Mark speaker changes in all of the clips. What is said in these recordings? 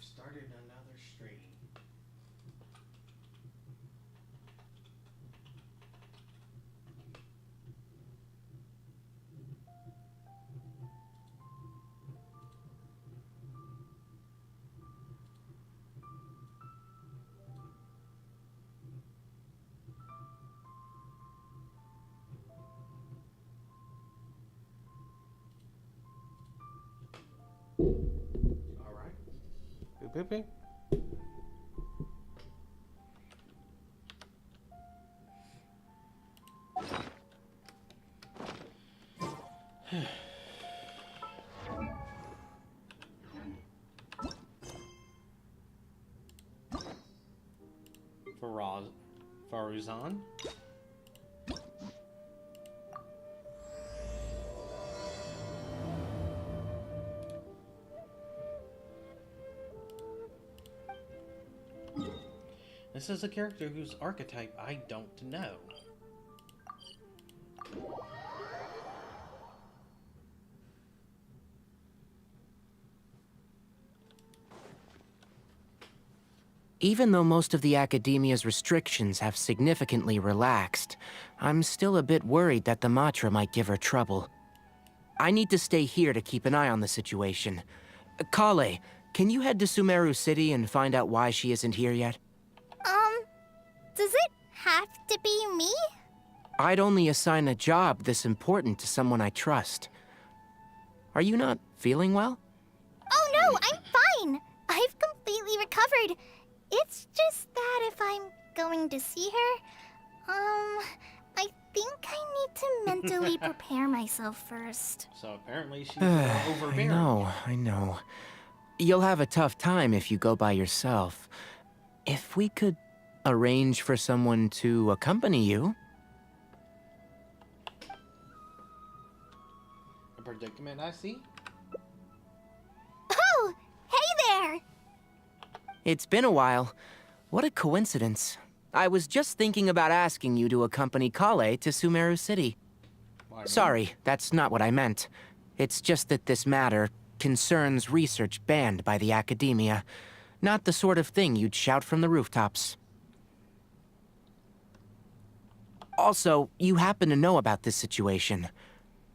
Speaker 1: Started another stream. All right. Boop, boop, boop. Faruzan? This is a character whose archetype I don't know.
Speaker 2: Even though most of the academia's restrictions have significantly relaxed, I'm still a bit worried that the Matra might give her trouble. I need to stay here to keep an eye on the situation. Kale, can you head to Sumeru City and find out why she isn't here yet?
Speaker 3: Does it have to be me?
Speaker 2: I'd only assign a job this important to someone I trust. Are you not feeling well?
Speaker 3: Oh no, I'm fine. I've completely recovered. It's just that if I'm going to see her, I think I need to mentally prepare myself first.
Speaker 1: So apparently she's overbearing.
Speaker 2: I know. You'll have a tough time if you go by yourself. If we could arrange for someone to accompany you.
Speaker 1: A predicament I see?
Speaker 3: Oh, hey there!
Speaker 2: It's been a while. What a coincidence. I was just thinking about asking you to accompany Kale to Sumeru City.
Speaker 1: Why
Speaker 2: Sorry, that's not what I meant. It's just that this matter concerns research banned by the academia. Not the sort of thing you'd shout from the rooftops. Also, you happen to know about this situation.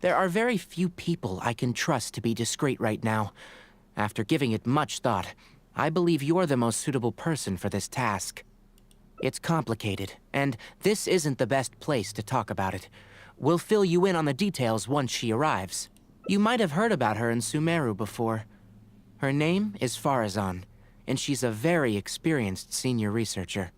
Speaker 2: There are very few people I can trust to be discreet right now. After giving it much thought, I believe you're the most suitable person for this task. It's complicated, and this isn't the best place to talk about it. We'll fill you in on the details once she arrives. You might have heard about her in Sumeru before. Her name is Faruzan, and she's a very experienced senior researcher.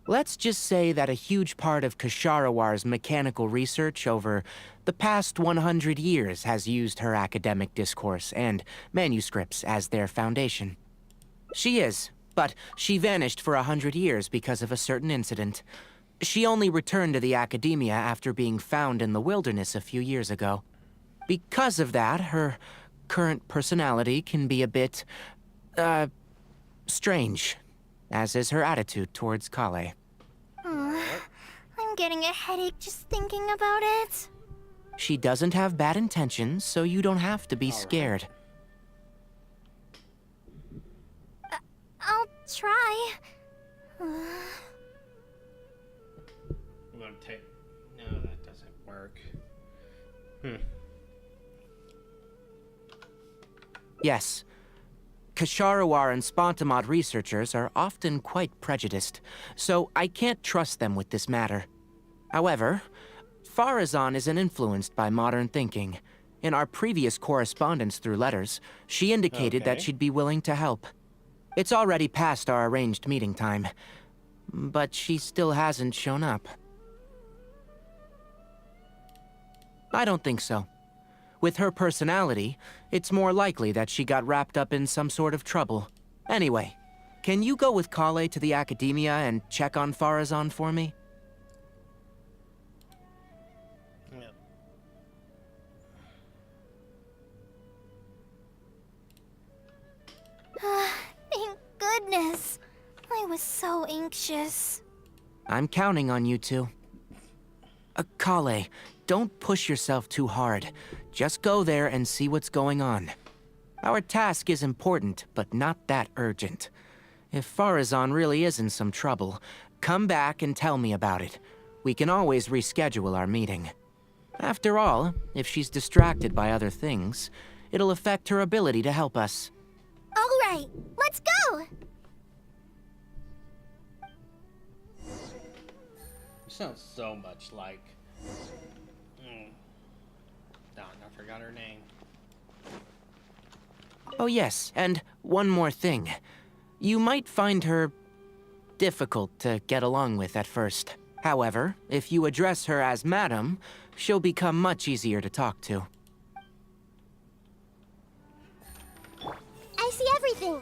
Speaker 2: Let's just say that a huge part of Kasharawar's mechanical research over the past 100 years has used her academic discourse and manuscripts as their foundation. She is, but she vanished for 100 years because of a certain incident. She only returned to the academia after being found in the wilderness a few years ago. Because of that, her current personality can be a bit, strange, as is her attitude towards Kale.
Speaker 3: I'm getting a headache just thinking about it.
Speaker 2: She doesn't have bad intentions, so you don't have to be scared.
Speaker 3: I'll try.
Speaker 1: I'm gonna take... No, that doesn't work.
Speaker 2: Yes. Kasharawar and Spontamod researchers are often quite prejudiced, so I can't trust them with this matter. However, Faruzan isn't influenced by modern thinking. In our previous correspondence through letters, she indicated that she'd be willing to help. It's already past our arranged meeting time, but she still hasn't shown up. I don't think so. With her personality, it's more likely that she got wrapped up in some sort of trouble. Anyway, can you go with Kale to the academia and check on Faruzan for me?
Speaker 1: Yep.
Speaker 3: Thank goodness. I was so anxious.
Speaker 2: I'm counting on you two. Kale, don't push yourself too hard. Just go there and see what's going on. Our task is important, but not that urgent. If Farazan really is in some trouble, come back and tell me about it. We can always reschedule our meeting. After all, if she's distracted by other things, it'll affect her ability to help us.
Speaker 3: All right, let's go!
Speaker 1: You sound so much like... Darn, I forgot her name.
Speaker 2: Oh yes, and one more thing. You might find her difficult to get along with at first. However, if you address her as Madam, she'll become much easier to talk to.
Speaker 3: I see everything.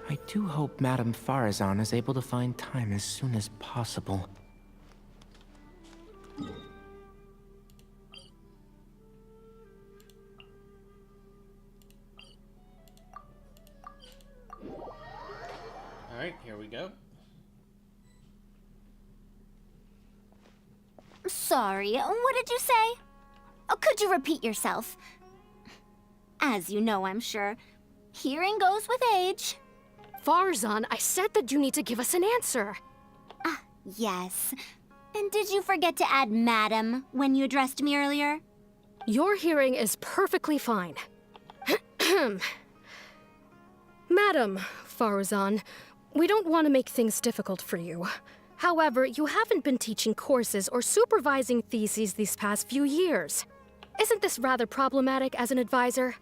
Speaker 2: I do hope Madame Farazan is able to find time as soon as possible.
Speaker 1: Alright, here we go.
Speaker 3: Sorry, what did you say? Oh, could you repeat yourself? As you know, I'm sure, hearing goes with age.
Speaker 4: Farazan, I said that you need to give us an answer.
Speaker 3: Ah, yes. And did you forget to add Madam when you addressed me earlier?
Speaker 4: Your hearing is perfectly fine. Madam Farazan, we don't want to make things difficult for you. However, you haven't been teaching courses or supervising theses these past few years. Isn't this rather problematic as an advisor?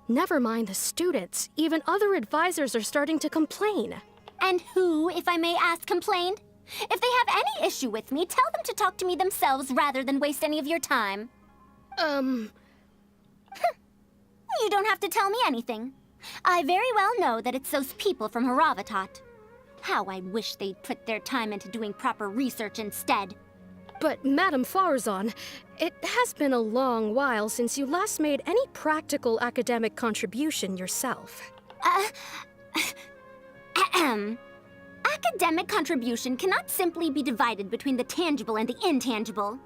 Speaker 4: Never mind the students. Even other advisors are starting to complain.
Speaker 3: And who, if I may ask, complained? If they have any issue with me, tell them to talk to me themselves rather than waste any of your time. You don't have to tell me anything. I very well know that it's those people from Haravatat. How I wish they'd put their time into doing proper research instead.
Speaker 4: But, Madam Farazan, it has been a long while since you last made any practical academic contribution yourself.
Speaker 3: Academic contribution cannot simply be divided between the tangible and the intangible.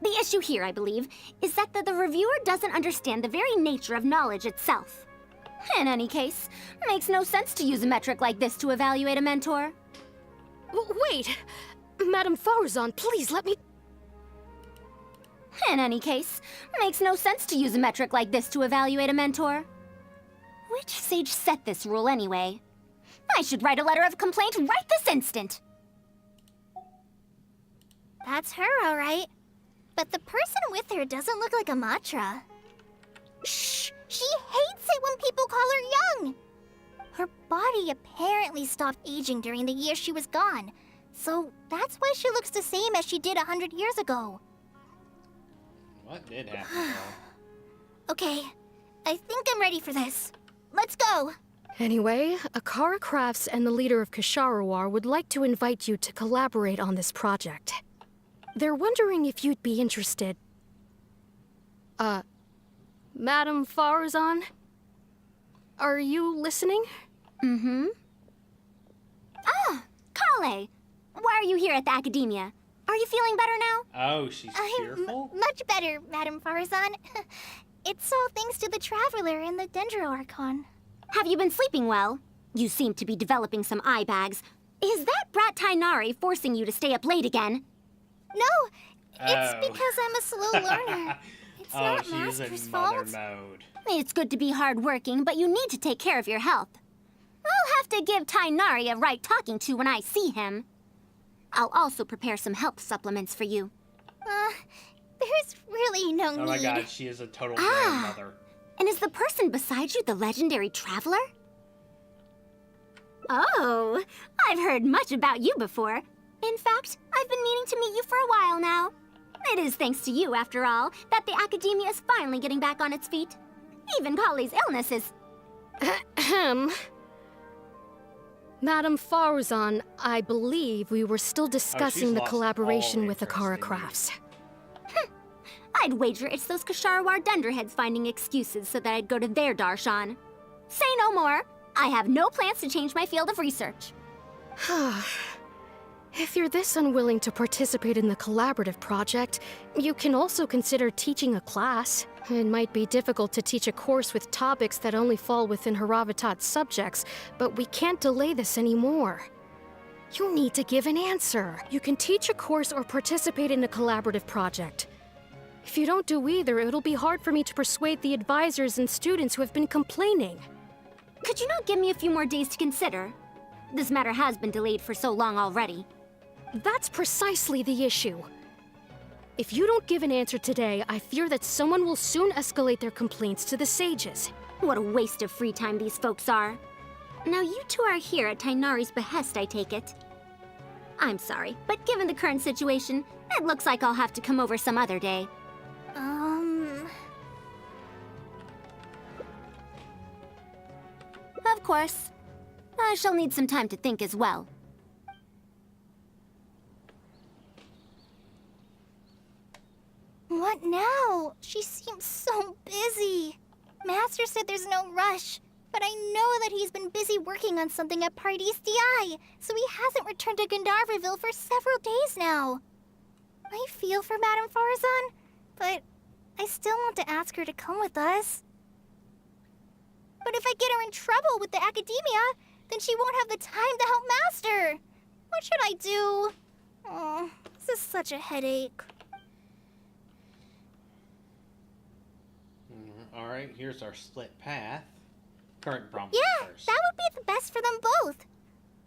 Speaker 3: The issue here, I believe, is that the reviewer doesn't understand the very nature of knowledge itself. In any case, makes no sense to use a metric like this to evaluate a mentor.
Speaker 4: Wait! Madam Farazan, please let me...
Speaker 3: In any case, makes no sense to use a metric like this to evaluate a mentor. Which sage set this rule anyway? I should write a letter of complaint right this instant! That's her, all right. But the person with her doesn't look like a Matra. Shh! She hates it when people call her young! Her body apparently stopped aging during the year she was gone. So that's why she looks the same as she did 100 years ago.
Speaker 1: What did happen?
Speaker 3: Okay, I think I'm ready for this. Let's go!
Speaker 4: Anyway, Akara Crafts and the leader of Kshahrewar would like to invite you to collaborate on this project. They're wondering if you'd be interested. Madam Farazan? Are you listening?
Speaker 3: Mm-hmm. Ah, Kale! Why are you here at the Academia? Are you feeling better now?
Speaker 1: Oh, she's cheerful?
Speaker 3: Much better, Madam Farazan. It's all thanks to the Traveler and the Dendro Archon. Have you been sleeping well? You seem to be developing some eye bags. Is that brat Tainari forcing you to stay up late again? No, it's because I'm a slow learner. It's not
Speaker 1: she's
Speaker 3: Master's
Speaker 1: in
Speaker 3: fault.
Speaker 1: mother mode.
Speaker 3: It's good to be hardworking, but you need to take care of your health. I'll have to give Tainari a right talking to when I see him. I'll also prepare some health supplements for you. There's really no need.
Speaker 1: Oh my god, she is a total grandmother.
Speaker 3: And is the person beside you the legendary Traveler? Oh, I've heard much about you before. In fact, I've been meaning to meet you for a while now. It is thanks to you, after all, that the Academia is finally getting back on its feet. Even Kali's illness is...
Speaker 4: Ahem. Madam Farazan, I believe we were still discussing the
Speaker 1: lost
Speaker 4: collaboration
Speaker 1: all
Speaker 4: with
Speaker 1: interest
Speaker 4: Akara
Speaker 1: in you.
Speaker 4: Crafts.
Speaker 3: I'd wager it's those Kshahrewar dunderheads finding excuses so that I'd go to their Darshan. Say no more. I have no plans to change my field of research.
Speaker 4: If you're this unwilling to participate in the collaborative project, you can also consider teaching a class. It might be difficult to teach a course with topics that only fall within Haravatat's subjects, but we can't delay this anymore. You need to give an answer. You can teach a course or participate in a collaborative project. If you don't do either, it'll be hard for me to persuade the advisors and students who have been complaining.
Speaker 5: Could you not give me a few more days to consider? This matter has been delayed for so long already.
Speaker 4: That's precisely the issue. If you don't give an answer today, I fear that someone will soon escalate their complaints to the sages.
Speaker 5: What a waste of free time these folks are. Now you two are here at Tighnari's behest, I take it. I'm sorry, but given the current situation, it looks like I'll have to come over some other day. Of course. I shall need some time to think as well.
Speaker 3: What now? She seems so busy. Master said there's no rush, but I know that he's been busy working on something at Paradis DI, so he hasn't returned to Gandharville for several days now. I feel for Madame Farazan, but I still want to ask her to come with us. But if I get her in trouble with the academia, then she won't have the time to help Master. What should I do? Oh, this is such a headache.
Speaker 1: Alright, here's our split path. Current problem
Speaker 3: Yeah,
Speaker 1: first.
Speaker 3: that would be the best for them both.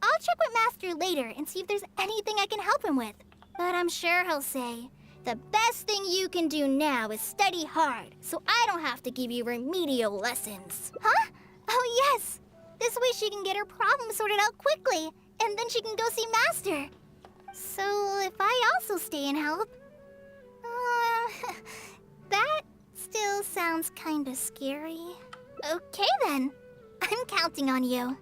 Speaker 3: I'll check with Master later and see if there's anything I can help him with. But I'm sure he'll say, the best thing you can do now is study hard, so I don't have to give you remedial lessons. Huh? Oh, yes. This way she can get her problem sorted out quickly, and then she can go see Master. So if I also stay and help... that still sounds kinda scary. Okay then. I'm counting on you.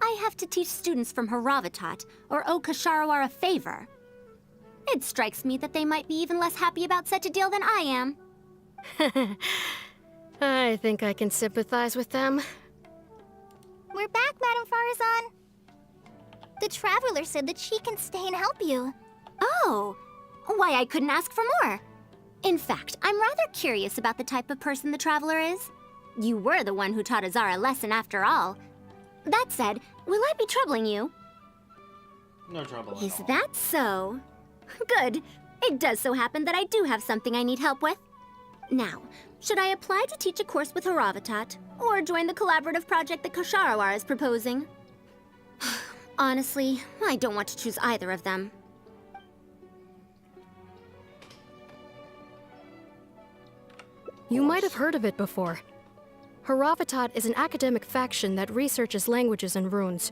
Speaker 5: I have to teach students from Haravatat, or owe Kshahrewar a favor. It strikes me that they might be even less happy about such a deal than I am.
Speaker 4: I think I can sympathize with them.
Speaker 3: We're back, Madame Farazan. The Traveler said that she can stay and help you.
Speaker 5: Oh, why I couldn't ask for more. In fact, I'm rather curious about the type of person the Traveler is. You were the one who taught Azar a lesson after all. That said, will I be troubling you?
Speaker 1: No trouble at
Speaker 5: Is
Speaker 1: all.
Speaker 5: that so? Good. It does so happen that I do have something I need help with. Now, should I apply to teach a course with Haravatat, or join the collaborative project that Kshahrewar is proposing? Honestly, I don't want to choose either of them.
Speaker 4: You might have heard of it before. Haravatat is an academic faction that researches languages and runes.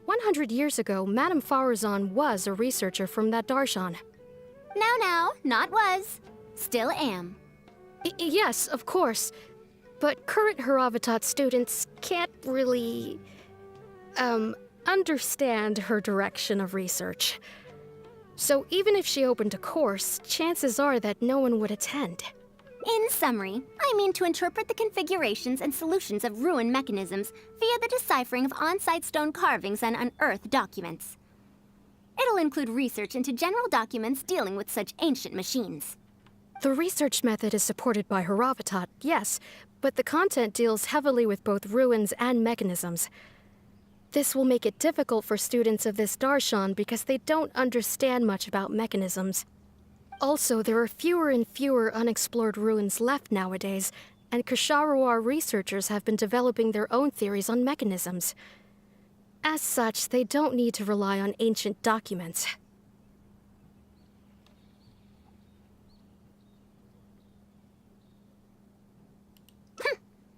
Speaker 4: 100 years ago, Madame Farazan was a researcher from that darshan.
Speaker 5: Now, not was. Still am.
Speaker 4: Yes, of course. But current Haravatat students can't really... understand her direction of research. So even if she opened a course, chances are that no one would attend.
Speaker 5: In summary, I mean to interpret the configurations and solutions of ruin mechanisms via the deciphering of on-site stone carvings and unearthed documents. It'll include research into general documents dealing with such ancient machines.
Speaker 4: The research method is supported by Haravatat, yes, but the content deals heavily with both ruins and mechanisms. This will make it difficult for students of this darshan because they don't understand much about mechanisms. Also, there are fewer and fewer unexplored ruins left nowadays, and Kshahrewar researchers have been developing their own theories on mechanisms. As such, they don't need to rely on ancient documents.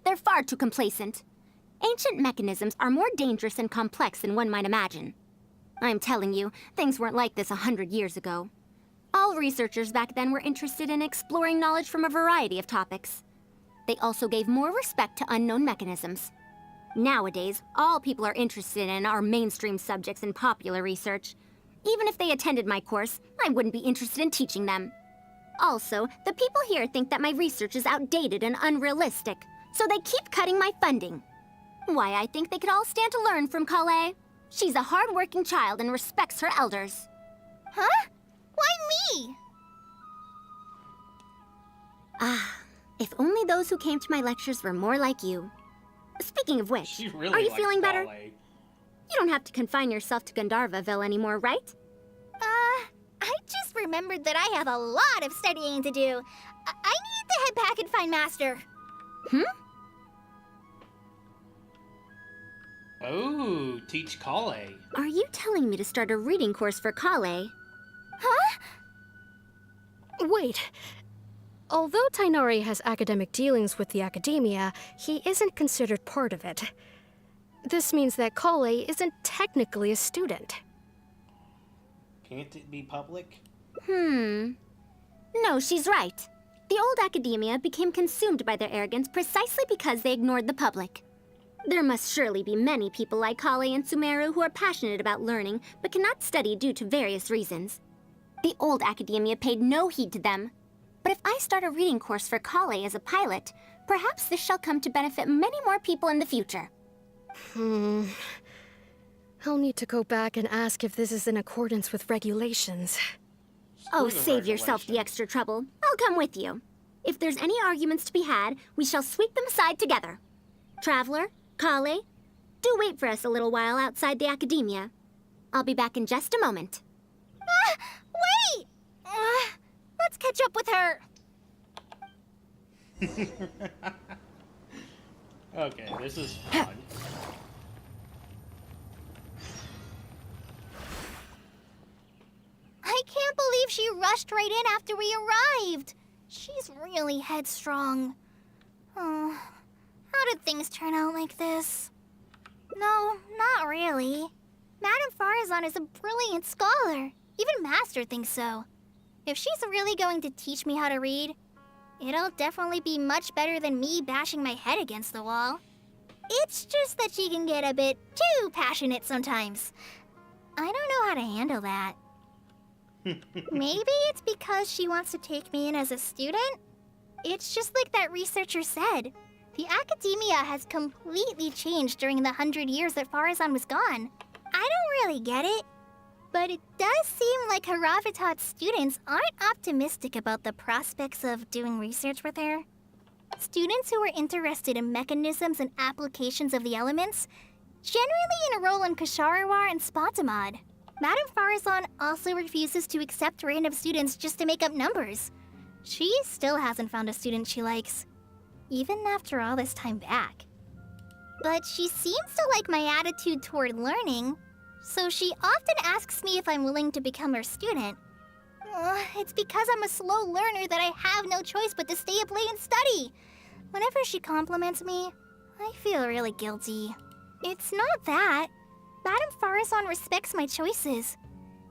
Speaker 5: They're far too complacent. Ancient mechanisms are more dangerous and complex than one might imagine. I'm telling you, things weren't like this 100 years ago. All researchers back then were interested in exploring knowledge from a variety of topics. They also gave more respect to unknown mechanisms. Nowadays, all people are interested in are mainstream subjects in popular research. Even if they attended my course, I wouldn't be interested in teaching them. Also, the people here think that my research is outdated and unrealistic, so they keep cutting my funding. Why, I think they could all stand to learn from Kale. She's a hard-working child and respects her elders.
Speaker 3: Huh? Why me?
Speaker 5: If only those who came to my lectures were more like you. Speaking of which,
Speaker 1: She really
Speaker 5: are you
Speaker 1: likes
Speaker 5: feeling better?
Speaker 1: ballet.
Speaker 5: You don't have to confine yourself to Gandharvaville anymore, right?
Speaker 3: I just remembered that I have a lot of studying to do. I need to head back and find Master.
Speaker 1: Oh, teach Kale.
Speaker 5: Are you telling me to start a reading course for Kale?
Speaker 3: Huh?
Speaker 4: Wait. Although Tainari has academic dealings with the academia, he isn't considered part of it. This means that Kale isn't technically a student.
Speaker 1: Can it be public?
Speaker 5: No, she's right. The old academia became consumed by their arrogance precisely because they ignored the public. There must surely be many people like Kale and Sumeru who are passionate about learning, but cannot study due to various reasons. The old academia paid no heed to them. But if I start a reading course for Kale as a pilot, perhaps this shall come to benefit many more people in the future.
Speaker 4: I'll need to go back and ask if this is in accordance with regulations.
Speaker 5: Oh,
Speaker 1: Screw the
Speaker 5: save yourself the
Speaker 1: regulation.
Speaker 5: extra trouble. I'll come with you. If there's any arguments to be had, we shall sweep them aside together. Traveler, Kale, do wait for us a little while outside the academia. I'll be back in just a moment.
Speaker 3: Wait! Let's catch up with her.
Speaker 1: Okay, this is fun.
Speaker 3: I can't believe she rushed right in after we arrived. She's really headstrong. Oh, how did things turn out like this? No, not really. Madame Farazan is a brilliant scholar. Even Master thinks so. If she's really going to teach me how to read, it'll definitely be much better than me bashing my head against the wall. It's just that she can get a bit too passionate sometimes. I don't know how to handle that. Maybe it's because she wants to take me in as a student? It's just like that researcher said. The academia has completely changed during the 100 years that Farazan was gone. I don't really get it. But it does seem like Haravatat's students aren't optimistic about the prospects of doing research with her. Students who are interested in mechanisms and applications of the elements generally enroll in Ksharawar and Spotamod. Madame Farazan also refuses to accept random students just to make up numbers. She still hasn't found a student she likes, even after all this time back. But she seems to like my attitude toward learning, so she often asks me if I'm willing to become her student. It's because I'm a slow learner that I have no choice but to stay up late and study. Whenever she compliments me, I feel really guilty. It's not that. Madame Farazan respects my choices.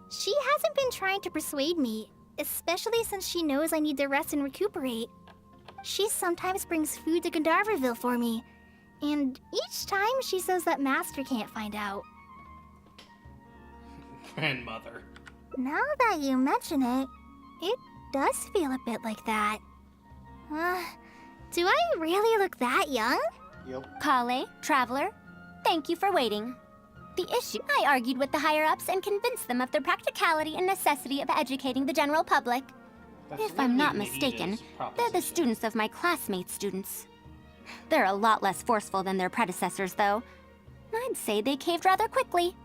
Speaker 3: She hasn't been trying to persuade me, especially since she knows I need to rest and recuperate. She sometimes brings food to Gandharvaville for me, and each time she says that Master can't find out.
Speaker 1: Grandmother.
Speaker 3: Now that you mention it, it does feel a bit like that. Do I really look that young?
Speaker 1: Yep.
Speaker 5: Kale, Traveler, thank you for waiting. The issue, I argued with the higher-ups and convinced them of the practicality and necessity of educating the general public.
Speaker 1: That's
Speaker 5: If I'm not
Speaker 1: literally
Speaker 5: mistaken,
Speaker 1: Nina's
Speaker 5: they're the
Speaker 1: proposition.
Speaker 5: students of my classmates' students. They're a lot less forceful than their predecessors, though. I'd say they caved rather quickly.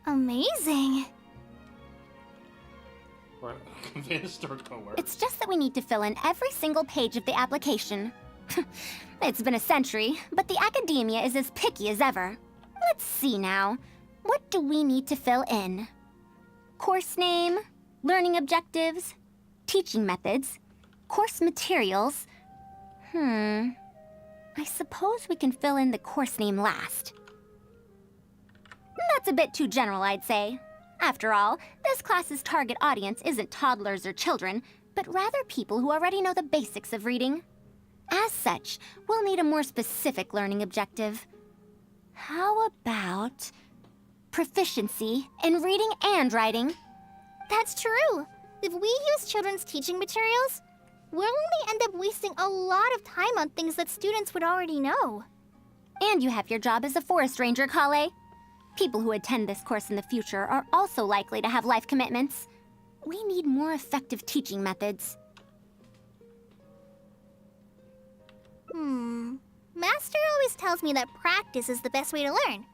Speaker 3: Amazing.
Speaker 1: We're convinced or coerced.
Speaker 5: It's just that we need to fill in every single page of the application. It's been a century, but the academia is as picky as ever. Let's see now. What do we need to fill in? Course name, learning objectives, teaching methods, course materials. I suppose we can fill in the course name last. That's a bit too general, I'd say. After all, this class's target audience isn't toddlers or children, but rather people who already know the basics of reading. As such, we'll need a more specific learning objective. How about proficiency in reading and writing?
Speaker 3: That's true. If we use children's teaching materials, we'll only end up wasting a lot of time on things that students would already know.
Speaker 5: And you have your job as a forest ranger, Kale. People who attend this course in the future are also likely to have life commitments. We need more effective teaching methods.
Speaker 3: Master always tells me that practice is the best way to learn.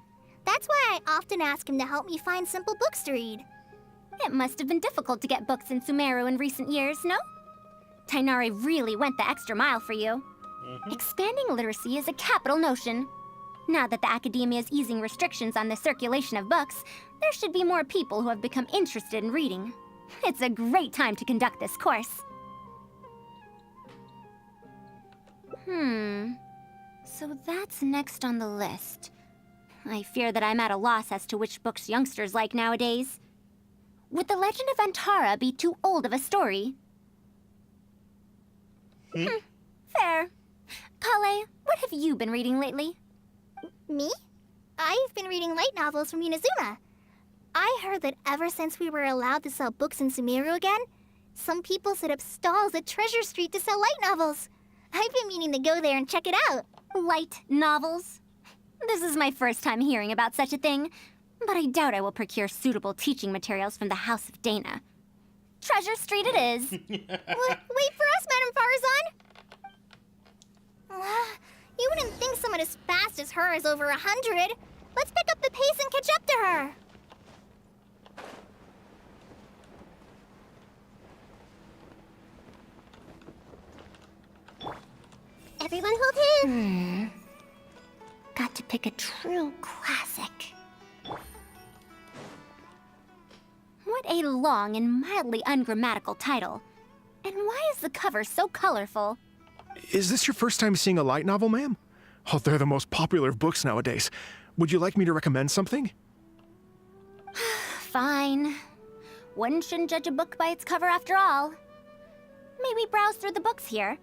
Speaker 3: That's why I often ask him to help me find simple books to read.
Speaker 5: It must have been difficult to get books in Sumeru in recent years, no? Tainari really went the extra mile for you. Expanding literacy is a capital notion. Now that the academia is easing restrictions on the circulation of books, there should be more people who have become interested in reading. It's a great time to conduct this course. So that's next on the list. I fear that I'm at a loss as to which books youngsters like nowadays. Would The Legend of Antara be too old of a story? Fair. Kale, what have you been reading lately?
Speaker 3: Me? I've been reading light novels from Inazuma. I heard that ever since we were allowed to sell books in Sumeru again, some people set up stalls at Treasure Street to sell light novels. I've been meaning to go there and check it out.
Speaker 5: Light novels? This is my first time hearing about such a thing, but I doubt I will procure suitable teaching materials from the House of Dana. Treasure Street it is.
Speaker 3: Wait for us, Madame Farazan! You wouldn't think someone as fast as her is over 100. Let's pick up the pace and catch up to her. Everyone hold hands.
Speaker 5: Got to pick a true classic. What a long and mildly ungrammatical title. And why is the cover so colorful?
Speaker 6: Is this your first time seeing a light novel, ma'am? Oh, they're the most popular of books nowadays. Would you like me to recommend something?
Speaker 5: Fine. One shouldn't judge a book by its cover after all. May we browse through the books here?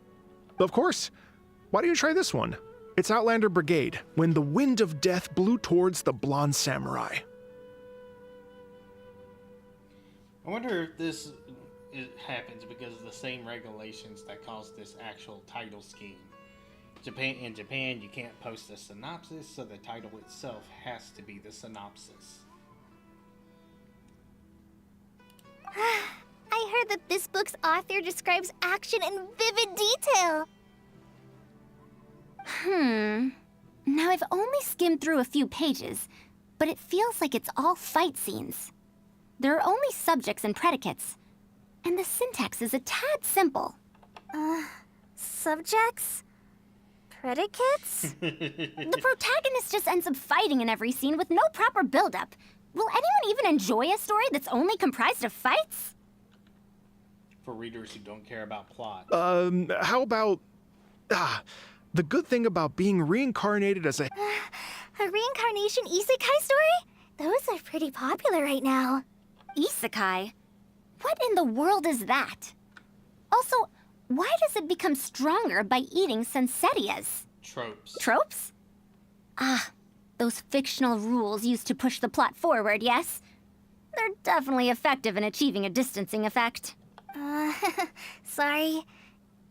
Speaker 6: Of course. Why don't you try this one? It's Outlander Brigade, When the Wind of Death Blew Towards the Blonde Samurai.
Speaker 1: I wonder if this happens because of the same regulations that caused this actual title scheme. In Japan, you can't post a synopsis, so the title itself has to be the synopsis.
Speaker 3: I heard that this book's author describes action in vivid detail.
Speaker 5: Now I've only skimmed through a few pages, but it feels like it's all fight scenes. There are only subjects and predicates, and the syntax is a tad simple.
Speaker 3: Subjects? Predicates?
Speaker 5: The protagonist just ends up fighting in every scene with no proper build-up. Will anyone even enjoy a story that's only comprised of fights?
Speaker 1: For readers who don't care about plot.
Speaker 6: How about... the good thing about being reincarnated as a...
Speaker 3: A reincarnation isekai story? Those are pretty popular right now.
Speaker 5: Isekai? What in the world is that? Also, why does it become stronger by eating Sensetias?
Speaker 1: Tropes.
Speaker 5: Tropes? Those fictional rules used to push the plot forward, yes? They're definitely effective in achieving a distancing effect.
Speaker 3: Sorry.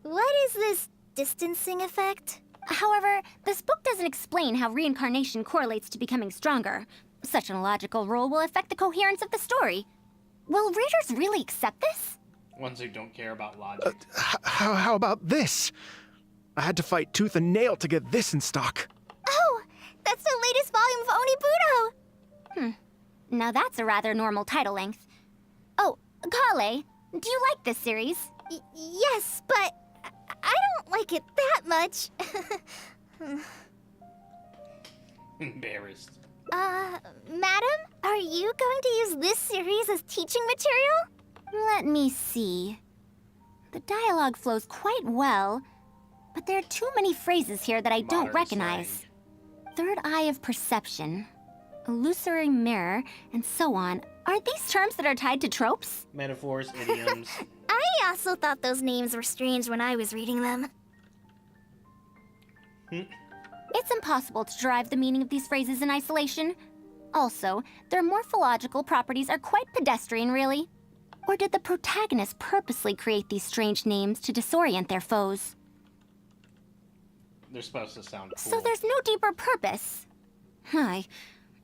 Speaker 3: What is this distancing effect?
Speaker 5: However, this book doesn't explain how reincarnation correlates to becoming stronger. Such an illogical rule will affect the coherence of the story. Will readers really accept this?
Speaker 1: Ones who don't care about logic.
Speaker 6: How about this? I had to fight tooth and nail to get this in stock.
Speaker 3: Oh, that's the latest volume of Onibudo!
Speaker 5: Now that's a rather normal title length. Oh, Kale, do you like this series?
Speaker 3: Yes, but I don't like it that much.
Speaker 1: Embarrassed.
Speaker 3: Madam, are you going to use this series as teaching material?
Speaker 5: Let me see. The dialogue flows quite well, but there are too many phrases here that I don't
Speaker 1: Modern
Speaker 5: recognize.
Speaker 1: slang.
Speaker 5: Third eye of perception, illusory mirror, and so on. Are these terms that are tied to tropes?
Speaker 1: Metaphors, idioms.
Speaker 3: I also thought those names were strange when I was reading them.
Speaker 5: It's impossible to derive the meaning of these phrases in isolation. Also, their morphological properties are quite pedestrian, really. Or did the protagonist purposely create these strange names to disorient their foes?
Speaker 1: they're supposed to sound cool.
Speaker 5: So there's no deeper purpose.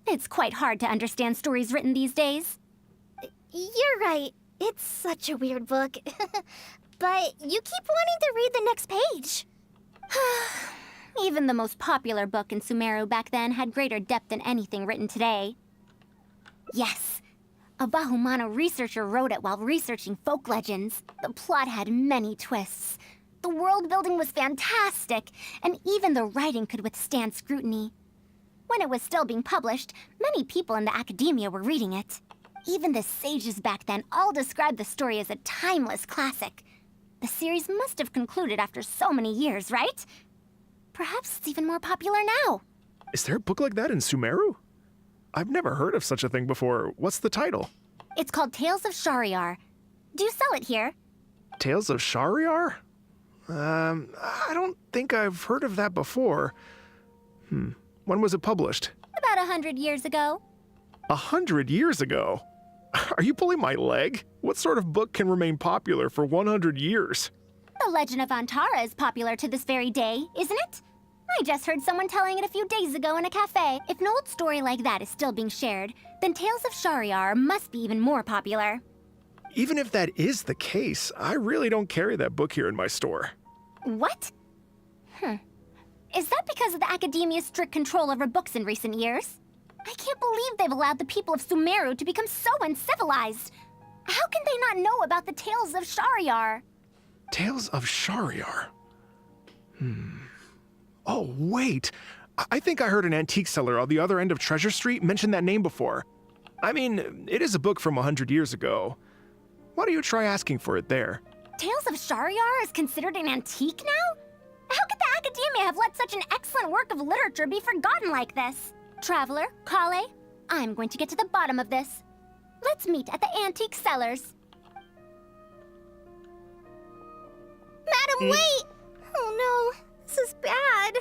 Speaker 5: It's quite hard to understand stories written these days.
Speaker 3: You're right. It's such a weird book. But you keep wanting to read the next page.
Speaker 5: Even the most popular book in Sumeru back then had greater depth than anything written today. Yes, a Bahumano researcher wrote it while researching folk legends. The plot had many twists. The world building was fantastic, and even the writing could withstand scrutiny. When it was still being published, many people in the academia were reading it. Even the sages back then all described the story as a timeless classic. The series must have concluded after so many years, right? Perhaps it's even more popular now.
Speaker 6: Is there a book like that in Sumeru? I've never heard of such a thing before. What's the title?
Speaker 5: It's called Tales of Shariar. Do you sell it here?
Speaker 6: Tales of Shariar? I don't think I've heard of that before. When was it published?
Speaker 5: About 100 years ago.
Speaker 6: 100 years ago? Are you pulling my leg? What sort of book can remain popular for 100 years?
Speaker 5: The Legend of Antara is popular to this very day, isn't it? I just heard someone telling it a few days ago in a cafe. If an old story like that is still being shared, then Tales of Shariar must be even more popular.
Speaker 6: Even if that is the case, I really don't carry that book here in my store.
Speaker 5: What? Is that because of the academia's strict control over books in recent years? I can't believe they've allowed the people of Sumeru to become so uncivilized. How can they not know about the Tales of Shariar?
Speaker 6: Tales of Shariar? Oh, wait. I think I heard an antique seller on the other end of Treasure Street mention that name before. I mean, it is a book from 100 years ago. Why don't you try asking for it there?
Speaker 5: Tales of Shariar is considered an antique now? How could the academia have let such an excellent work of literature be forgotten like this? Traveler, Kale, I'm going to get to the bottom of this. Let's meet at the antique sellers.
Speaker 3: Madam, wait! Oh no, this is bad.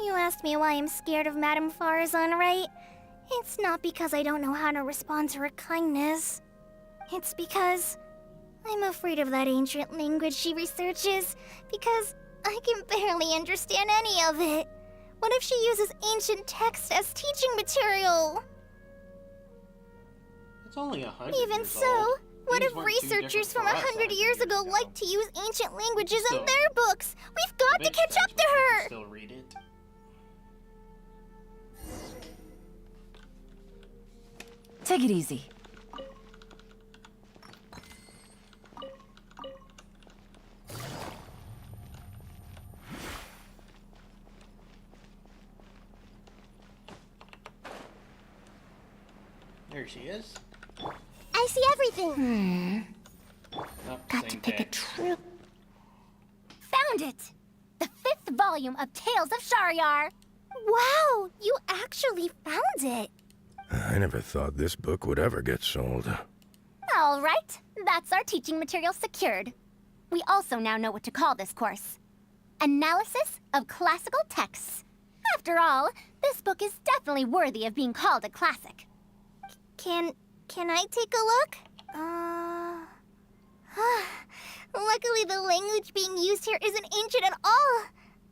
Speaker 3: You asked me why I'm scared of Madame Farazan, right? It's not because I don't know how to respond to her kindness. It's because I'm afraid of that ancient language she researches, because I can barely understand any of it. What if she uses ancient texts as teaching material?
Speaker 1: It's only 100
Speaker 3: Even
Speaker 1: years
Speaker 3: so,
Speaker 1: old.
Speaker 3: what
Speaker 1: Things
Speaker 3: if
Speaker 1: weren't too
Speaker 3: researchers
Speaker 1: different
Speaker 3: from
Speaker 1: for us
Speaker 3: 100 years ago
Speaker 1: ago.
Speaker 3: liked to use ancient languages
Speaker 1: So,
Speaker 3: in their books? We've got to catch up to her!
Speaker 1: Still read it.
Speaker 7: Take it easy.
Speaker 1: There she is.
Speaker 3: I see everything.
Speaker 1: Oh,
Speaker 5: Got to
Speaker 1: same
Speaker 5: pick a
Speaker 1: text.
Speaker 5: true... Found it! The 5th volume of Tales of Shariar.
Speaker 3: Wow, you actually found it.
Speaker 8: I never thought this book would ever get sold.
Speaker 5: All right, that's our teaching material secured. We also now know what to call this course. Analysis of Classical Texts. After all, this book is definitely worthy of being called a classic.
Speaker 3: Can I take a look? Luckily the language being used here isn't ancient at all.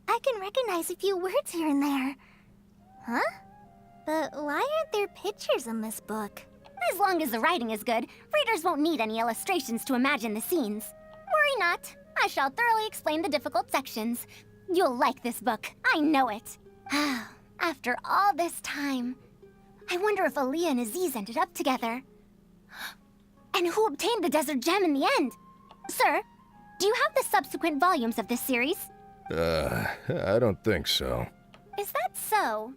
Speaker 3: I can recognize a few words here and there. Huh? But why aren't there pictures in this book?
Speaker 5: As long as the writing is good, readers won't need any illustrations to imagine the scenes. Worry not. I shall thoroughly explain the difficult sections. You'll like this book. I know it. After all this time, I wonder if Aaliyah and Aziz ended up together. And who obtained the Desert Gem in the end? Sir, do you have the subsequent volumes of this series?
Speaker 8: I don't think so.
Speaker 5: Is that so?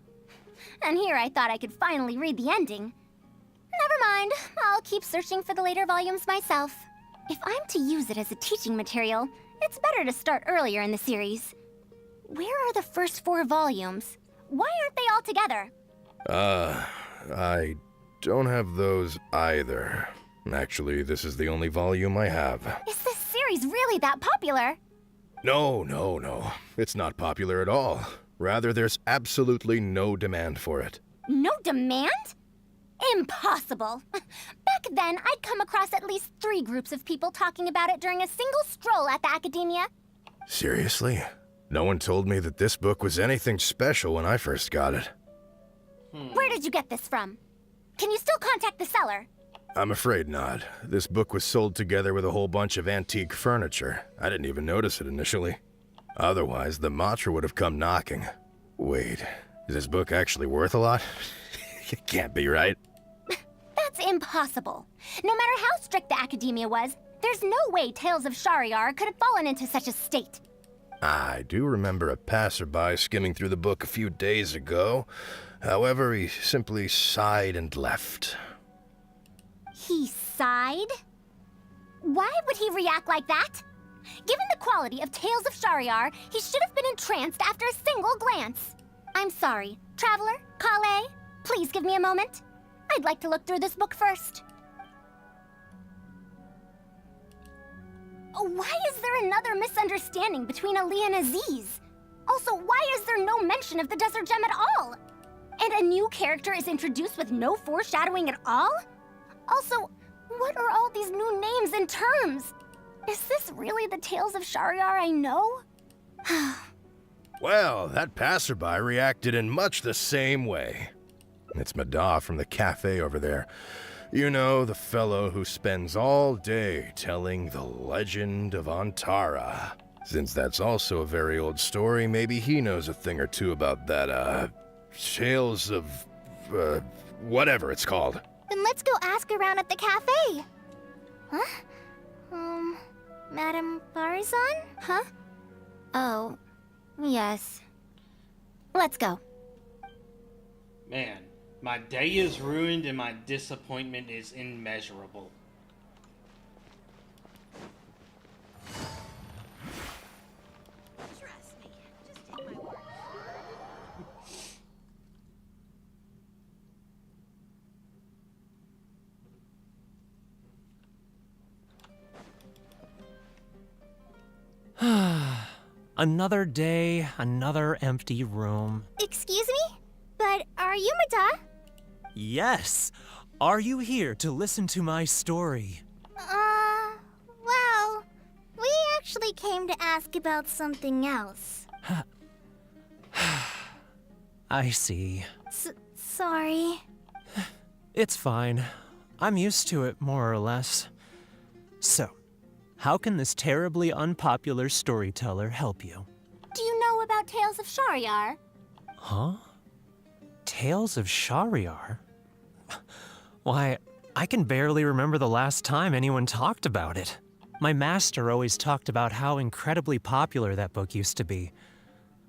Speaker 5: And here I thought I could finally read the ending. Never mind. I'll keep searching for the later volumes myself. If I'm to use it as a teaching material, it's better to start earlier in the series. Where are the first 4 volumes? Why aren't they all together?
Speaker 8: I don't have those either. Actually, this is the only volume I have.
Speaker 5: Is this series really that popular?
Speaker 8: No. It's not popular at all. Rather, there's absolutely no demand for it.
Speaker 5: No demand? Impossible. Back then, I'd come across at least 3 groups of people talking about it during a single stroll at the academia.
Speaker 8: Seriously? No one told me that this book was anything special when I first got it.
Speaker 5: Where did you get this from? Can you still contact the seller?
Speaker 8: I'm afraid not. This book was sold together with a whole bunch of antique furniture. I didn't even notice it initially. Otherwise, the Matra would have come knocking. Wait, is this book actually worth a lot? It can't be, right?
Speaker 5: That's impossible. No matter how strict the academia was, there's no way Tales of Shariar could have fallen into such a state.
Speaker 8: I do remember a passerby skimming through the book a few days ago. However, he simply sighed and left.
Speaker 5: He sighed? Why would he react like that? Given the quality of Tales of Shariar, he should have been entranced after a single glance. I'm sorry. Traveler, Kale, please give me a moment. I'd like to look through this book first. Why is there another misunderstanding between Ali and Aziz? Also, why is there no mention of the Desert Gem at all? And a new character is introduced with no foreshadowing at all? Also, what are all these new names and terms? Is this really the Tales of Shariar I know?
Speaker 8: Well, that passerby reacted in much the same way. It's Madar from the cafe over there. You know, the fellow who spends all day telling the legend of Antara. Since that's also a very old story, maybe he knows a thing or two about that, Tales of, whatever it's called.
Speaker 3: Then let's go ask around at the cafe. Huh? Madame Farazan?
Speaker 5: Huh? Oh, yes. Let's go.
Speaker 1: Man, my day is ruined and my disappointment is immeasurable.
Speaker 5: Trust me. Just take my word.
Speaker 9: Another day, another empty room.
Speaker 3: Excuse me? But are you Mada?
Speaker 9: Yes! Are you here to listen to my story?
Speaker 3: Well, we actually came to ask about something else.
Speaker 9: I see.
Speaker 3: Sorry.
Speaker 9: It's fine. I'm used to it, more or less. So, how can this terribly unpopular storyteller help you?
Speaker 5: Do you know about Tales of Shariar?
Speaker 9: Huh? Tales of Shariar? Why, I can barely remember the last time anyone talked about it. My master always talked about how incredibly popular that book used to be.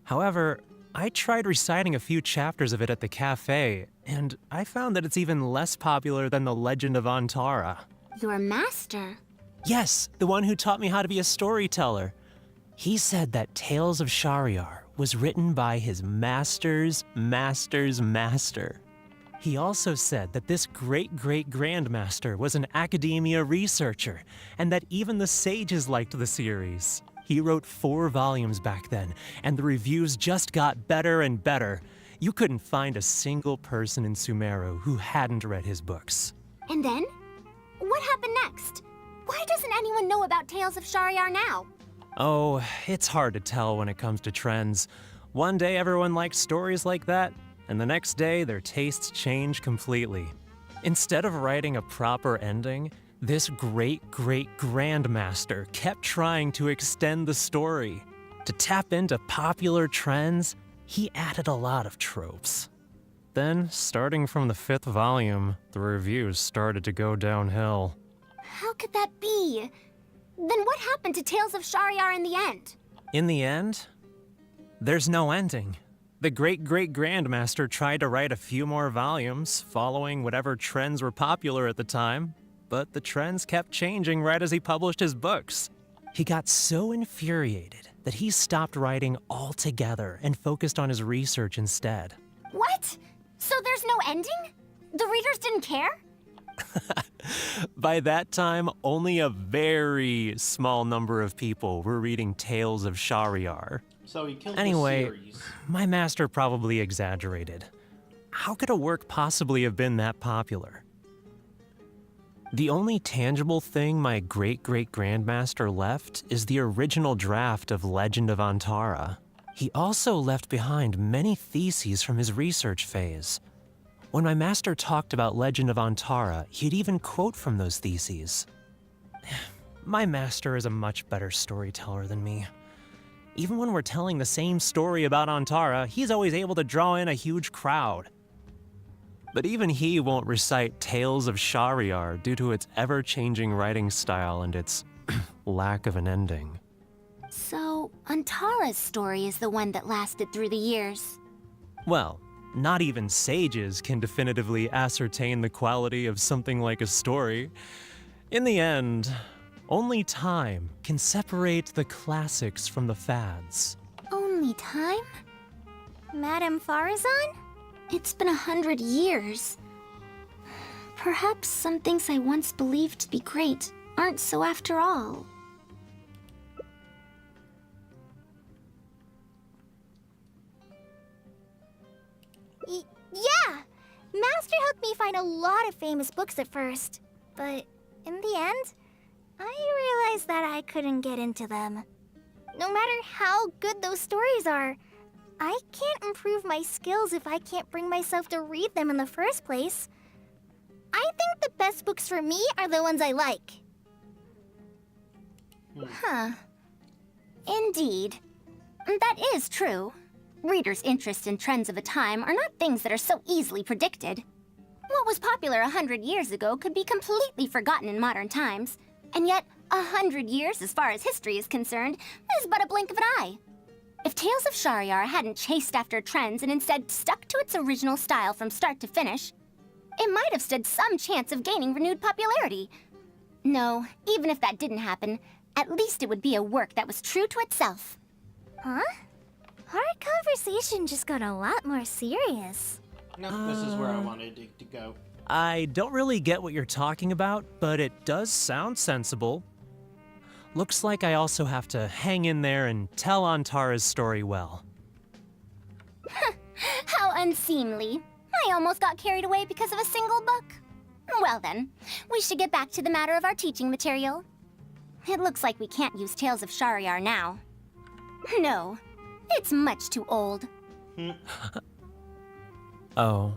Speaker 9: However, I tried reciting a few chapters of it at the cafe, and I found that it's even less popular than the Legend of Antara.
Speaker 5: Your master?
Speaker 9: Yes, the one who taught me how to be a storyteller. He said that Tales of Shariar was written by his master's master's master. He also said that this great-great-grandmaster was an academia researcher, and that even the sages liked the series. He wrote 4 volumes back then, and the reviews just got better and better. You couldn't find a single person in Sumeru who hadn't read his books.
Speaker 5: And then? What happened next? Why doesn't anyone know about Tales of Shariar now?
Speaker 9: Oh, it's hard to tell when it comes to trends. One day everyone likes stories like that, and the next day their tastes change completely. Instead of writing a proper ending, this great-great-grandmaster kept trying to extend the story. To tap into popular trends, he added a lot of tropes. Then, starting from the 5th volume, the reviews started to go downhill.
Speaker 5: How could that be? Then what happened to Tales of Shariar in the end?
Speaker 9: In the end, there's no ending. The great-great-grandmaster tried to write a few more volumes, following whatever trends were popular at the time, but the trends kept changing right as he published his books. He got so infuriated that he stopped writing altogether and focused on his research instead.
Speaker 5: What? So there's no ending? The readers didn't care?
Speaker 9: By that time, only a very small number of people were reading Tales of Shariar.
Speaker 1: So he killed
Speaker 9: Anyway,
Speaker 1: the series.
Speaker 9: my master probably exaggerated. How could a work possibly have been that popular? The only tangible thing my great-great-grandmaster left is the original draft of Legend of Antara. He also left behind many theses from his research phase. When my master talked about Legend of Antara, he'd even quote from those theses. My master is a much better storyteller than me. Even when we're telling the same story about Antara, he's always able to draw in a huge crowd. But even he won't recite Tales of Shahryar due to its ever-changing writing style and its lack of an ending.
Speaker 5: So, Antara's story is the one that lasted through the years.
Speaker 9: Well, not even sages can definitively ascertain the quality of something like a story. In the end, only time can separate the classics from the fads.
Speaker 5: Only time?
Speaker 3: Madame Farazan?
Speaker 5: It's been 100 years. Perhaps some things I once believed to be great aren't so after all.
Speaker 3: Yeah! Master helped me find a lot of famous books at first. But in the end, I realized that I couldn't get into them. No matter how good those stories are, I can't improve my skills if I can't bring myself to read them in the first place. I think the best books for me are the ones I like.
Speaker 5: Huh. Indeed. That is true. Readers' interests and trends of a time are not things that are so easily predicted. What was popular 100 years ago could be completely forgotten in modern times, and yet 100 years, as far as history is concerned, is but a blink of an eye. If Tales of Shahryar hadn't chased after trends and instead stuck to its original style from start to finish, it might have stood some chance of gaining renewed popularity. No, even if that didn't happen, at least it would be a work that was true to itself.
Speaker 3: Huh? Our conversation just got a lot more serious.
Speaker 1: No, this is where I wanted it to go.
Speaker 9: I don't really get what you're talking about, but it does sound sensible. Looks like I also have to hang in there and tell Antara's story well.
Speaker 5: How unseemly. I almost got carried away because of a single book. Well then, we should get back to the matter of our teaching material. It looks like we can't use Tales of Shahryar now. No, it's much too old.
Speaker 9: Oh.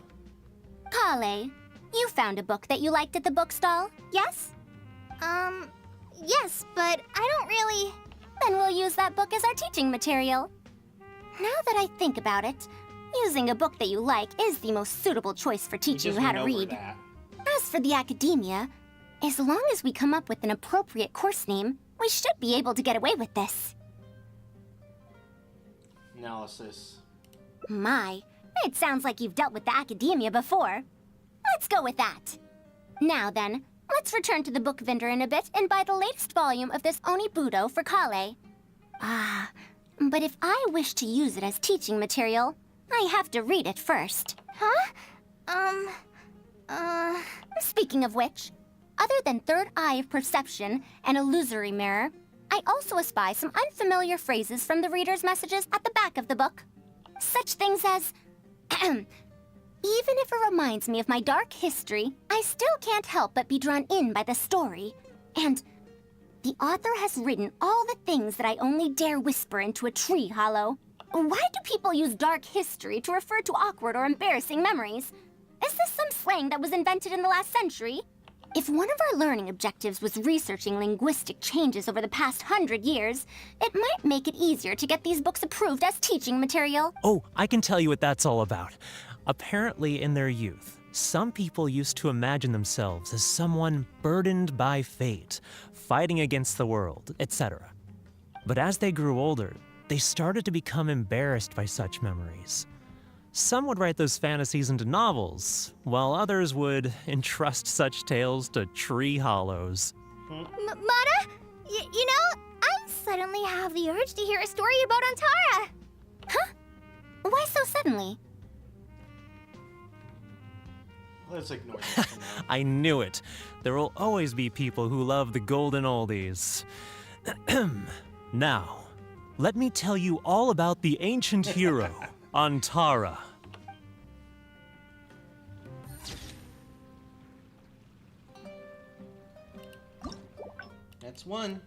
Speaker 5: Kale, you found a book that you liked at the bookstall, yes?
Speaker 3: Yes, but I don't really...
Speaker 5: Then we'll use that book as our teaching material. Now that I think about it, using a book that you like is the most suitable choice for teaching you how to read. As for the academia, as long as we come up with an appropriate course name, we should be able to get away with this.
Speaker 1: Analysis.
Speaker 5: My, it sounds like you've dealt with the academia before. Let's go with that. Now then, let's return to the book vendor in a bit and buy the latest volume of this Onibudo for Kale. Ah, but if I wish to use it as teaching material, I have to read it first.
Speaker 3: Huh?
Speaker 5: Speaking of which, other than Third Eye of Perception and Illusory Mirror, I also espy some unfamiliar phrases from the reader's messages at the back of the book. Such things as, even if it reminds me of my dark history, I still can't help but be drawn in by the story. And the author has written all the things that I only dare whisper into a tree hollow. Why do people use dark history to refer to awkward or embarrassing memories? Is this some slang that was invented in the last century? If one of our learning objectives was researching linguistic changes over the past 100 years, it might make it easier to get these books approved as teaching material.
Speaker 9: Oh, I can tell you what that's all about. Apparently, in their youth, some people used to imagine themselves as someone burdened by fate, fighting against the world, etc. But as they grew older, they started to become embarrassed by such memories. Some would write those fantasies into novels, while others would entrust such tales to tree hollows.
Speaker 3: Mata? You know, I suddenly have the urge to hear a story about Antara.
Speaker 5: Huh? Why so suddenly?
Speaker 1: Let's ignore that for now.
Speaker 9: I knew it. There will always be people who love the golden oldies. Now, let me tell you all about the ancient hero, Antara.
Speaker 1: That's one.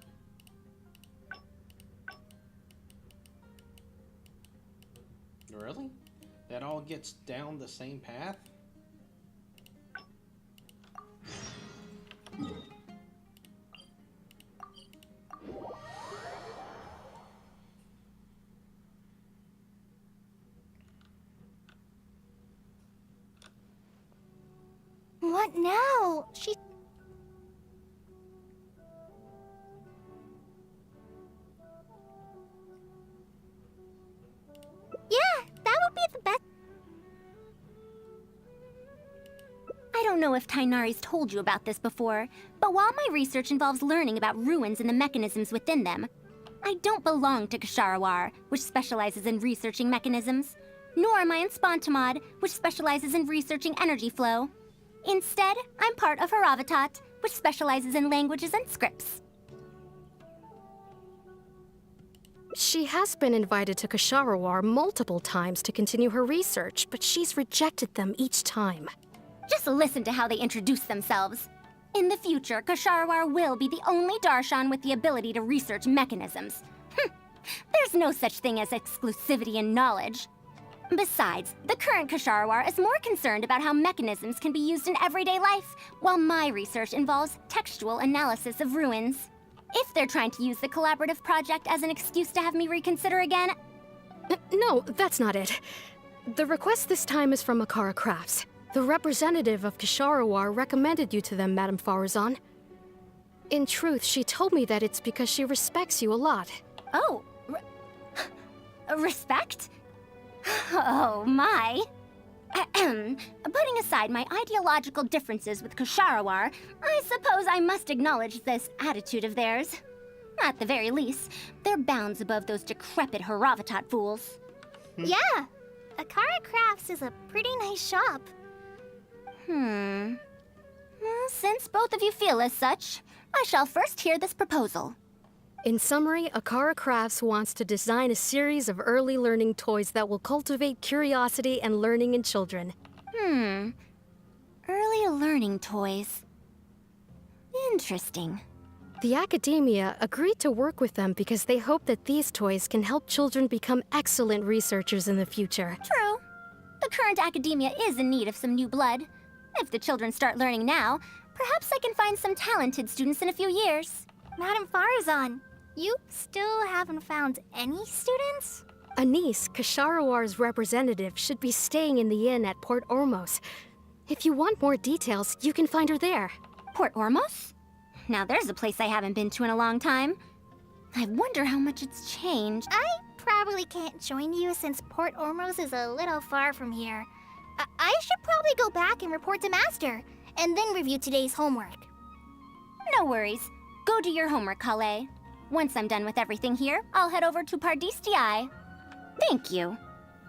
Speaker 1: gets down the same path?
Speaker 3: What now? She... Yeah, that would be the best.
Speaker 5: I don't know if Tainari's told you about this before, but while my research involves learning about ruins and the mechanisms within them, I don't belong to Ksharawar, which specializes in researching mechanisms, nor am I in Spontamod, which specializes in researching energy flow. Instead, I'm part of Haravatat, which specializes in languages and scripts.
Speaker 4: She has been invited to Ksharawar multiple times to continue her research, but she's rejected them each time.
Speaker 5: Just listen to how they introduce themselves. In the future, Ksharawar will be the only Darshan with the ability to research mechanisms. There's no such thing as exclusivity in knowledge. Besides, the current Ksharawar is more concerned about how mechanisms can be used in everyday life, while my research involves textual analysis of ruins. If they're trying to use the collaborative project as an excuse to have me reconsider again...
Speaker 4: No, that's not it. The request this time is from Akara Crafts. The representative of Ksharawar recommended you to them, Madame Farazan. In truth, she told me that it's because she respects you a lot.
Speaker 5: Oh, respect? Oh, my. Putting aside my ideological differences with Ksharawar, I suppose I must acknowledge this attitude of theirs. At the very least, they're bounds above those decrepit Haravatat fools.
Speaker 3: Yeah, Akara Crafts is a pretty nice shop.
Speaker 5: Well, since both of you feel as such, I shall first hear this proposal.
Speaker 4: In summary, Akara Crafts wants to design a series of early learning toys that will cultivate curiosity and learning in children.
Speaker 5: Early learning toys. Interesting.
Speaker 4: The academia agreed to work with them because they hope that these toys can help children become excellent researchers in the future.
Speaker 5: True. The current academia is in need of some new blood. If the children start learning now, perhaps I can find some talented students in a few years.
Speaker 3: Madame Farazan, you still haven't found any students?
Speaker 4: Anise, Kasharawar's representative, should be staying in the inn at Port Ormos. If you want more details, you can find her there.
Speaker 5: Port Ormos? Now there's a place I haven't been to in a long time. I wonder how much it's changed.
Speaker 3: I probably can't join you since Port Ormos is a little far from here. I should probably go back and report to Master, and then review today's homework.
Speaker 5: No worries. Go do your homework, Kale. Once I'm done with everything here, I'll head over to Pardistii. Thank you.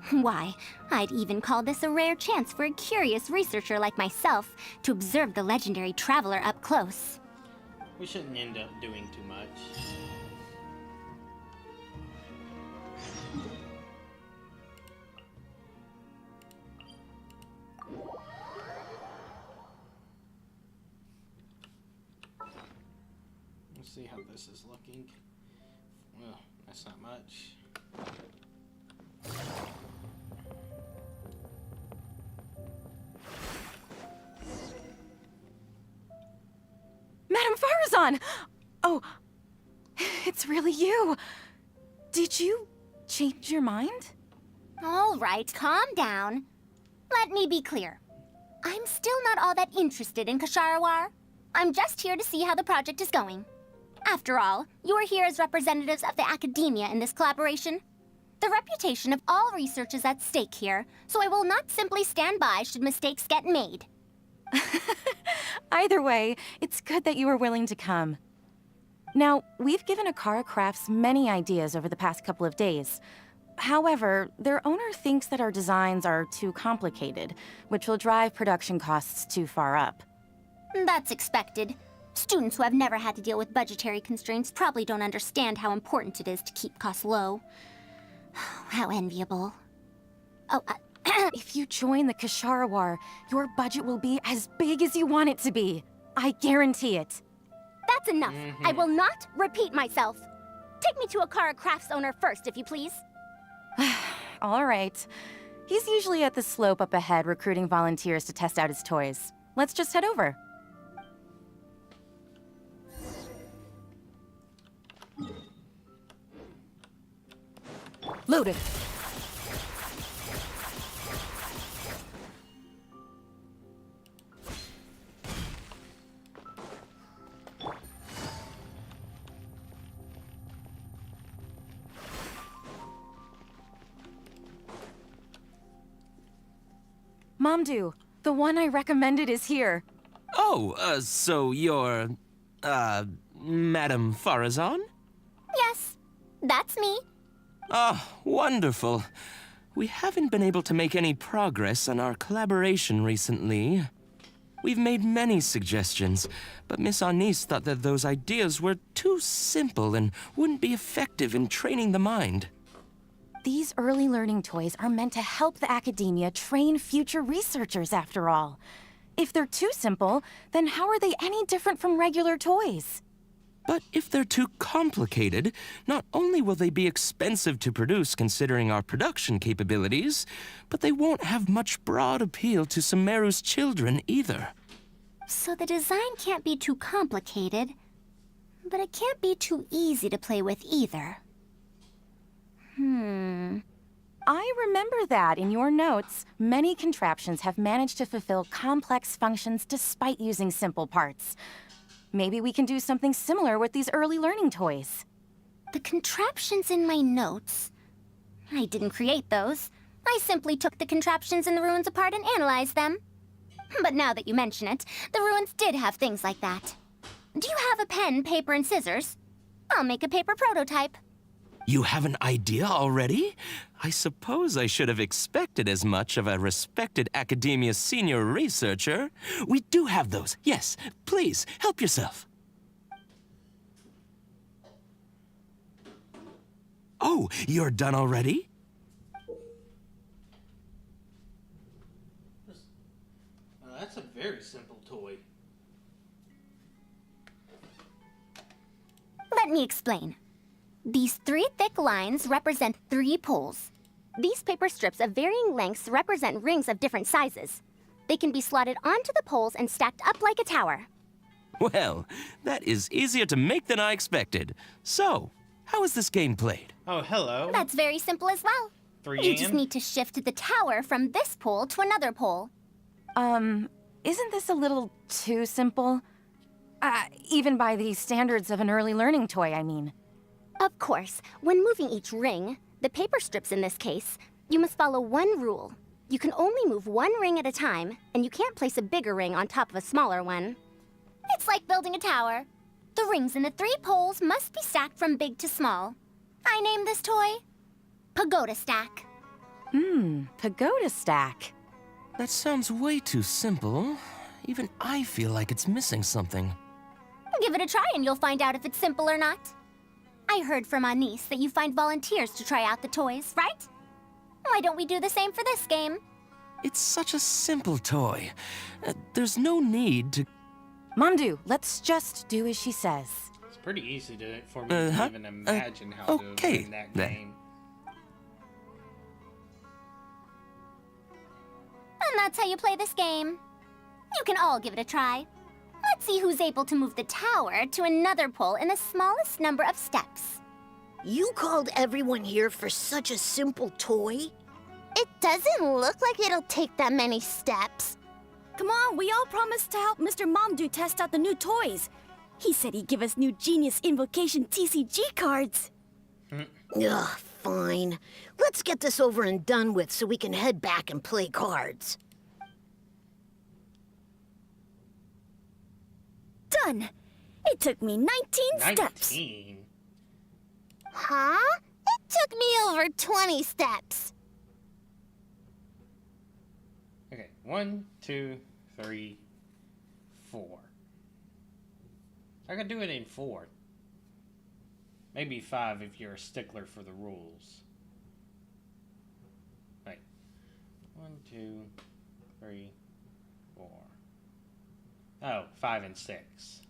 Speaker 5: Why, I'd even call this a rare chance for a curious researcher like myself to observe the legendary traveler up close.
Speaker 1: We shouldn't end up doing too much. Let's see how this is looking. Well, that's not much.
Speaker 7: Madame Farazan! Oh, it's really you. Did you change your mind?
Speaker 5: All right, calm down. Let me be clear. I'm still not all that interested in Ksharawar. I'm just here to see how the project is going. After all, you're here as representatives of the academia in this collaboration. The reputation of all research is at stake here, so I will not simply stand by should mistakes get made.
Speaker 7: Either way, it's good that you were willing to come. Now, we've given Akara Crafts many ideas over the past couple of days. However, their owner thinks that our designs are too complicated, which will drive production costs too far up.
Speaker 5: That's expected. Students who have never had to deal with budgetary constraints probably don't understand how important it is to keep costs low. How enviable. Oh,
Speaker 7: If you join the Ksharawar, your budget will be as big as you want it to be. I guarantee it.
Speaker 5: that's enough. I will not repeat myself. Take me to Akara Crafts owner first, if you please.
Speaker 7: All right. He's usually at the slope up ahead recruiting volunteers to test out his toys. Let's just head over.
Speaker 4: Loaded.
Speaker 7: Mamdu, the one I recommended is here.
Speaker 2: Oh, so you're, Madame Farazan?
Speaker 5: Yes, that's me.
Speaker 2: Ah, wonderful. We haven't been able to make any progress on our collaboration recently. We've made many suggestions, but Miss Anise thought that those ideas were too simple and wouldn't be effective in training the mind.
Speaker 7: These early learning toys are meant to help the academia train future researchers, after all. If they're too simple, then how are they any different from regular toys?
Speaker 2: But if they're too complicated, not only will they be expensive to produce considering our production capabilities, but they won't have much broad appeal to Sumeru's children either.
Speaker 5: So the design can't be too complicated, but it can't be too easy to play with either.
Speaker 7: I remember that in your notes, many contraptions have managed to fulfill complex functions despite using simple parts. Maybe we can do something similar with these early learning toys.
Speaker 5: The contraptions in my notes? I didn't create those. I simply took the contraptions in the ruins apart and analyzed them. But now that you mention it, the ruins did have things like that. Do you have a pen, paper, and scissors? I'll make a paper prototype.
Speaker 2: You have an idea already? I suppose I should have expected as much of a respected academia senior researcher. We do have those. Yes, please, help yourself. Oh, you're done already?
Speaker 1: That's a very simple toy.
Speaker 5: Let me explain. These 3 thick lines represent 3 poles. These paper strips of varying lengths represent rings of different sizes. They can be slotted onto the poles and stacked up like a tower.
Speaker 2: Well, that is easier to make than I expected. So, how is this game played?
Speaker 1: Oh, hello.
Speaker 5: That's very simple as well.
Speaker 1: 3
Speaker 5: You just need to shift the tower from this pole to another pole.
Speaker 7: Isn't this a little too simple? Even by the standards of an early learning toy, I mean.
Speaker 5: Of course, when moving each ring, the paper strips in this case, you must follow one rule. You can only move one ring at a time, and you can't place a bigger ring on top of a smaller one. It's like building a tower. The rings in the 3 poles must be stacked from big to small. I named this toy Pagoda Stack.
Speaker 7: Pagoda stack.
Speaker 2: That sounds way too simple. Even I feel like it's missing something.
Speaker 5: Give it a try and you'll find out if it's simple or not. I heard from Anise that you find volunteers to try out the toys, right? Why don't we do the same for this game?
Speaker 2: It's such a simple toy. There's no need to...
Speaker 7: Mamdu, let's just do as she says.
Speaker 1: It's pretty easy for me to even imagine how to win that
Speaker 2: then.
Speaker 1: game.
Speaker 5: And that's how you play this game. You can all give it a try. Let's see who's able to move the tower to another pole in the smallest number of steps.
Speaker 10: You called everyone here for such a simple toy?
Speaker 3: It doesn't look like it'll take that many steps.
Speaker 11: Come on, we all promised to help Mr. Mamdu test out the new toys. He said he'd give us new Genius Invocation TCG cards.
Speaker 10: Ugh, fine. Let's get this over and done with so we can head back and play cards.
Speaker 11: Done! It took me 19 steps.
Speaker 1: 19?
Speaker 3: Huh? It took me over 20 steps.
Speaker 1: Okay, 1, 2, 3, 4. I can do it in 4. Maybe 5 if you're a stickler for the rules. Right. 1, 2, 3, 4. Oh, 5 and 6.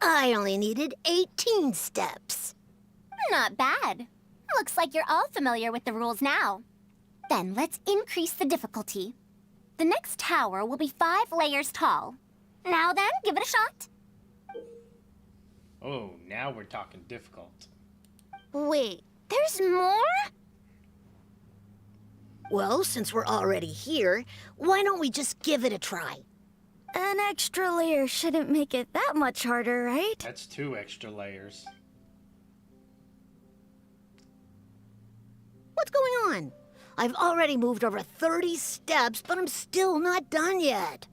Speaker 10: I only needed 18 steps.
Speaker 5: Not bad. Looks like you're all familiar with the rules now. Then let's increase the difficulty. The next tower will be 5 layers tall. Now then, give it a shot.
Speaker 1: Oh, now we're talking difficult.
Speaker 10: Wait,
Speaker 5: There's more?
Speaker 10: well, since we're already here, why don't we just give it a try?
Speaker 11: An extra layer shouldn't make it that much harder, right?
Speaker 1: That's 2 extra layers.
Speaker 10: What's going on? I've already moved over 30 steps, but I'm still not done yet.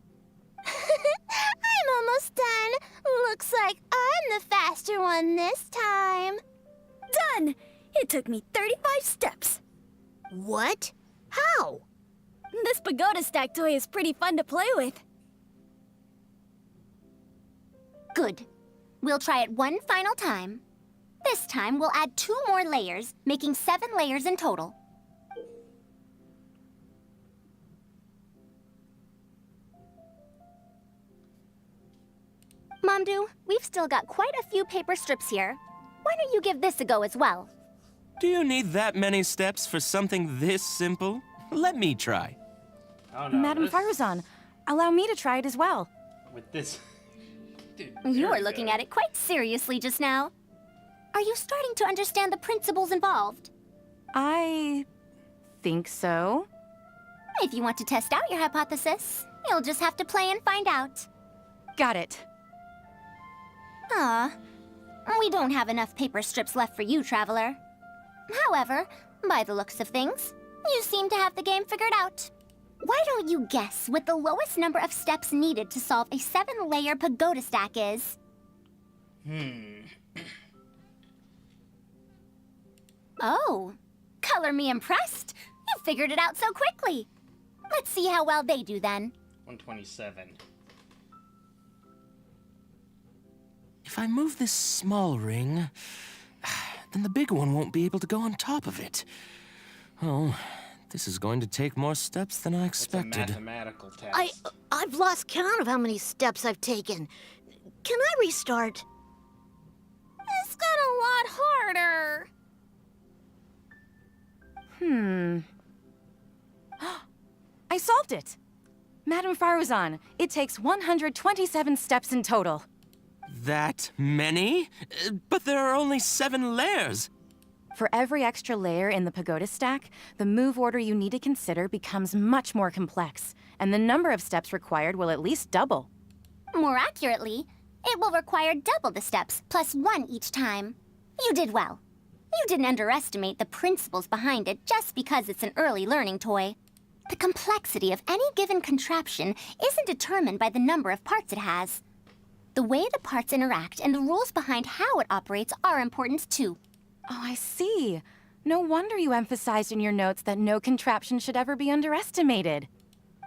Speaker 3: I'm almost done. Looks like I'm the faster one this time.
Speaker 11: Done! It took me 35 steps.
Speaker 10: What? How?
Speaker 11: This pagoda stack toy is pretty fun to play with.
Speaker 5: Good. We'll try it one final time. This time, we'll add 2 more layers, making 7 layers in total. Mamdu, we've still got quite a few paper strips here. Why don't you give this a go as well?
Speaker 2: Do you need that many steps for something this simple? Let me try.
Speaker 1: Oh no,
Speaker 7: Madam
Speaker 1: this-
Speaker 7: Faruzan, allow me to try it as well.
Speaker 1: With this... Dude,
Speaker 5: You
Speaker 1: there
Speaker 5: were
Speaker 1: we
Speaker 5: looking
Speaker 1: go.
Speaker 5: at it quite seriously just now. Are you starting to understand the principles involved?
Speaker 7: I think so.
Speaker 5: If you want to test out your hypothesis, you'll just have to play and find out.
Speaker 7: Got it.
Speaker 5: Ah, we don't have enough paper strips left for you, Traveler. However, by the looks of things, you seem to have the game figured out. Why don't you guess what the lowest number of steps needed to solve a 7-layer pagoda stack is? Oh, color me impressed. You figured it out so quickly. Let's see how well they do then.
Speaker 1: 127.
Speaker 2: If I move this small ring, then the big one won't be able to go on top of it. Oh, this is going to take more steps than I
Speaker 1: It's a
Speaker 2: expected.
Speaker 1: mathematical test.
Speaker 10: I've lost count of how many steps I've taken. Can I restart?
Speaker 3: This got a lot harder.
Speaker 7: I solved it! Madam Faruzan, it takes 127 steps in total.
Speaker 2: That many? But there are only 7 layers.
Speaker 7: For every extra layer in the pagoda stack, the move order you need to consider becomes much more complex, and the number of steps required will at least double.
Speaker 5: More accurately, it will require double the steps, plus 1 each time. You did well. You didn't underestimate the principles behind it just because it's an early learning toy. The complexity of any given contraption isn't determined by the number of parts it has. The way the parts interact and the rules behind how it operates are important too.
Speaker 7: Oh, I see. No wonder you emphasized in your notes that no contraption should ever be underestimated.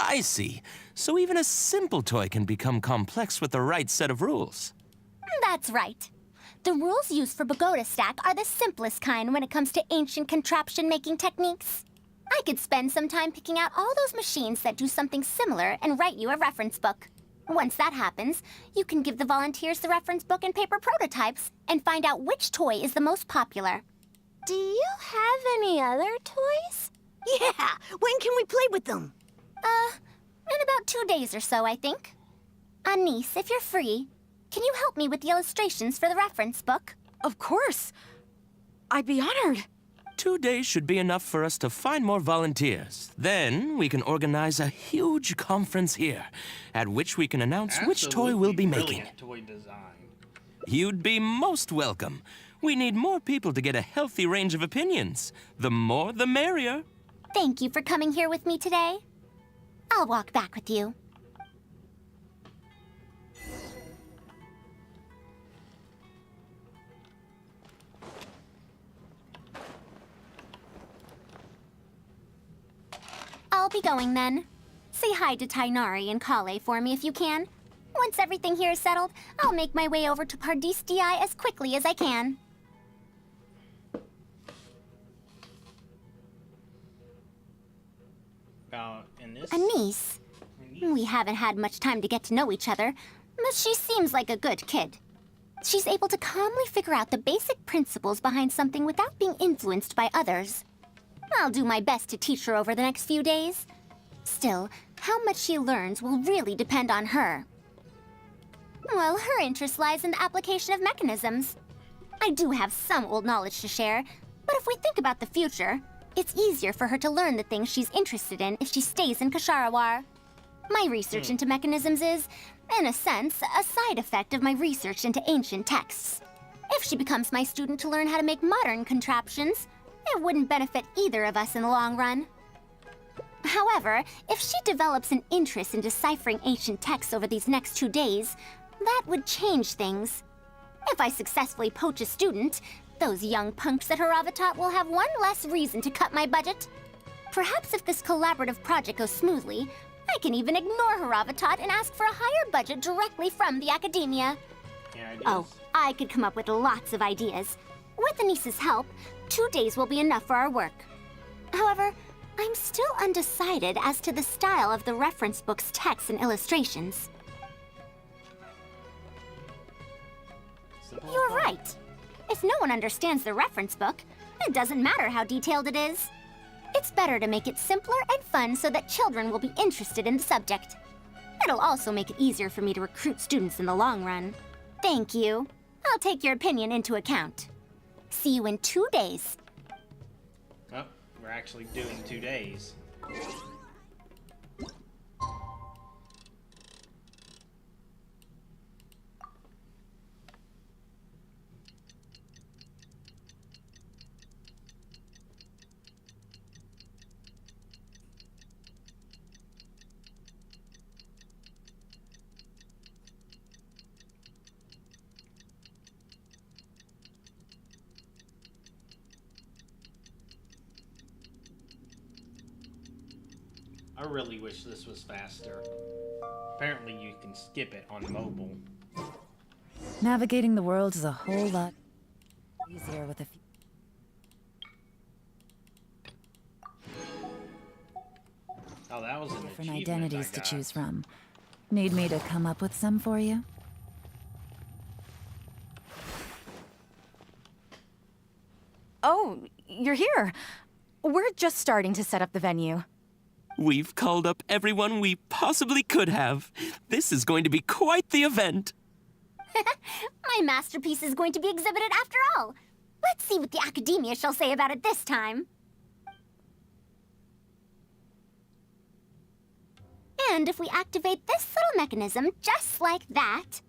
Speaker 2: I see. So even a simple toy can become complex with the right set of rules.
Speaker 5: That's right. The rules used for Pagoda Stack are the simplest kind when it comes to ancient contraption-making techniques. I could spend some time picking out all those machines that do something similar and write you a reference book. Once that happens, you can give the volunteers the reference book and paper prototypes and find out which toy is the most popular.
Speaker 3: Do you have any other toys?
Speaker 10: Yeah, when can we play with them?
Speaker 5: In about 2 days or so, I think. Anise, if you're free, can you help me with the illustrations for the reference book?
Speaker 7: Of course. I'd be honored.
Speaker 2: 2 days should be enough for us to find more volunteers. Then we can organize a huge conference here, at which we can announce which toy we'll be
Speaker 1: Absolutely
Speaker 2: making.
Speaker 1: brilliant toy design.
Speaker 2: You'd be most welcome. We need more people to get a healthy range of opinions. The more, the merrier.
Speaker 5: Thank you for coming here with me today. I'll walk back with you. I'll be going then. Say hi to Tainari and Kale for me if you can. Once everything here is settled, I'll make my way over to Pardis DI as quickly as I can.
Speaker 1: In this...
Speaker 5: Anise, we haven't had much time to get to know each other, but she seems like a good kid. She's able to calmly figure out the basic principles behind something without being influenced by others. I'll do my best to teach her over the next few days. Still, how much she learns will really depend on her. Well, her interest lies in the application of mechanisms. I do have some old knowledge to share, but if we think about the future, it's easier for her to learn the things she's interested in if she stays in Ksharawar. My research into mechanisms is, in a sense, a side effect of my research into ancient texts. If she becomes my student to learn how to make modern contraptions, it wouldn't benefit either of us in the long run. However, if she develops an interest in deciphering ancient texts over these next 2 days, that would change things. If I successfully poach a student, those young punks at Haravatat will have one less reason to cut my budget. Perhaps if this collaborative project goes smoothly, I can even ignore Haravatat and ask for a higher budget directly from the academia. Oh, I could come up with lots of ideas. With Anisa's help, 2 days will be enough for our work. However, I'm still undecided as to the style of the reference book's text and illustrations. You're right. If no one understands the reference book, it doesn't matter how detailed it is. It's better to make it simpler and fun so that children will be interested in the subject. It'll also make it easier for me to recruit students in the long run. Thank you. I'll take your opinion into account. See you in 2 days.
Speaker 1: Oh, we're actually doing 2 days. I really wish this was faster. Apparently you can skip it on mobile.
Speaker 12: Navigating the world is a whole lot easier with a few...
Speaker 1: Oh, that was an
Speaker 12: different
Speaker 1: achievement
Speaker 12: identities
Speaker 1: I
Speaker 12: to
Speaker 1: got.
Speaker 12: choose from. Need me to come up with some for you?
Speaker 7: Oh, you're here. We're just starting to set up the venue.
Speaker 13: We've called up everyone we possibly could have. This is going to be quite the event.
Speaker 5: My masterpiece is going to be exhibited after all. Let's see what the academia shall say about it this time. And if we activate this little mechanism just like that,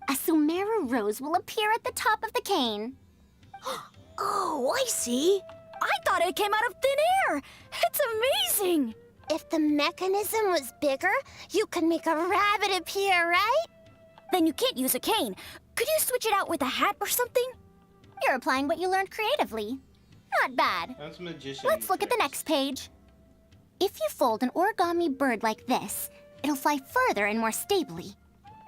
Speaker 5: a Sumeru rose will appear at the top of the cane.
Speaker 10: Oh, I see.
Speaker 11: I thought it came out of thin air! It's amazing!
Speaker 3: If the mechanism was bigger, you could make a rabbit appear, right?
Speaker 11: Then you can't use a cane. Could you switch it out with a hat or something?
Speaker 5: You're applying what you learned creatively. Not bad.
Speaker 1: That's magician.
Speaker 5: Let's look at the next page. If you fold an origami bird like this, it'll fly further and more stably.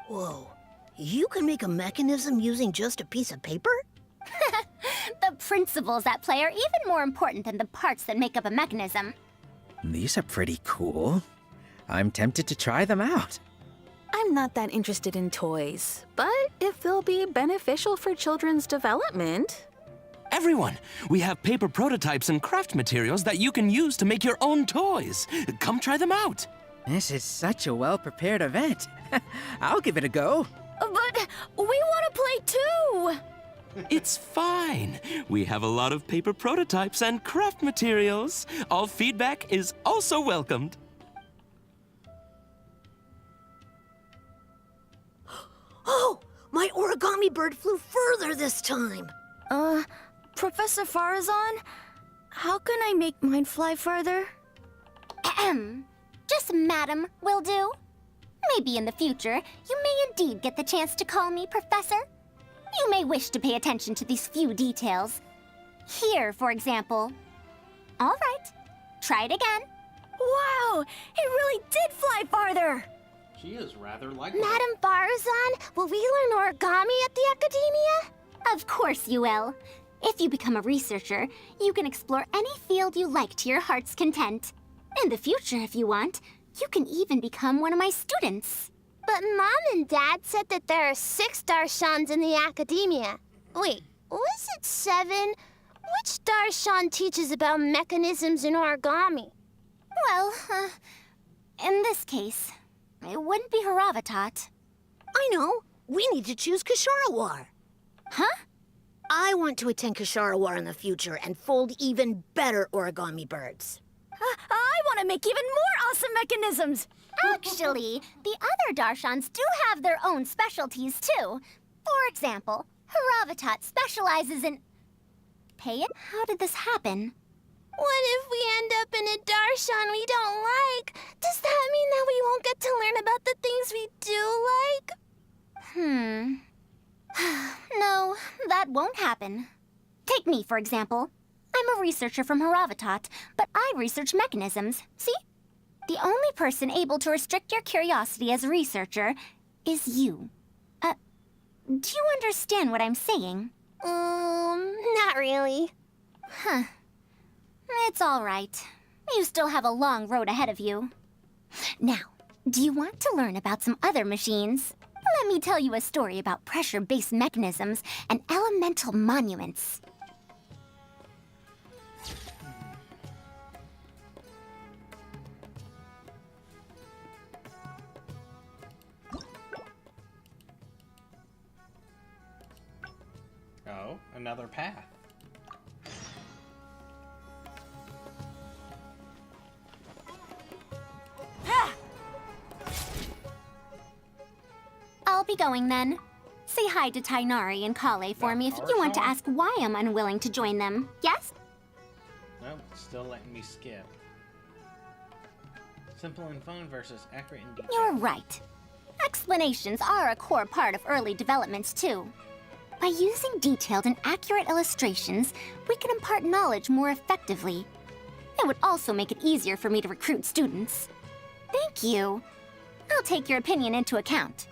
Speaker 10: Whoa. You can make a mechanism using just a piece of paper?
Speaker 5: The principles at play are even more important than the parts that make up a mechanism.
Speaker 14: These are pretty cool. I'm tempted to try them out.
Speaker 15: I'm not that interested in toys, but if they'll be beneficial for children's development...
Speaker 13: Everyone, we have paper prototypes and craft materials that you can use to make your own toys. Come try them out.
Speaker 14: This is such a well-prepared event. I'll give it a go.
Speaker 11: But we want to play too!
Speaker 13: It's fine. We have a lot of paper prototypes and craft materials. All feedback is also welcomed.
Speaker 10: Oh, my origami bird flew further this time.
Speaker 11: Professor Farazan, how can I make mine fly further?
Speaker 5: Ahem. Just Madam will do. Maybe in the future, you may indeed get the chance to call me Professor. You may wish to pay attention to these few details. Here, for example. All right, try it again.
Speaker 11: Wow, it really did fly farther!
Speaker 1: She is rather like
Speaker 3: Madam Farazan, will we learn origami at the academia?
Speaker 5: Of course you will. If you become a researcher, you can explore any field you like to your heart's content. In the future, if you want, you can even become one of my students.
Speaker 3: But Mom and Dad said that there are 6 Darshans in the academia. Wait, was it 7? Which Darshan teaches about mechanisms in origami?
Speaker 5: Well, in this case, it wouldn't be Haravatat.
Speaker 10: I know. We need to choose Kasharawar.
Speaker 5: Huh?
Speaker 10: I want to attend Kasharawar in the future and fold even better origami birds.
Speaker 11: I want to make even more awesome mechanisms!
Speaker 5: Actually, the other Darshans do have their own specialties, too. For example, Haravatat specializes in... Pay it? How did this happen?
Speaker 3: What if we end up in a Darshan we don't like? Does that mean that we won't get to learn about the things we do like?
Speaker 5: No, that won't happen. Take me, for example. I'm a researcher from Haravatat, but I research mechanisms. See? The only person able to restrict your curiosity as a researcher is you. Do you understand what I'm saying?
Speaker 3: Not really.
Speaker 5: Huh. It's all right. You still have a long road ahead of you. Now, do you want to learn about some other machines? Let me tell you a story about pressure-based mechanisms and elemental monuments.
Speaker 1: Oh, another path.
Speaker 5: I'll be going then. Say hi to Tainari and Kale for me if you want to ask why I'm unwilling to join them. Yes?
Speaker 1: Nope, still letting me skip. Simple and fun versus accurate and detailed.
Speaker 5: You're right. Explanations are a core part of early developments, too. By using detailed and accurate illustrations, we can impart knowledge more effectively. It would also make it easier for me to recruit students. Thank you. I'll take your opinion into account.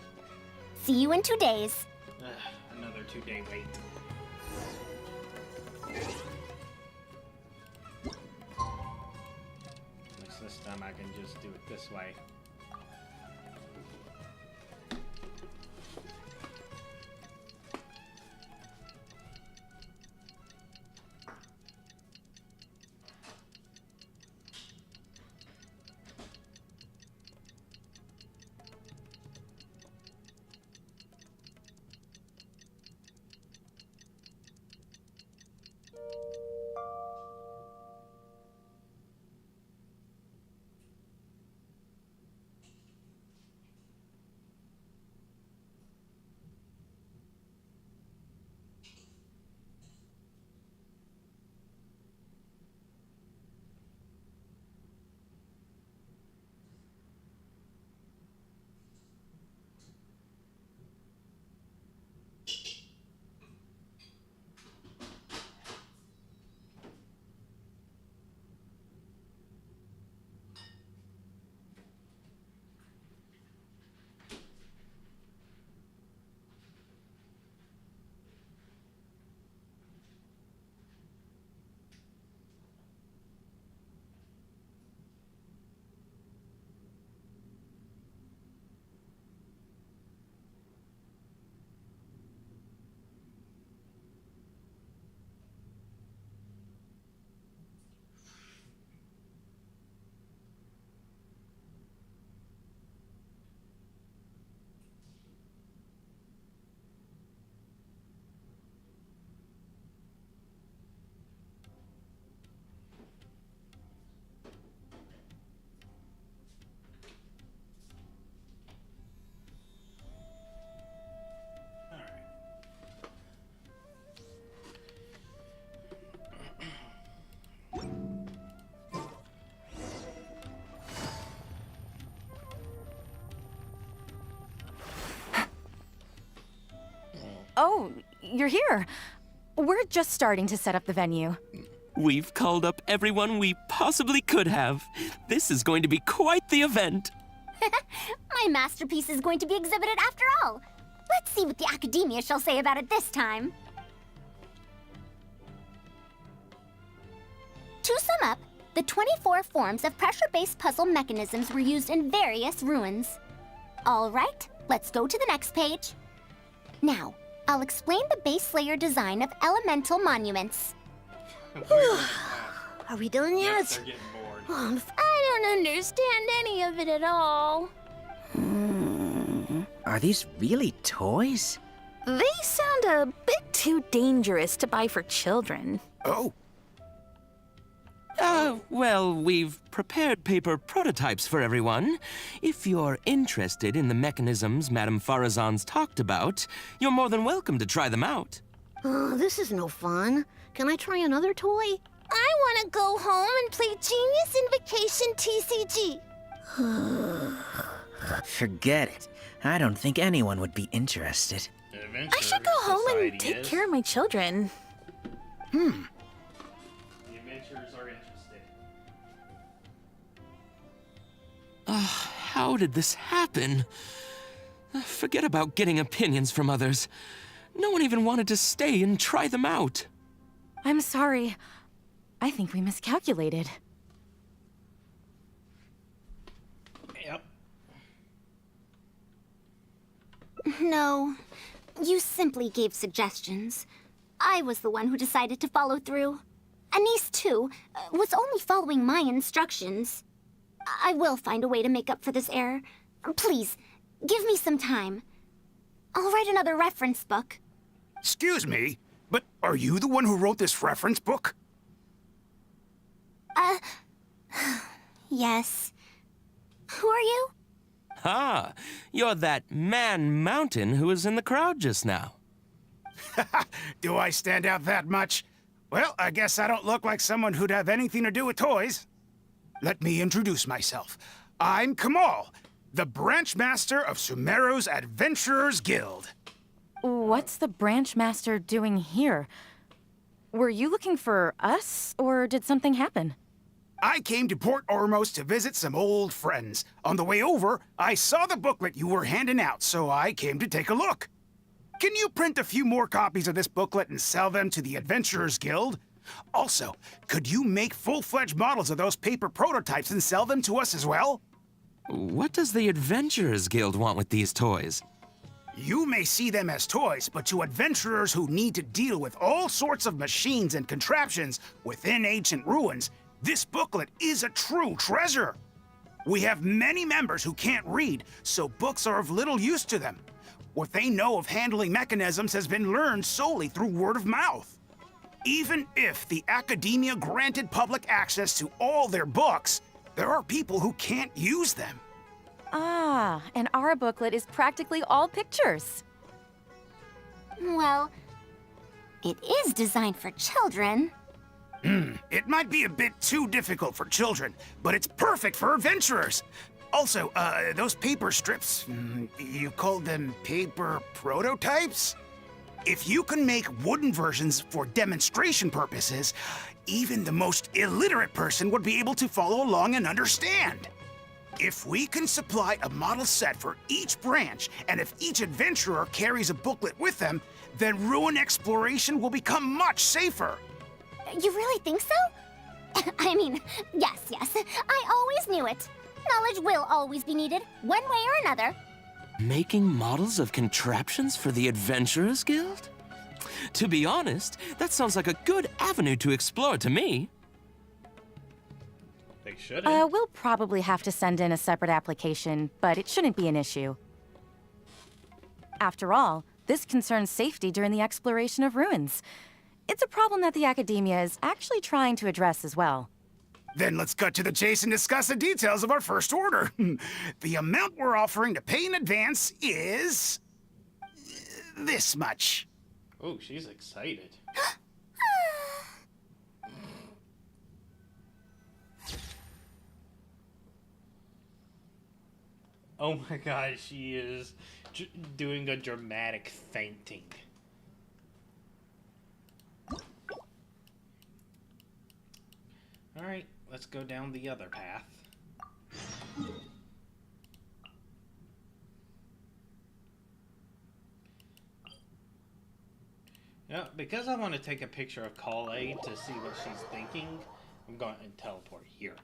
Speaker 5: See you in 2 days.
Speaker 1: Another 2-day wait. At least this time I can just do it this way.
Speaker 7: Oh, you're here. We're just starting to set up the venue.
Speaker 13: We've called up everyone we possibly could have. This is going to be quite the event.
Speaker 5: My masterpiece is going to be exhibited after all. Let's see what the academia shall say about it this time. To sum up, the 24 forms of pressure-based puzzle mechanisms were used in various ruins. All right, let's go to the next page. Now, I'll explain the base layer design of elemental monuments.
Speaker 10: Are we done yet?
Speaker 1: Yes, they're getting bored.
Speaker 11: I don't understand any of it at all.
Speaker 14: Are these really toys?
Speaker 15: They sound a bit too dangerous to buy for children.
Speaker 14: Oh.
Speaker 13: Well, we've prepared paper prototypes for everyone. If you're interested in the mechanisms Madame Farazan's talked about, you're more than welcome to try them out.
Speaker 10: Oh, this is no fun. Can I try another toy?
Speaker 3: I want to go home and play Genius Invocation TCG.
Speaker 14: Forget it. I don't think anyone would be interested.
Speaker 15: I should go home and take care of my children.
Speaker 1: The adventurers are interested.
Speaker 13: How did this happen? Forget about getting opinions from others. No one even wanted to stay and try them out.
Speaker 7: I'm sorry. I think we miscalculated.
Speaker 1: Yep.
Speaker 5: No, you simply gave suggestions. I was the one who decided to follow through. Anise, too, was only following my instructions. I will find a way to make up for this error. Please, give me some time. I'll write another reference book.
Speaker 16: Excuse me, but are you the one who wrote this reference book?
Speaker 5: Yes. Who are you?
Speaker 13: Ah, you're that man Mountain who was in the crowd just now.
Speaker 16: Do I stand out that much? Well, I guess I don't look like someone who'd have anything to do with toys. Let me introduce myself. I'm Kamal, the branch master of Sumeru's Adventurers Guild.
Speaker 7: What's the branch master doing here? Were you looking for us, or did something happen?
Speaker 16: I came to Port Ormos to visit some old friends. On the way over, I saw the booklet you were handing out, so I came to take a look. Can you print a few more copies of this booklet and sell them to the Adventurers Guild? Also, could you make full-fledged models of those paper prototypes and sell them to us as well?
Speaker 13: What does the Adventurers Guild want with these toys?
Speaker 16: You may see them as toys, but to adventurers who need to deal with all sorts of machines and contraptions within ancient ruins, this booklet is a true treasure. We have many members who can't read, so books are of little use to them. What they know of handling mechanisms has been learned solely through word of mouth. Even if the academia granted public access to all their books, there are people who can't use them.
Speaker 7: Ah, and our booklet is practically all pictures.
Speaker 5: Well, it is designed for children.
Speaker 16: It might be a bit too difficult for children, but it's perfect for adventurers. Also, those paper strips, you called them paper prototypes? If you can make wooden versions for demonstration purposes, even the most illiterate person would be able to follow along and understand. If we can supply a model set for each branch, and if each adventurer carries a booklet with them, then ruin exploration will become much safer.
Speaker 5: You really think so? I mean, yes. I always knew it. Knowledge will always be needed, one way or another.
Speaker 13: Making models of contraptions for the Adventurers Guild? To be honest, that sounds like a good avenue to explore to me.
Speaker 1: They should.
Speaker 7: We'll probably have to send in a separate application, but it shouldn't be an issue. After all, this concerns safety during the exploration of ruins. It's a problem that the academia is actually trying to address as well.
Speaker 16: Then let's cut to the chase and discuss the details of our first order. The amount we're offering to pay in advance is this much.
Speaker 1: Oh, she's excited. Oh my god, she is doing a dramatic fainting. Alright, let's go down the other path. Yeah, because I want to take a picture of Kale to see what she's thinking, I'm going to teleport here.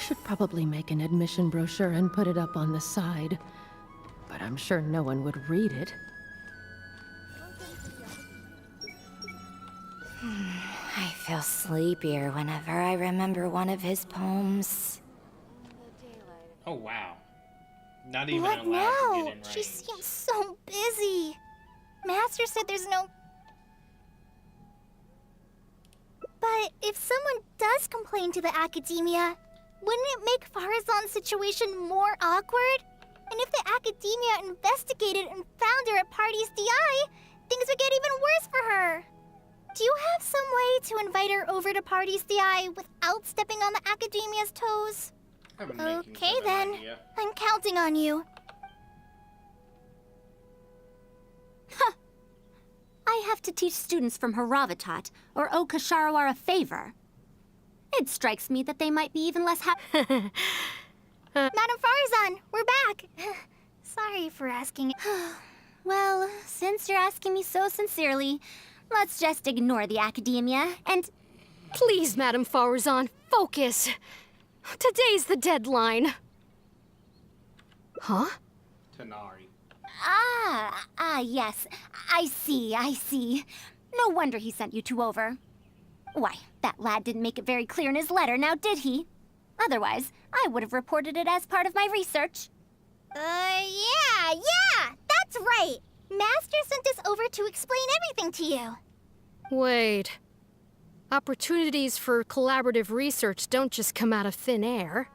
Speaker 17: should probably make an admission brochure and put it up on the side. But I'm sure no one would read it.
Speaker 18: I feel sleepier whenever I remember one of his poems.
Speaker 1: Oh wow. Not even
Speaker 3: What
Speaker 1: allowed to
Speaker 3: now?
Speaker 1: get in range.
Speaker 3: She seems so busy. Master said there's no... But if someone does complain to the Academia, wouldn't it make Farazan's situation more awkward? And if the Academia investigated and found her at Party's DI, things would get even worse for her. Do you have some way to invite her over to Party's DI without stepping on the Academia's toes? Okay then, I'm counting on you.
Speaker 5: Huh. I have to teach students from Haravatat or Okasharawar a favor. It strikes me that they might be even less
Speaker 3: Madam Farazan, we're back. Sorry for asking.
Speaker 5: Well, since you're asking me so sincerely, let's just ignore the Academia and...
Speaker 4: Please, Madam Farazan, focus. Today's the deadline. Huh?
Speaker 1: Tighnari.
Speaker 5: Yes. I see. No wonder he sent you two over. Why, that lad didn't make it very clear in his letter, now did he? Otherwise, I would have reported it as part of my research.
Speaker 3: Yeah, that's right. Master sent us over to explain everything to you.
Speaker 4: Wait. Opportunities for collaborative research don't just come out of thin air.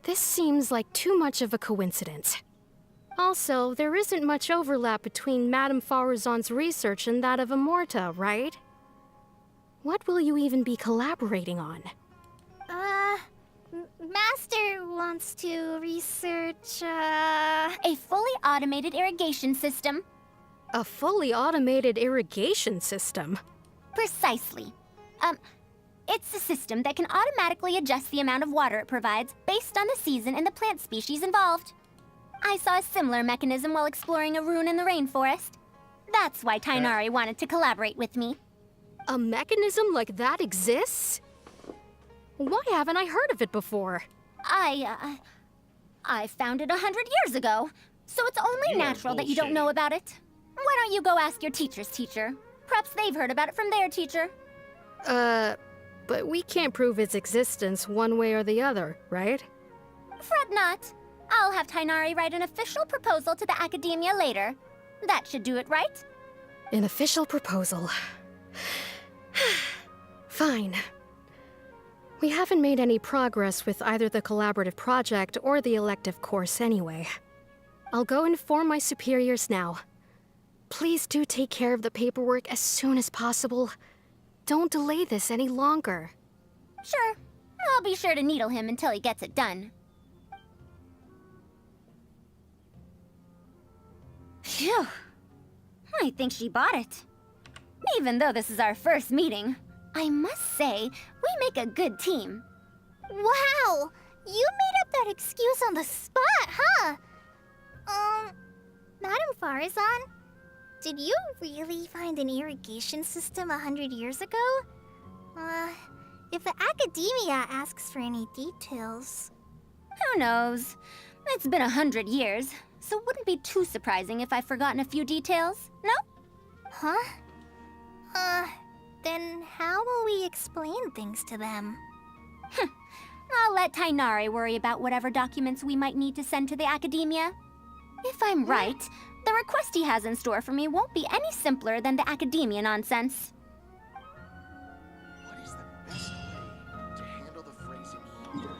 Speaker 4: This seems like too much of a coincidence. Also, there isn't much overlap between Madame Farazan's research and that of Amorta, right? What will you even be collaborating on?
Speaker 3: Master wants to research,
Speaker 5: a fully automated irrigation system.
Speaker 4: A fully automated irrigation system?
Speaker 5: Precisely. It's a system that can automatically adjust the amount of water it provides based on the season and the plant species involved. I saw a similar mechanism while exploring a rune in the rainforest. That's why Tighnari wanted to collaborate with me.
Speaker 4: A mechanism like that exists? Why haven't I heard of it before?
Speaker 5: I found it 100 years ago, so it's only natural that you don't know about it. Why don't you go ask your teacher's teacher? Perhaps they've heard about it from their teacher.
Speaker 4: But we can't prove its existence one way or the other, right?
Speaker 5: Fret not. I'll have Tighnari write an official proposal to the Academia later. That should do it, right?
Speaker 4: An official proposal. Fine. We haven't made any progress with either the collaborative project or the elective course anyway. I'll go inform my superiors now. Please do take care of the paperwork as soon as possible. Don't delay this any longer.
Speaker 5: Sure. I'll be sure to needle him until he gets it done. Phew. I think she bought it. Even though this is our first meeting, I must say, we make a good team.
Speaker 3: Wow! You made up that excuse on the spot, huh? Madam Farazan, did you really find an irrigation system 100 years ago? If the Academia asks for any details...
Speaker 5: Who knows? It's been 100 years, so it wouldn't be too surprising if I've forgotten a few details, no?
Speaker 3: Huh? Then how will we explain things to them?
Speaker 5: I'll let Tighnari worry about whatever documents we might need to send to the Academia. If I'm right, the request he has in store for me won't be any simpler than the Academia nonsense.
Speaker 19: What is the best way to handle the phrasing here?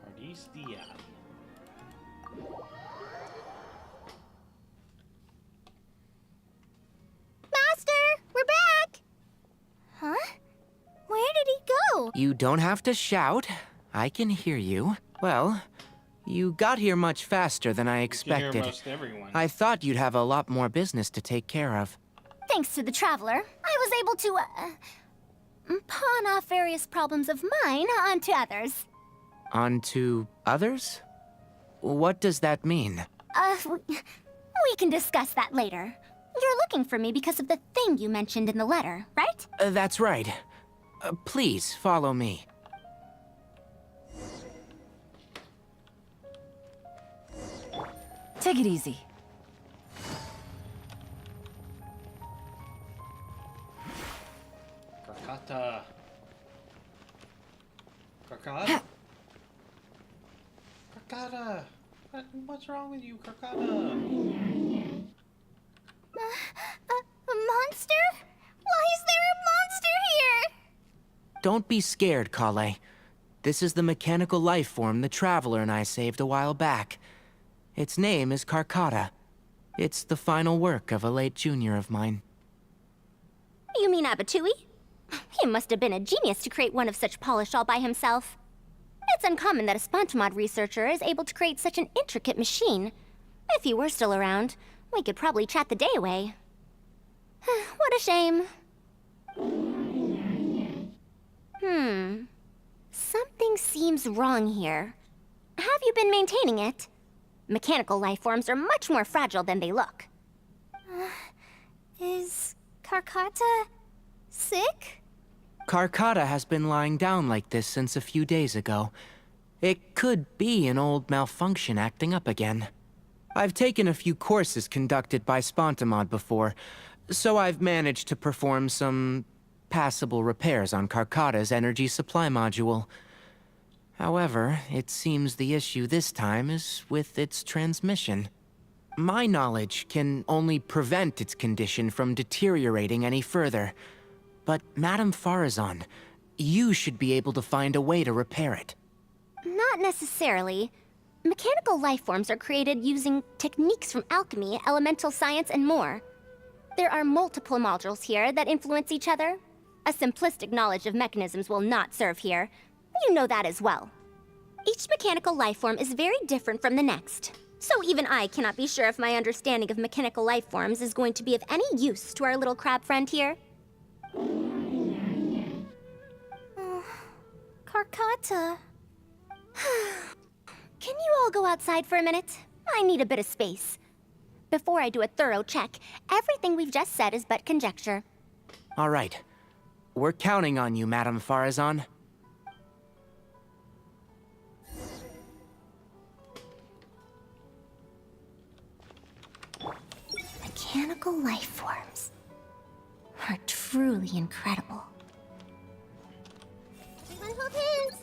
Speaker 1: Party's DI.
Speaker 3: Master, we're back! Huh? Where did he go?
Speaker 2: You don't have to shout. I can hear you. Well, you got here much faster than I expected.
Speaker 1: Most everyone.
Speaker 2: I thought you'd have a lot more business to take care of.
Speaker 5: Thanks to the Traveler, I was able to, pawn off various problems of mine onto others.
Speaker 2: Onto others? What does that mean?
Speaker 5: We can discuss that later. You're looking for me because of the thing you mentioned in the letter, right?
Speaker 2: That's right. Please, follow me.
Speaker 12: Take it easy.
Speaker 1: Karkata. Karkata? Karkata! What's wrong with you, Karkata?
Speaker 3: A monster? Why is there a monster here?
Speaker 2: Don't be scared, Kale. This is the mechanical life form the Traveler and I saved a while back. Its name is Karkata. It's the final work of a late junior of mine.
Speaker 5: You mean Abatui? He must have been a genius to create one of such polish all by himself. It's uncommon that a Spontamod researcher is able to create such an intricate machine. If he were still around, we could probably chat the day away. What a shame. Something seems wrong here. Have you been maintaining it? Mechanical life forms are much more fragile than they look.
Speaker 3: Is Karkata sick?
Speaker 2: Karkata has been lying down like this since a few days ago. It could be an old malfunction acting up again. I've taken a few courses conducted by Spontamod before, so I've managed to perform some passable repairs on Karkata's energy supply module. However, it seems the issue this time is with its transmission. My knowledge can only prevent its condition from deteriorating any further. But Madame Farazan, you should be able to find a way to repair it.
Speaker 5: Not necessarily. Mechanical life forms are created using techniques from alchemy, elemental science, and more. There are multiple modules here that influence each other. A simplistic knowledge of mechanisms will not serve here. You know that as well. Each mechanical life form is very different from the next. So even I cannot be sure if my understanding of mechanical life forms is going to be of any use to our little crab friend here.
Speaker 3: Karkata.
Speaker 5: Can you all go outside for a minute? I need a bit of space. Before I do a thorough check, everything we've just said is but conjecture.
Speaker 2: All right. We're counting on you, Madame Farazan.
Speaker 5: Mechanical life forms are truly incredible.
Speaker 3: Everyone hold hands.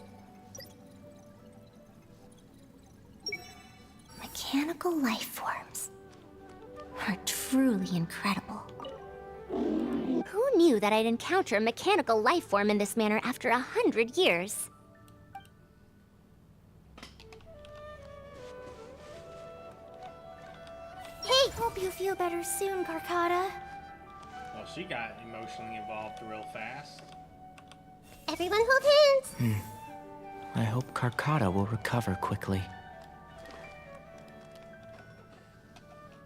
Speaker 5: Mechanical life forms are truly incredible. Who knew that I'd encounter a mechanical life form in this manner after 100 years?
Speaker 3: Hey, hope you feel better soon, Karkata.
Speaker 1: Well, she got emotionally involved real fast.
Speaker 3: Everyone hold hands.
Speaker 2: I hope Karkata will recover quickly.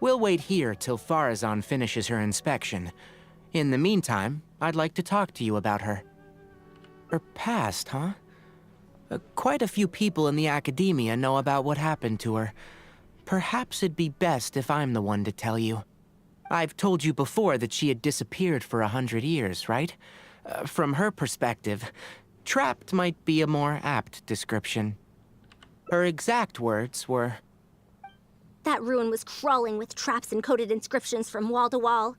Speaker 2: We'll wait here till Farazan finishes her inspection. In the meantime, I'd like to talk to you about her. Her past, huh? Quite a few people in the academia know about what happened to her. Perhaps it'd be best if I'm the one to tell you. I've told you before that she had disappeared for 100 years, right? From her perspective, trapped might be a more apt description. Her exact words were,
Speaker 5: That ruin was crawling with traps and coded inscriptions from wall to wall.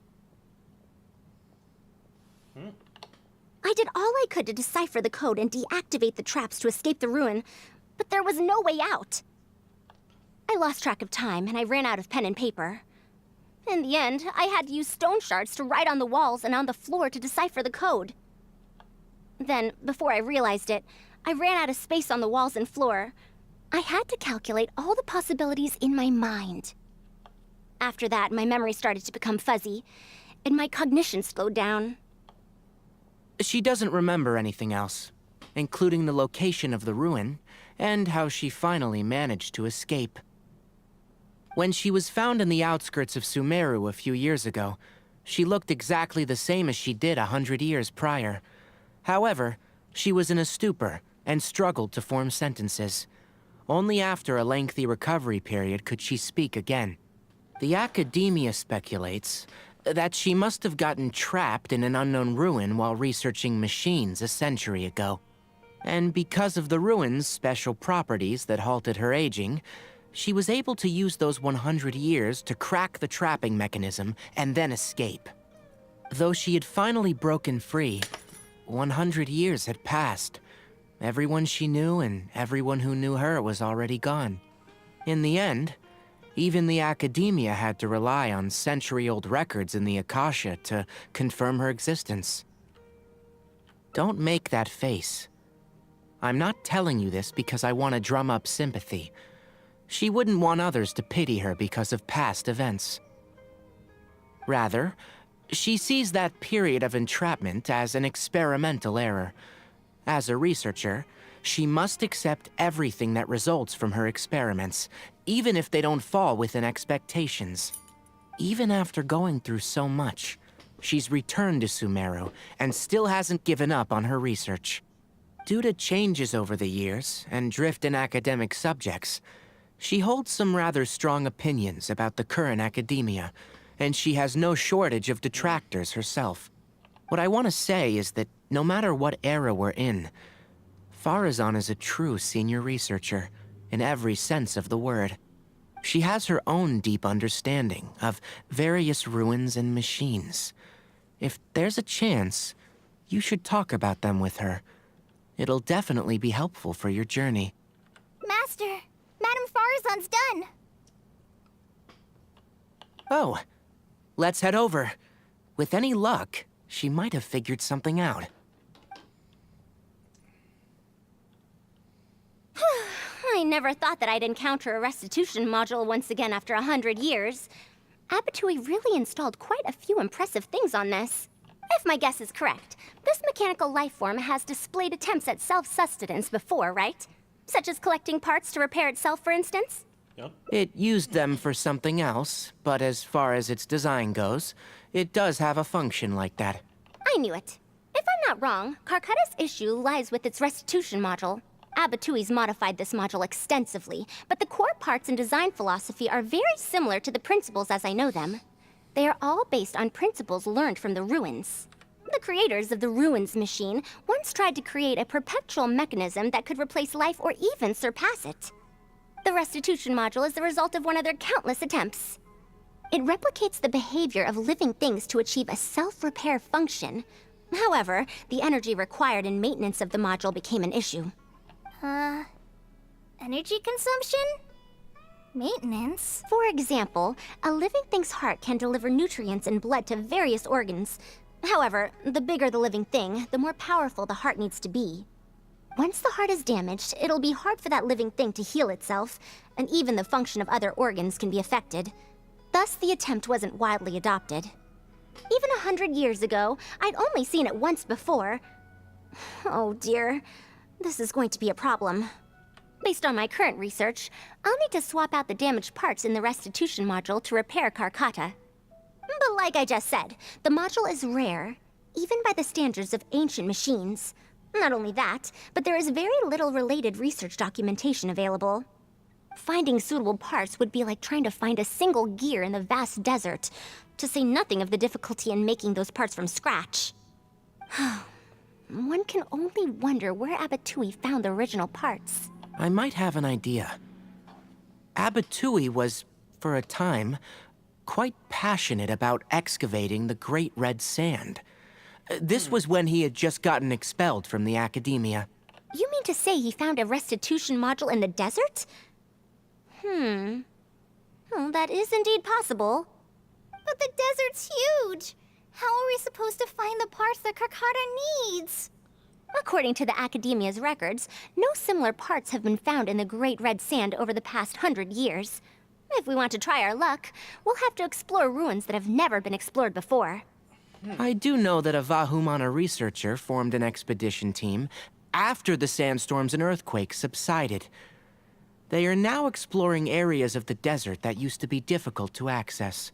Speaker 5: I did all I could to decipher the code and deactivate the traps to escape the ruin, but there was no way out. I lost track of time and I ran out of pen and paper. In the end, I had to use stone shards to write on the walls and on the floor to decipher the code. Then, before I realized it, I ran out of space on the walls and floor. I had to calculate all the possibilities in my mind. After that, my memory started to become fuzzy, and my cognition slowed down.
Speaker 2: she doesn't remember anything else, including the location of the ruin and how she finally managed to escape. When she was found in the outskirts of Sumeru a few years ago, she looked exactly the same as she did 100 years prior. However, she was in a stupor and struggled to form sentences. Only after a lengthy recovery period could she speak again. The academia speculates that she must have gotten trapped in an unknown ruin while researching machines a century ago. And because of the ruin's special properties that halted her aging, she was able to use those 100 years to crack the trapping mechanism and then escape. Though she had finally broken free, 100 years had passed. Everyone she knew and everyone who knew her was already gone. In the end, even the academia had to rely on century-old records in the Akasha to confirm her existence. Don't make that face. I'm not telling you this because I want to drum up sympathy. She wouldn't want others to pity her because of past events. Rather, she sees that period of entrapment as an experimental error. As a researcher, she must accept everything that results from her experiments, even if they don't fall within expectations. Even after going through so much, she's returned to Sumeru and still hasn't given up on her research. Due to changes over the years and drift in academic subjects, she holds some rather strong opinions about the current academia, and she has no shortage of detractors herself. What I want to say is that no matter what era we're in, Farazan is a true senior researcher, in every sense of the word. She has her own deep understanding of various ruins and machines. If there's a chance, you should talk about them with her. It'll definitely be helpful for your journey.
Speaker 3: Master, Madame Farazan's done.
Speaker 2: Oh, let's head over. With any luck, she might have figured something out.
Speaker 5: I never thought that I'd encounter a restitution module once again after 100 years. Abatui really installed quite a few impressive things on this. If my guess is correct, this mechanical life form has displayed attempts at self-sustenance before, right? Such as collecting parts to repair itself, for instance?
Speaker 1: Yep.
Speaker 2: It used them for something else, but as far as its design goes, it does have a function like that.
Speaker 5: I knew it. If I'm not wrong, Karkata's issue lies with its restitution module. Abatui's modified this module extensively, but the core parts and design philosophy are very similar to the principles as I know them. They are all based on principles learned from the ruins. The creators of the ruins machine once tried to create a perpetual mechanism that could replace life or even surpass it. The restitution module is the result of one of their countless attempts. It replicates the behavior of living things to achieve a self-repair function. However, the energy required in maintenance of the module became an issue.
Speaker 3: Energy consumption? Maintenance?
Speaker 5: For example, a living thing's heart can deliver nutrients and blood to various organs. However, the bigger the living thing, the more powerful the heart needs to be. Once the heart is damaged, it'll be hard for that living thing to heal itself, and even the function of other organs can be affected. Thus, the attempt wasn't widely adopted. Even 100 years ago, I'd only seen it once before. Oh dear, this is going to be a problem. Based on my current research, I'll need to swap out the damaged parts in the restitution module to repair Karkata. But like I just said, the module is rare, even by the standards of ancient machines. Not only that, but there is very little related research documentation available. Finding suitable parts would be like trying to find a single gear in the vast desert, to say nothing of the difficulty in making those parts from scratch. One can only wonder where Abatui found the original parts.
Speaker 2: I might have an idea. Abatui was, for a time, quite passionate about excavating the Great Red Sand. This was when he had just gotten expelled from the academia.
Speaker 5: You mean to say he found a restitution module in the desert? Well, that is indeed possible.
Speaker 3: But the desert's huge! How are we supposed to find the parts that Karkata needs?
Speaker 5: According to the Academia's records, no similar parts have been found in the Great Red Sand over the past 100 years. If we want to try our luck, we'll have to explore ruins that have never been explored before.
Speaker 2: I do know that a Vahumana researcher formed an expedition team after the sandstorms and earthquakes subsided. They are now exploring areas of the desert that used to be difficult to access.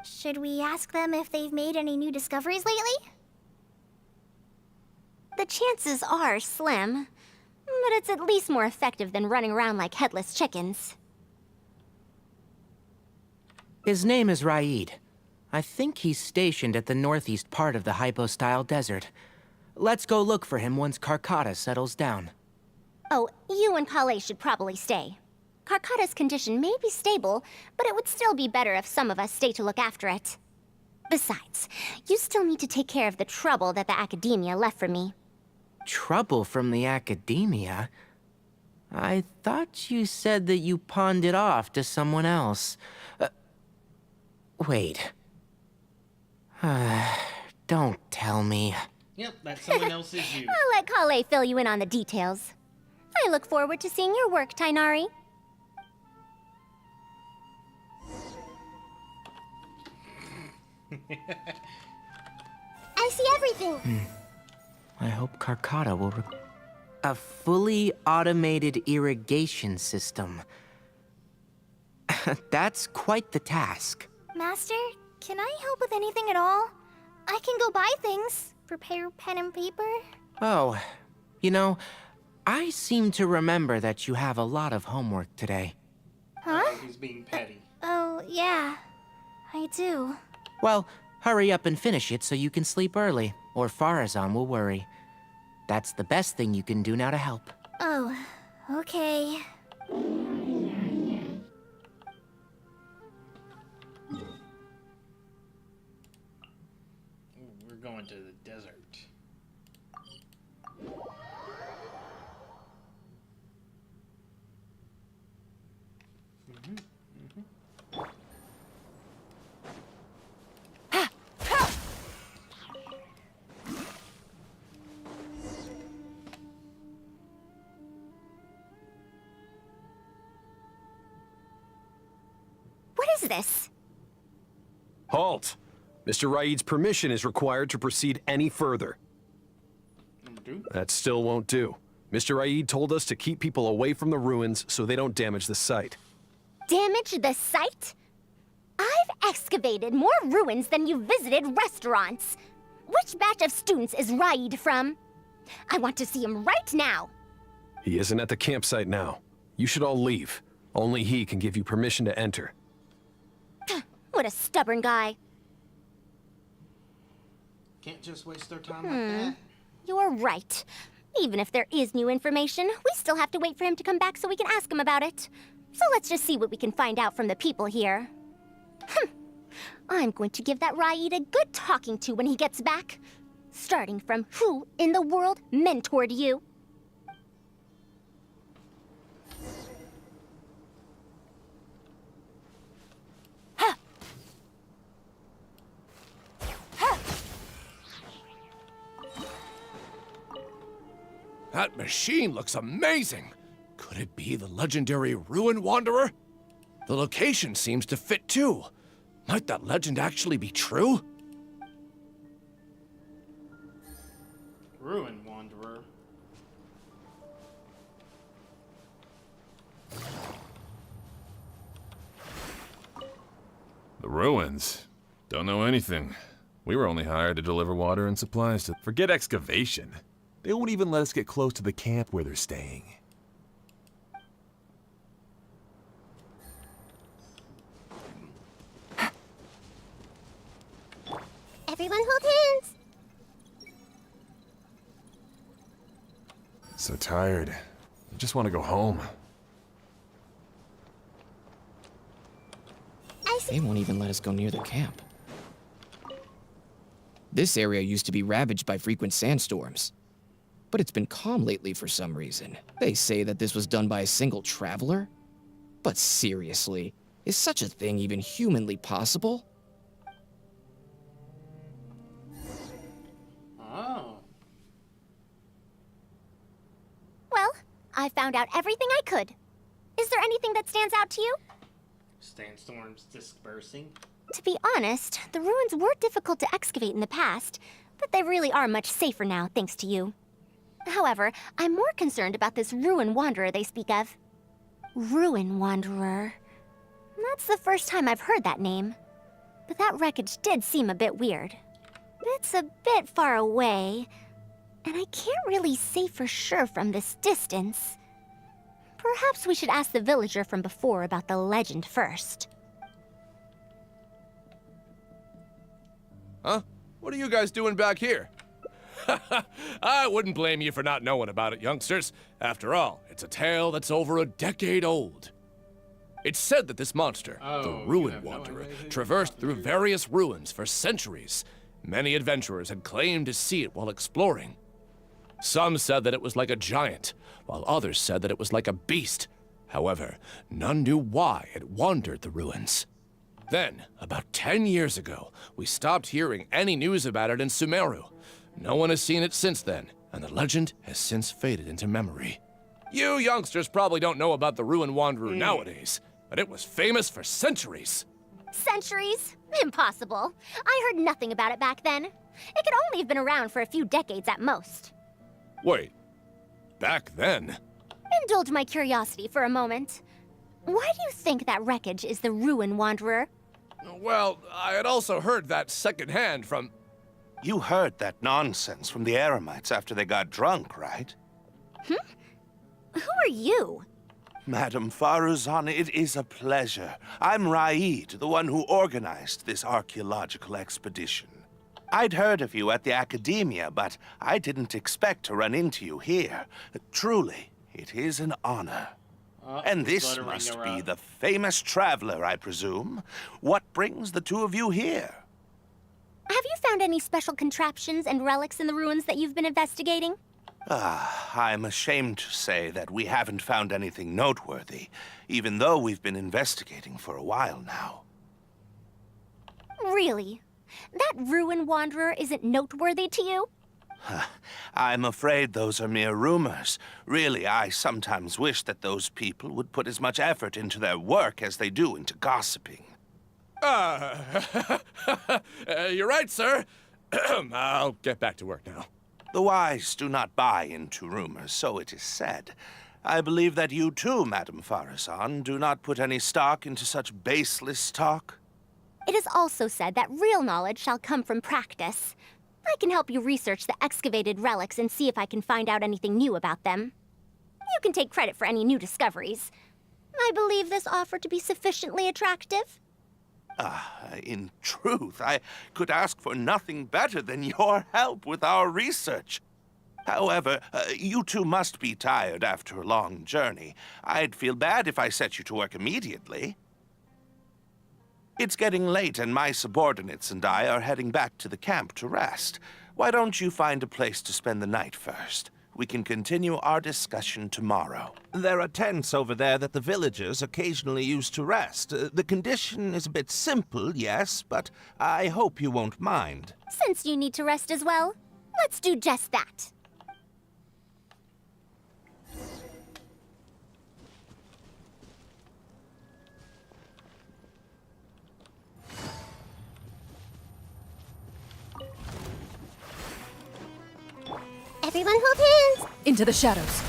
Speaker 3: Should we ask them if they've made any new discoveries lately?
Speaker 5: The chances are slim, but it's at least more effective than running around like headless chickens.
Speaker 2: His name is Raid. I think he's stationed at the northeast part of the Hypostyle Desert. Let's go look for him once Karkata settles down.
Speaker 5: Oh, you and Kale should probably stay. Karkata's condition may be stable, but it would still be better if some of us stay to look after it. Besides, you still need to take care of the trouble that the Academia left for me.
Speaker 2: Trouble from the Academia? I thought you said that you pawned it off to someone else. Wait. Don't tell me.
Speaker 1: Yep, that's someone else's you.
Speaker 5: I'll let Kale fill you in on the details. I look forward to seeing your work, Tainari.
Speaker 3: I see everything.
Speaker 2: I hope Karkata will a fully automated irrigation system. That's quite the task.
Speaker 3: Master, can I help with anything at all? I can go buy things, prepare pen and paper.
Speaker 2: Oh, you know, I seem to remember that you have a lot of homework today.
Speaker 3: Huh?
Speaker 1: He's being petty.
Speaker 3: Oh, yeah. I do.
Speaker 2: Well, hurry up and finish it so you can sleep early, or Farazan will worry. That's the best thing you can do now to help.
Speaker 3: Oh, okay.
Speaker 1: We're going to the desert.
Speaker 5: What is this?
Speaker 20: Halt! Mr. Raid's permission is required to proceed any further. That still won't do. Mr. Raid told us to keep people away from the ruins so they don't damage the site.
Speaker 5: Damage the site? I've excavated more ruins than you've visited restaurants. Which batch of students is Raid from? I want to see him right now.
Speaker 20: He isn't at the campsite now. You should all leave. Only he can give you permission to enter.
Speaker 5: What a stubborn guy.
Speaker 1: Can't just waste their time like that.
Speaker 5: You're right. Even if there is new information, we still have to wait for him to come back so we can ask him about it. So let's just see what we can find out from the people here. I'm going to give that Raid a good talking to when he gets back. Starting from who in the world mentored you?
Speaker 21: That machine looks amazing. Could it be the legendary Ruin Wanderer? The location seems to fit too. Might that legend actually be true?
Speaker 1: Ruin Wanderer.
Speaker 22: The ruins? Don't know anything. We were only hired to deliver water and supplies to... Forget excavation. They won't even let us get close to the camp where they're staying.
Speaker 3: Everyone hold hands.
Speaker 22: So tired. I just want to go home.
Speaker 23: They won't even let us go near the camp. This area used to be ravaged by frequent sandstorms. But it's been calm lately for some reason. They say that this was done by a single traveler? But seriously, is such a thing even humanly possible?
Speaker 1: Oh.
Speaker 5: Well, I found out everything I could. Is there anything that stands out to you?
Speaker 1: Sandstorms dispersing.
Speaker 5: To be honest, the ruins were difficult to excavate in the past, but they really are much safer now, thanks to you. However, I'm more concerned about this Ruin Wanderer they speak of. Ruin Wanderer. That's the first time I've heard that name. But that wreckage did seem a bit weird. It's a bit far away, and I can't really say for sure from this distance. Perhaps we should ask the villager from before about the legend first.
Speaker 21: Huh? What are you guys doing back here? I wouldn't blame you for not knowing about it, youngsters. After all, it's a tale that's over a decade old. It's said that this monster, the Ruin Wanderer, traversed through various ruins for centuries. Many adventurers had claimed to see it while exploring. Some said that it was like a giant, while others said that it was like a beast. However, none knew why it wandered the ruins. Then, about 10 years ago, we stopped hearing any news about it in Sumeru. No one has seen it since then, and the legend has since faded into memory. You youngsters probably don't know about the Ruin Wanderer nowadays, but it was famous for centuries.
Speaker 5: Centuries? Impossible. I heard nothing about it back then. It could only have been around for a few decades at most.
Speaker 21: Wait, back then?
Speaker 5: Indulge my curiosity for a moment. Why do you think that wreckage is the Ruin Wanderer?
Speaker 21: Well, I had also heard that secondhand from...
Speaker 6: You heard that nonsense from the Eremites after they got drunk, right?
Speaker 5: Who are you?
Speaker 6: Madam Faruzan, it is a pleasure. I'm Raid, the one who organized this archaeological expedition. I'd heard of you at the Academia, but I didn't expect to run into you here. Truly, it is an honor. And this must be the famous traveler, I presume. What brings the two of you here?
Speaker 5: Have you found any special contraptions and relics in the ruins that you've been investigating?
Speaker 6: I'm ashamed to say that we haven't found anything noteworthy, even though we've been investigating for a while now.
Speaker 5: Really? That Ruin Wanderer isn't noteworthy to you?
Speaker 6: I'm afraid those are mere rumors. Really, I sometimes wish that those people would put as much effort into their work as they do into gossiping.
Speaker 21: You're right, sir. I'll get back to work now.
Speaker 6: The wise do not buy into rumors, so it is said. I believe that you too, Madam Faruzan, do not put any stock into such baseless talk.
Speaker 5: It is also said that real knowledge shall come from practice. I can help you research the excavated relics and see if I can find out anything new about them. You can take credit for any new discoveries. I believe this offer to be sufficiently attractive.
Speaker 6: In truth, I could ask for nothing better than your help with our research. However, you two must be tired after a long journey. I'd feel bad if I set you to work immediately. It's getting late, and my subordinates and I are heading back to the camp to rest. Why don't you find a place to spend the night first? We can continue our discussion tomorrow.
Speaker 8: There are tents over there that the villagers occasionally use to rest. The condition is a bit simple, yes, but I hope you won't mind.
Speaker 5: Since you need to rest as well, let's do just that.
Speaker 3: Everyone hold hands!
Speaker 17: Into the shadows.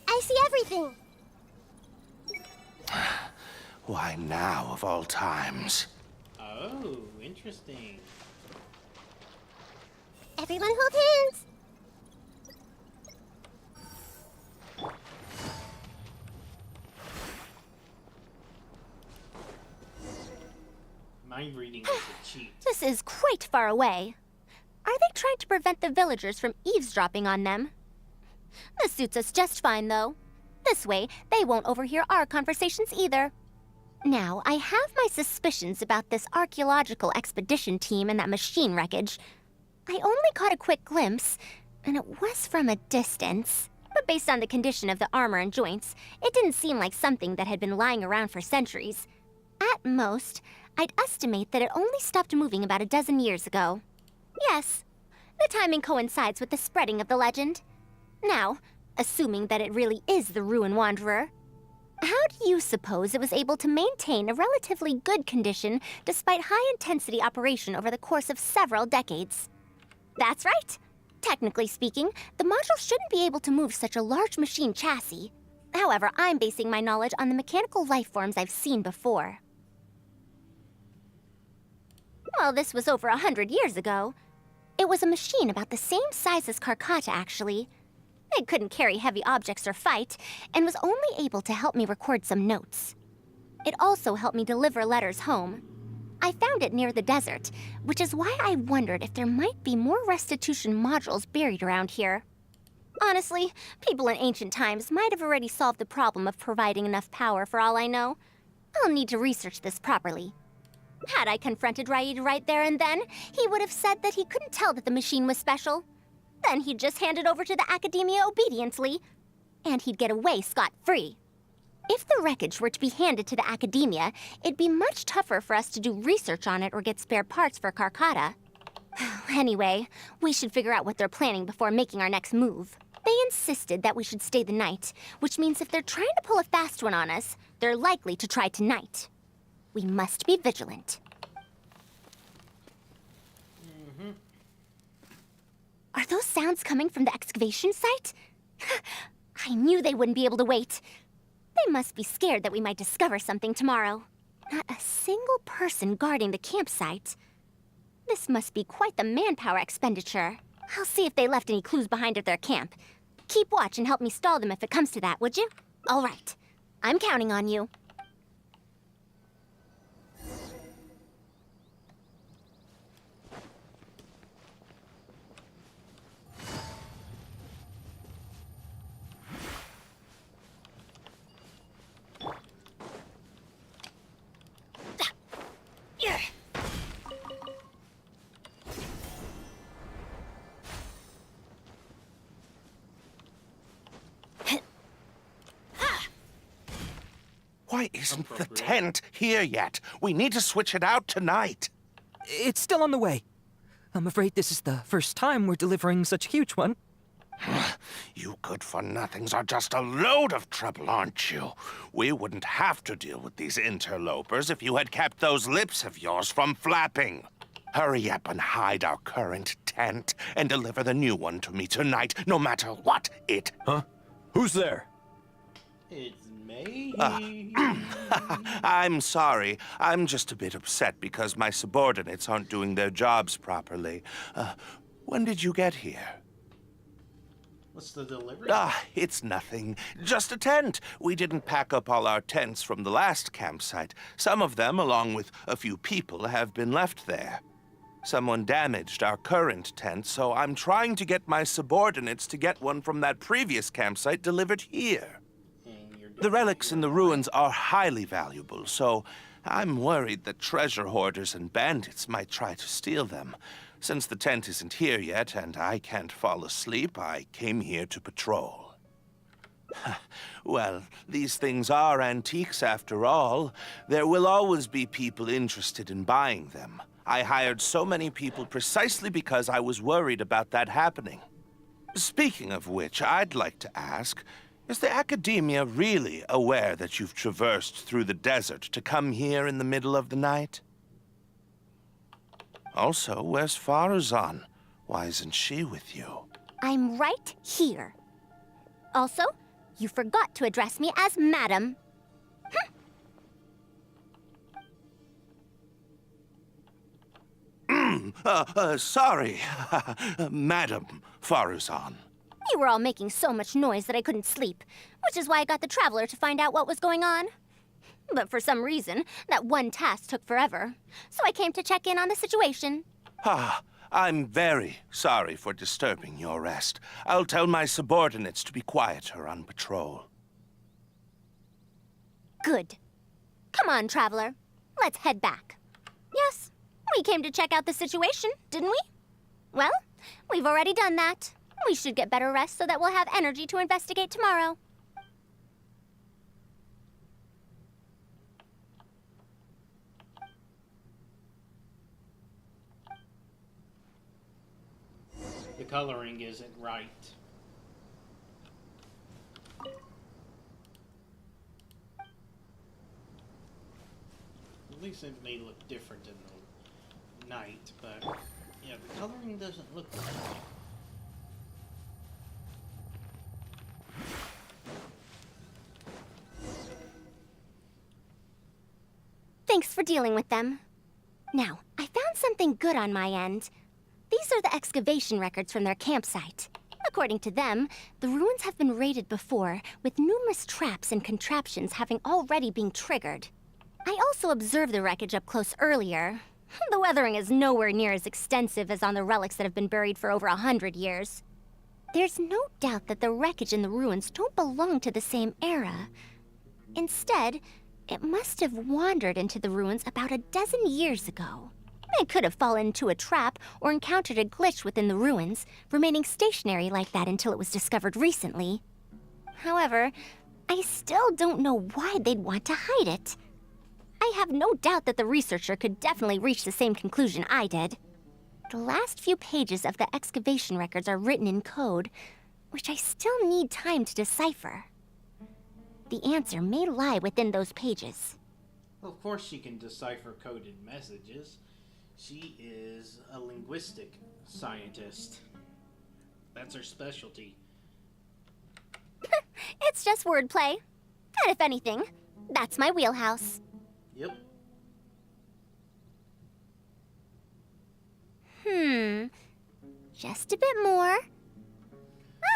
Speaker 3: I see everything.
Speaker 6: Why now, of all times?
Speaker 1: Oh, interesting.
Speaker 3: Everyone hold hands!
Speaker 1: Mind reading is a cheat.
Speaker 5: This is quite far away. Are they trying to prevent the villagers from eavesdropping on them? This suits us just fine, though. This way, they won't overhear our conversations either. Now, I have my suspicions about this archaeological expedition team and that machine wreckage. I only caught a quick glimpse, and it was from a distance. But based on the condition of the armor and joints, it didn't seem like something that had been lying around for centuries. At most, I'd estimate that it only stopped moving about a dozen years ago. Yes, the timing coincides with the spreading of the legend. Now, assuming that it really is the Ruin Wanderer, how do you suppose it was able to maintain a relatively good condition despite high-intensity operation over the course of several decades? That's right, Technically speaking, the module shouldn't be able to move such a large machine chassis. However, I'm basing my knowledge on the mechanical life forms I've seen before. Well, this was over 100 years ago. It was a machine about the same size as Karkata, actually. It couldn't carry heavy objects or fight, and was only able to help me record some notes. It also helped me deliver letters home. I found it near the desert, which is why I wondered if there might be more restitution modules buried around here. Honestly, people in ancient times might have already solved the problem of providing enough power for all I know. I'll need to research this properly. Had I confronted Raid right there and then, he would have said that he couldn't tell that the machine was special. Then he'd just hand it over to the Academia obediently, and he'd get away scot-free. If the wreckage were to be handed to the Academia, it'd be much tougher for us to do research on it or get spare parts for Karkata. Anyway, we should figure out what they're planning before making our next move. They insisted that we should stay the night, which means if they're trying to pull a fast one on us, they're likely to try tonight. We must be vigilant. Are those sounds coming from the excavation site? I knew they wouldn't be able to wait. They must be scared that we might discover something tomorrow. Not a single person guarding the campsite. This must be quite the manpower expenditure. I'll see if they left any clues behind at their camp. Keep watch and help me stall them if it comes to that, would you? All right. I'm counting on you.
Speaker 6: Why isn't the tent here yet? We need to switch it out tonight.
Speaker 9: It's still on the way. I'm afraid this is the first time we're delivering such a huge one.
Speaker 6: You good-for-nothings are just a load of trouble, aren't you? We wouldn't have to deal with these interlopers if you had kept those lips of yours from flapping. Hurry up and hide our current tent and deliver the new one to me tonight, no matter what it...
Speaker 20: Huh? Who's there?
Speaker 1: It's me.
Speaker 6: I'm sorry. I'm just a bit upset because my subordinates aren't doing their jobs properly. When did you get here?
Speaker 1: What's the delivery?
Speaker 6: It's nothing. Just a tent. We didn't pack up all our tents from the last campsite. Some of them, along with a few people, have been left there. Someone damaged our current tent, so I'm trying to get my subordinates to get one from that previous campsite delivered here. The relics in the ruins are highly valuable, so I'm worried that treasure hoarders and bandits might try to steal them. Since the tent isn't here yet and I can't fall asleep, I came here to patrol. Well, these things are antiques after all. There will always be people interested in buying them. I hired so many people precisely because I was worried about that happening. Speaking of which, I'd like to ask, is the Academia really aware that you've traversed through the desert to come here in the middle of the night? Also, where's Faruzan? Why isn't she with you?
Speaker 5: I'm right here. Also, you forgot to address me as Madam.
Speaker 6: Sorry, Madam Faruzan.
Speaker 5: You were all making so much noise that I couldn't sleep, which is why I got the Traveler to find out what was going on. But for some reason, that one task took forever, so I came to check in on the situation.
Speaker 6: I'm very sorry for disturbing your rest. I'll tell my subordinates to be quieter on patrol.
Speaker 5: Good. Come on, Traveler. Let's head back. Yes, we came to check out the situation, didn't we? Well, we've already done that. We should get better rest so that we'll have energy to investigate tomorrow.
Speaker 1: The coloring isn't right. At least it may look different in the night, but yeah, the coloring doesn't look right.
Speaker 5: Thanks for dealing with them. Now, I found something good on my end. These are the excavation records from their campsite. According to them, the ruins have been raided before, with numerous traps and contraptions having already been triggered. I also observed the wreckage up close earlier. The weathering is nowhere near as extensive as on the relics that have been buried for over 100 years. There's no doubt that the wreckage and the ruins don't belong to the same era. Instead, it must have wandered into the ruins about a dozen years ago. It could have fallen into a trap or encountered a glitch within the ruins, remaining stationary like that until it was discovered recently. However, I still don't know why they'd want to hide it. I have no doubt that the researcher could definitely reach the same conclusion I did. The last few pages of the excavation records are written in code, which I still need time to decipher. The answer may lie within those pages.
Speaker 1: Well, of course she can decipher coded messages. She is a linguistic scientist. That's her specialty.
Speaker 5: It's just wordplay. And if anything, that's my wheelhouse.
Speaker 1: Yep.
Speaker 5: Just a bit more.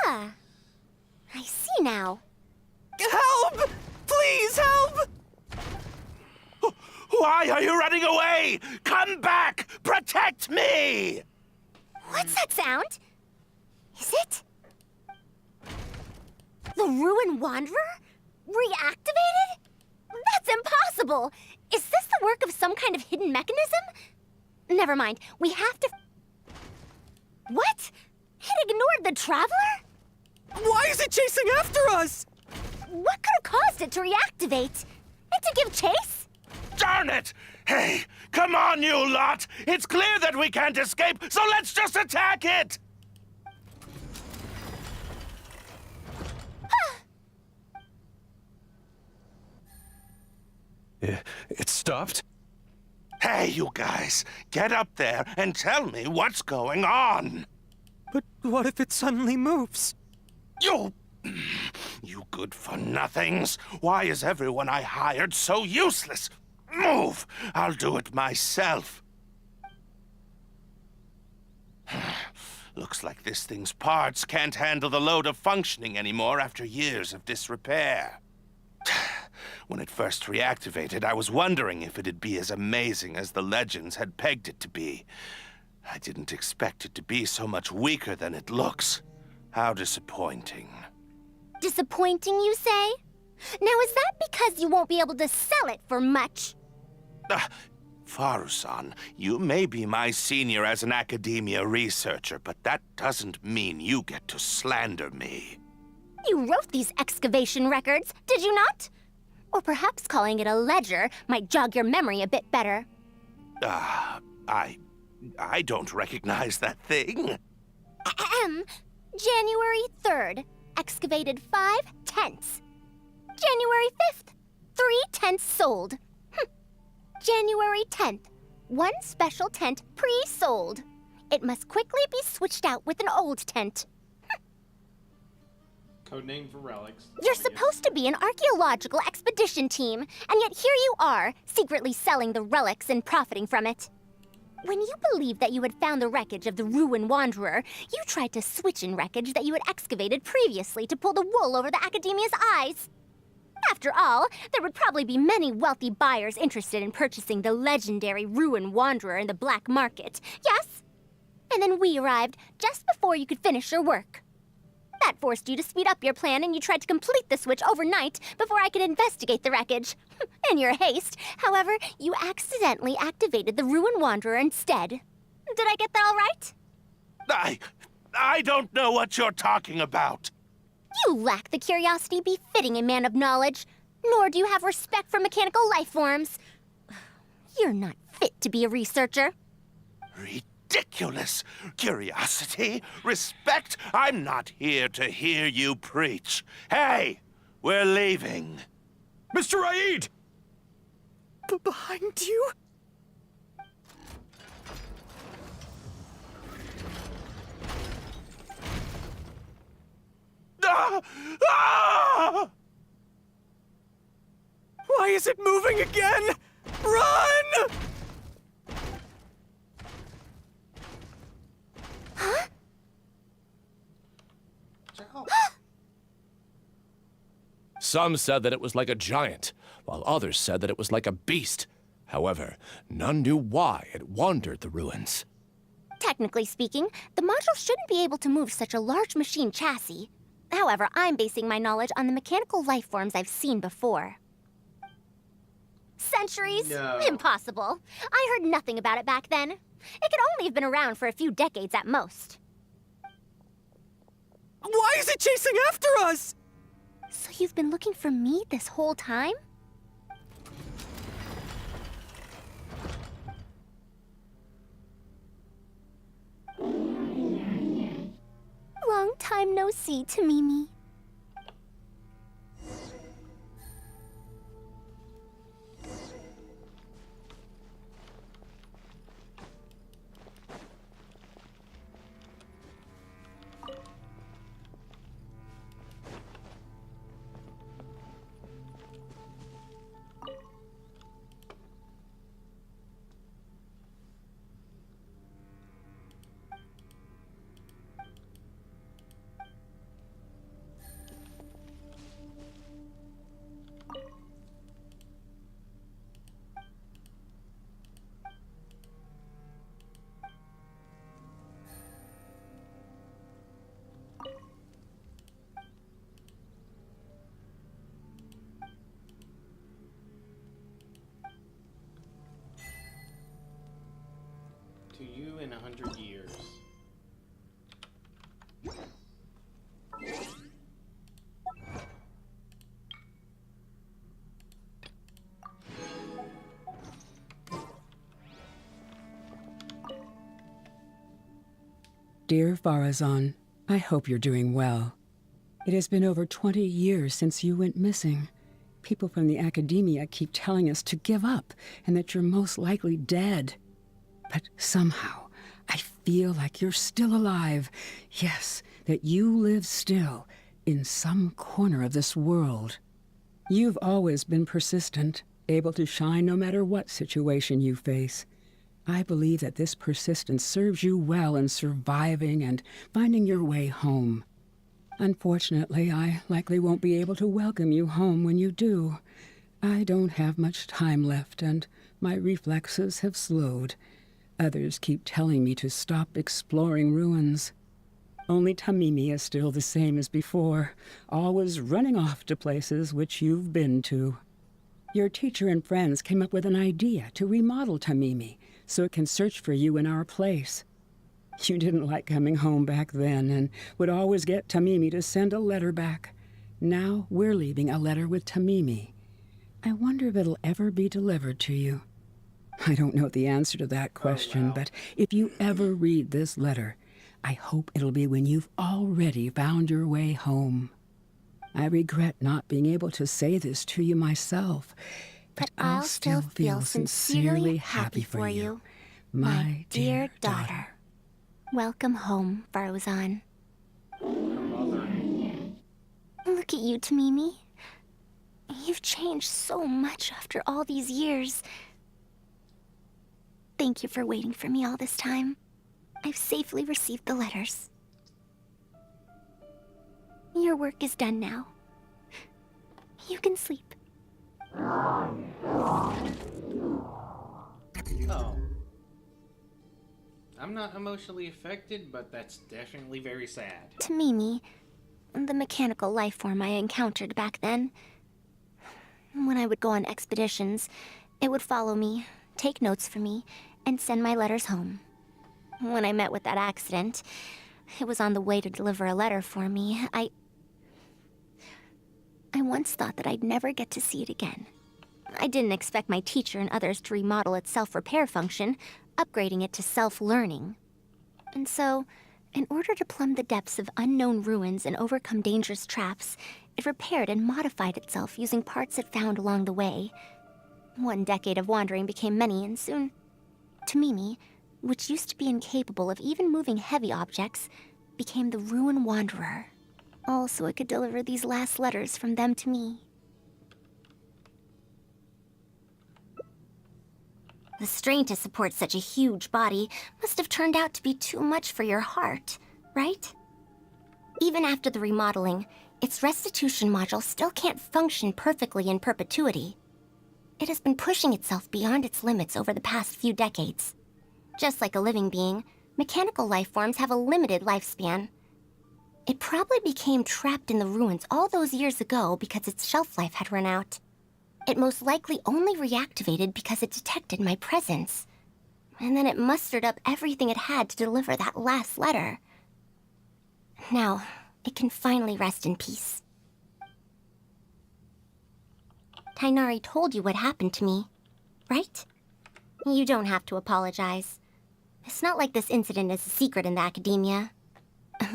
Speaker 5: Ah, I see now.
Speaker 6: Help! Please help! Why are you running away? Come back! Protect me!
Speaker 5: What's that sound? Is it the Ruin Wanderer? Reactivated? That's impossible! Is this the work of some kind of hidden mechanism? Never mind, we have to... What? It ignored the Traveler?
Speaker 9: Why is it chasing after us?
Speaker 5: What could have caused it to reactivate? And to give chase?
Speaker 6: Darn it! Hey, come on, you lot! It's clear that we can't escape, so let's just attack it!
Speaker 20: It stopped?
Speaker 6: Hey, you guys, get up there and tell me what's going on.
Speaker 9: But what if it suddenly moves?
Speaker 6: You good-for-nothings. Why is everyone I hired so useless? Move! I'll do it myself. Looks like this thing's parts can't handle the load of functioning anymore after years of disrepair. When it first reactivated, I was wondering if it'd be as amazing as the legends had pegged it to be. I didn't expect it to be so much weaker than it looks. How disappointing.
Speaker 5: Disappointing, you say? Now, is that because you won't be able to sell it for much?
Speaker 6: Faru-san, you may be my senior as an academia researcher, but that doesn't mean you get to slander me.
Speaker 5: You wrote these excavation records, did you not? Or perhaps calling it a ledger might jog your memory a bit better.
Speaker 6: I don't recognize that thing.
Speaker 5: January 3rd, excavated 5 tents. January 5th, 3 tents sold. January 10th, 1 special tent pre-sold. It must quickly be switched out with an old tent.
Speaker 1: Codename for relics.
Speaker 5: You're supposed to be an archaeological expedition team, and yet here you are, secretly selling the relics and profiting from it. When you believed that you had found the wreckage of the Ruin Wanderer, you tried to switch in wreckage that you had excavated previously to pull the wool over the Academia's eyes. After all, there would probably be many wealthy buyers interested in purchasing the legendary Ruin Wanderer in the black market, yes? And then we arrived just before you could finish your work. That forced you to speed up your plan, and you tried to complete the switch overnight before I could investigate the wreckage. In your haste, however, you accidentally activated the Ruin Wanderer instead. Did I get that all right?
Speaker 6: I don't know what you're talking about.
Speaker 5: You lack the curiosity befitting a man of knowledge, nor do you have respect for mechanical life forms. You're not fit to be a researcher.
Speaker 6: Ridiculous. Curiosity? Respect? I'm not here to hear you preach. Hey, we're leaving.
Speaker 20: Mr. Raid!
Speaker 9: Behind you? Why is it moving again? Run!
Speaker 21: Some said that it was like a giant, while others said that it was like a beast. However, none knew why it wandered the ruins.
Speaker 5: Technically speaking, the module shouldn't be able to move such a large machine chassis. However, I'm basing my knowledge on the mechanical life forms I've seen before. Centuries?
Speaker 1: No.
Speaker 5: Impossible. I heard nothing about it back then. It could only have been around for a few decades at most.
Speaker 9: Why is it chasing after us?
Speaker 5: So you've been looking for me this whole time? Long time no see, Tamimi.
Speaker 1: To you in 100 years.
Speaker 10: Dear Farazan, I hope you're doing well. It has been over 20 years since you went missing. People from the academia keep telling us to give up and that you're most likely dead. But somehow, I feel like you're still alive. Yes, that you live still in some corner of this world. You've always been persistent, able to shine no matter what situation you face. I believe that this persistence serves you well in surviving and finding your way home. Unfortunately, I likely won't be able to welcome you home when you do. I don't have much time left, and my reflexes have slowed. Others keep telling me to stop exploring ruins. Only Tamimi is still the same as before, always running off to places which you've been to. Your teacher and friends came up with an idea to remodel Tamimi, so it can search for you in our place. You didn't like coming home back then and would always get Tamimi to send a letter back. Now we're leaving a letter with Tamimi. I wonder if it'll ever be delivered to you. I don't know the answer to that question, but if you ever read this letter, I hope it'll be when you've already found your way home. I regret not being able to say this to you myself, but I'll still feel sincerely happy for you, my dear daughter.
Speaker 5: Welcome home, Farazan. Look at you, Tamimi. You've changed so much after all these years. Thank you for waiting for me all this time. I've safely received the letters. Your work is done now. You can sleep.
Speaker 1: Oh. I'm not emotionally affected, but that's definitely very sad.
Speaker 5: Tamimi, the mechanical life form I encountered back then. When I would go on expeditions, it would follow me, take notes for me, and send my letters home. When I met with that accident, it was on the way to deliver a letter for me. I once thought that I'd never get to see it again. I didn't expect my teacher and others to remodel its self-repair function, upgrading it to self-learning. And so, in order to plumb the depths of unknown ruins and overcome dangerous traps, it repaired and modified itself using parts it found along the way. 1 decade of wandering became many, and soon, Tamimi, which used to be incapable of even moving heavy objects, became the Ruin Wanderer. All so it could deliver these last letters from them to me. The strain to support such a huge body must have turned out to be too much for your heart, right? Even after the remodeling, its restitution module still can't function perfectly in perpetuity. It has been pushing itself beyond its limits over the past few decades. Just like a living being, mechanical life forms have a limited lifespan. It probably became trapped in the ruins all those years ago because its shelf life had run out. It most likely only reactivated because it detected my presence. And then it mustered up everything it had to deliver that last letter. Now, it can finally rest in peace. Tighnari told you what happened to me, right? You don't have to apologize. It's not like this incident is a secret in the academia.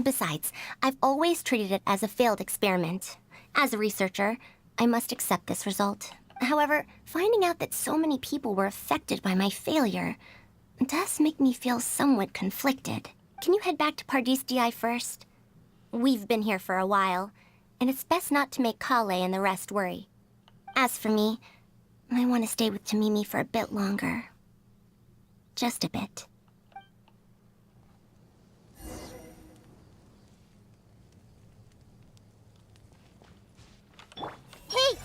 Speaker 5: Besides, I've always treated it as a failed experiment. As a researcher, I must accept this result. However, finding out that so many people were affected by my failure does make me feel somewhat conflicted. Can you head back to Pardis DI first? We've been here for a while, and it's best not to make Kale and the rest worry. As for me, I want to stay with Tamimi for a bit longer. Just a bit. Hey!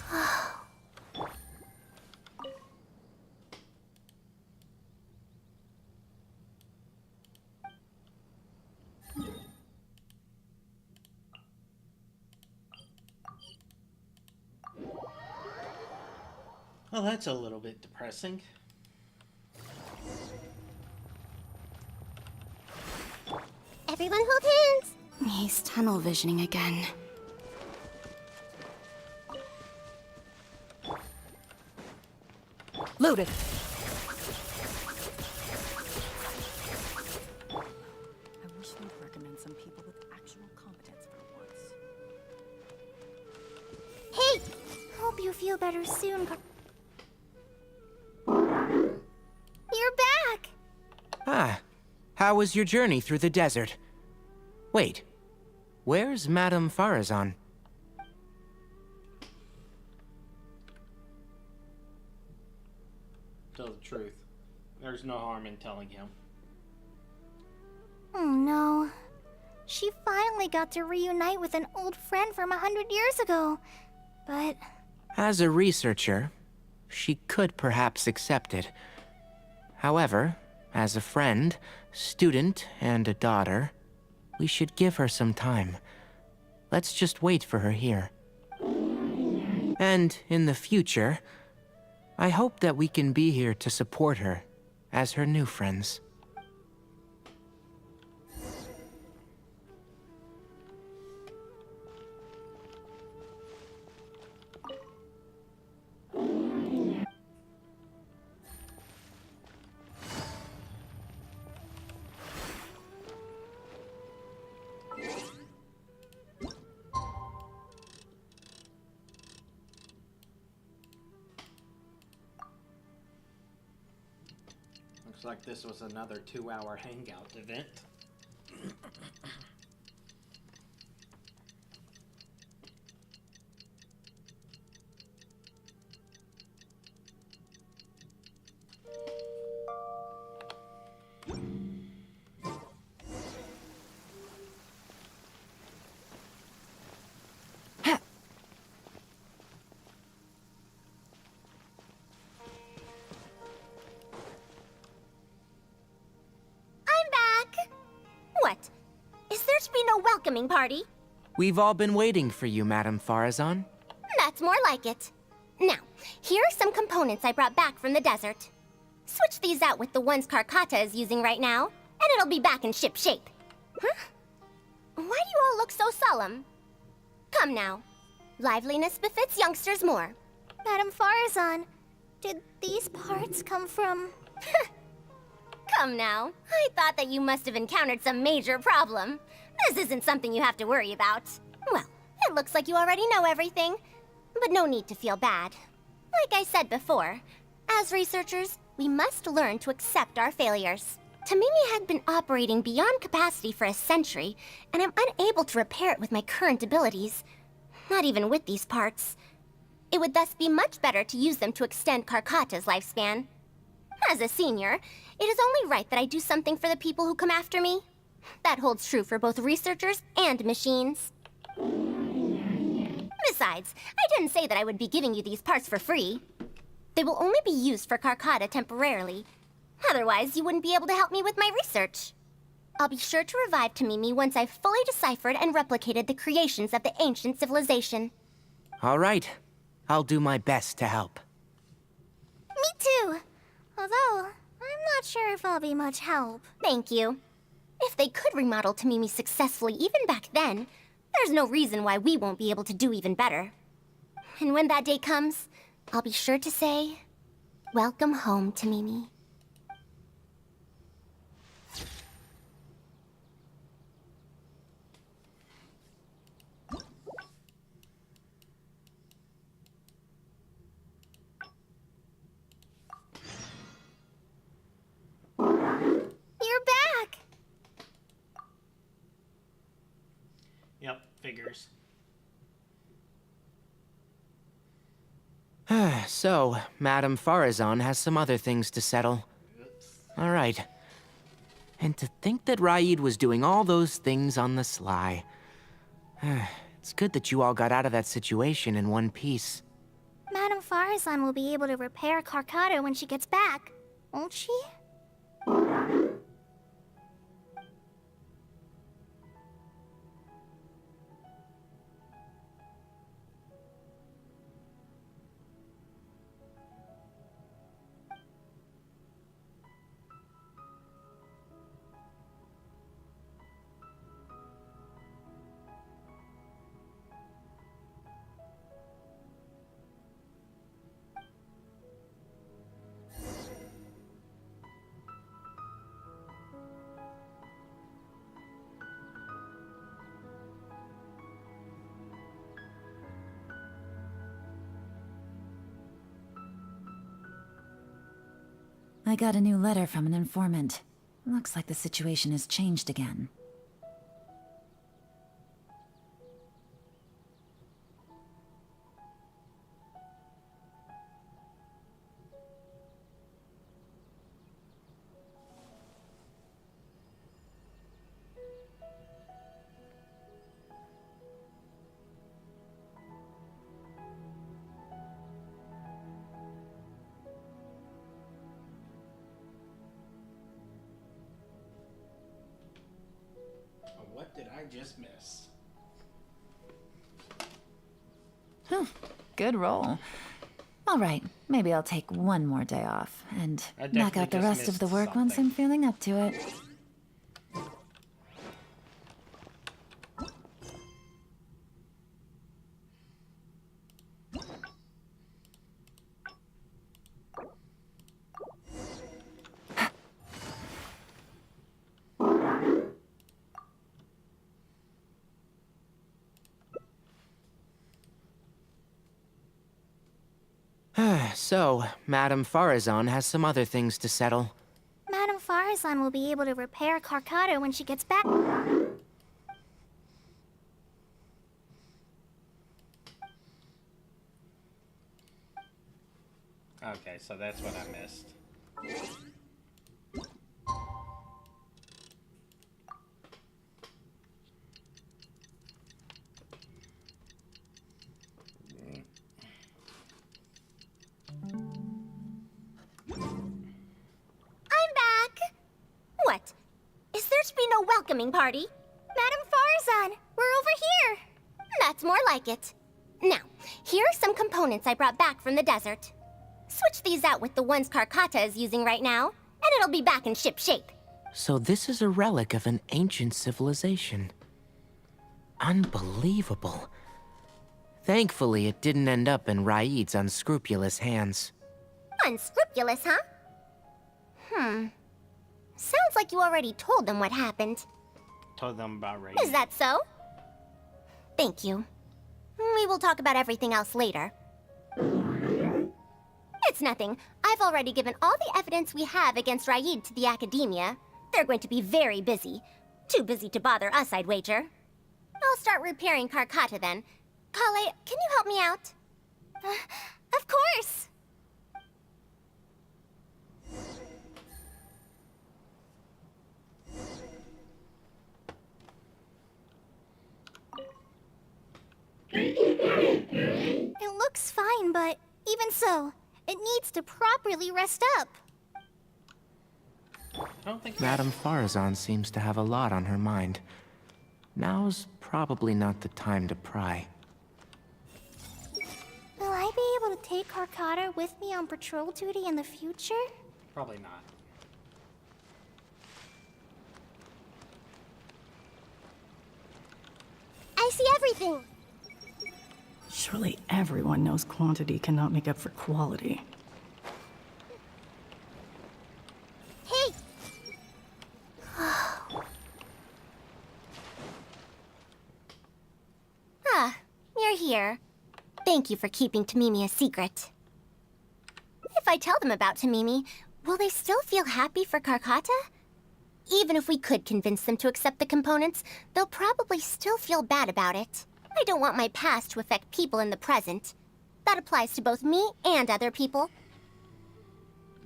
Speaker 1: Well, that's a little bit depressing.
Speaker 5: Everyone hold hands!
Speaker 18: He's tunnel visioning again.
Speaker 9: Loaded.
Speaker 12: I wish they'd recommend some people with actual competence for once.
Speaker 3: Hey! Hope you feel better soon. You're back!
Speaker 2: Ah, how was your journey through the desert? Wait, where's Madame Farazan?
Speaker 1: Tell the truth. There's no harm in telling him.
Speaker 3: Oh no. She finally got to reunite with an old friend from 100 years ago. But...
Speaker 2: As a researcher, she could perhaps accept it. However, as a friend, student, and a daughter, we should give her some time. Let's just wait for her here. And in the future, I hope that we can be here to support her as her new friends.
Speaker 1: Looks like this was another 2-hour hangout event.
Speaker 5: Welcoming party.
Speaker 2: We've all been waiting for you, Madame Farazan.
Speaker 5: That's more like it. Now, here are some components I brought back from the desert. Switch these out with the ones Karkata is using right now, and it'll be back in ship shape. Huh? Why do you all look so solemn? Come now. Liveliness befits youngsters more.
Speaker 3: Madame Farazan, did these parts come from...
Speaker 5: Come now. I thought that you must have encountered some major problem. This isn't something you have to worry about. Well, it looks like you already know everything. But no need to feel bad. Like I said before, as researchers, we must learn to accept our failures. Tamimi had been operating beyond capacity for a century, and I'm unable to repair it with my current abilities. Not even with these parts. It would thus be much better to use them to extend Karkata's lifespan. As a senior, it is only right that I do something for the people who come after me. That holds true for both researchers and machines. Besides, I didn't say that I would be giving you these parts for free. They will only be used for Carcotta temporarily. Otherwise, you wouldn't be able to help me with my research. I'll be sure to revive Tamimi once I've fully deciphered and replicated the creations of the ancient civilization.
Speaker 2: All right. I'll do my best to help.
Speaker 3: Me too. Although, I'm not sure if I'll be much help.
Speaker 5: Thank you. If they could remodel Tamimi successfully even back then, there's no reason why we won't be able to do even better. And when that day comes, I'll be sure to say, welcome home, Tamimi.
Speaker 3: You're back!
Speaker 1: Yep, figures.
Speaker 2: So, Madame Farazan has some other things to settle. All right. And to think that Raid was doing all those things on the sly. It's good that you all got out of that situation in one piece.
Speaker 3: Madame Farazan will be able to repair Carcotta when she gets back, won't she?
Speaker 12: I got a new letter from an informant. Looks like the situation has changed again.
Speaker 1: What did I just miss?
Speaker 12: Good roll. All right, maybe I'll take one more day off and knock out the rest of the work once I'm feeling up to it.
Speaker 2: So, Madame Farazan has some other things to settle.
Speaker 3: Madame Farazan will be able to repair Carcotta when she gets back.
Speaker 1: Okay, so that's what I missed.
Speaker 5: I'm back! What? Is there to be no welcoming party?
Speaker 3: Madame Farazan, we're over here!
Speaker 5: That's more like it. Now, here are some components I brought back from the desert. Switch these out with the ones Carcotta is using right now, and it'll be back in ship shape.
Speaker 2: So this is a relic of an ancient civilization. Unbelievable. Thankfully, it didn't end up in Raid's unscrupulous hands.
Speaker 5: Unscrupulous, huh? Sounds like you already told them what happened.
Speaker 1: Told them about Raid.
Speaker 5: Is that so? Thank you. We will talk about everything else later. It's nothing. I've already given all the evidence we have against Raid to the Academia. They're going to be very busy. Too busy to bother us, I'd wager. I'll start repairing Carcotta then. Kale, can you help me out?
Speaker 3: Of course! so. It needs to properly rest up.
Speaker 1: I don't think
Speaker 2: Madame Farazan seems to have a lot on her mind. Now's probably not the time to pry.
Speaker 3: Will I be able to take Karkata with me on patrol duty in the future?
Speaker 1: Probably not.
Speaker 3: I see everything.
Speaker 11: Surely everyone knows quantity cannot make up for quality.
Speaker 3: Hey!
Speaker 5: Ah, you're here. Thank you for keeping Tamimi a secret. If I tell them about Tamimi, will they still feel happy for Karkata? Even if we could convince them to accept the components, they'll probably still feel bad about it. I don't want my past to affect people in the present. That applies to both me and other people.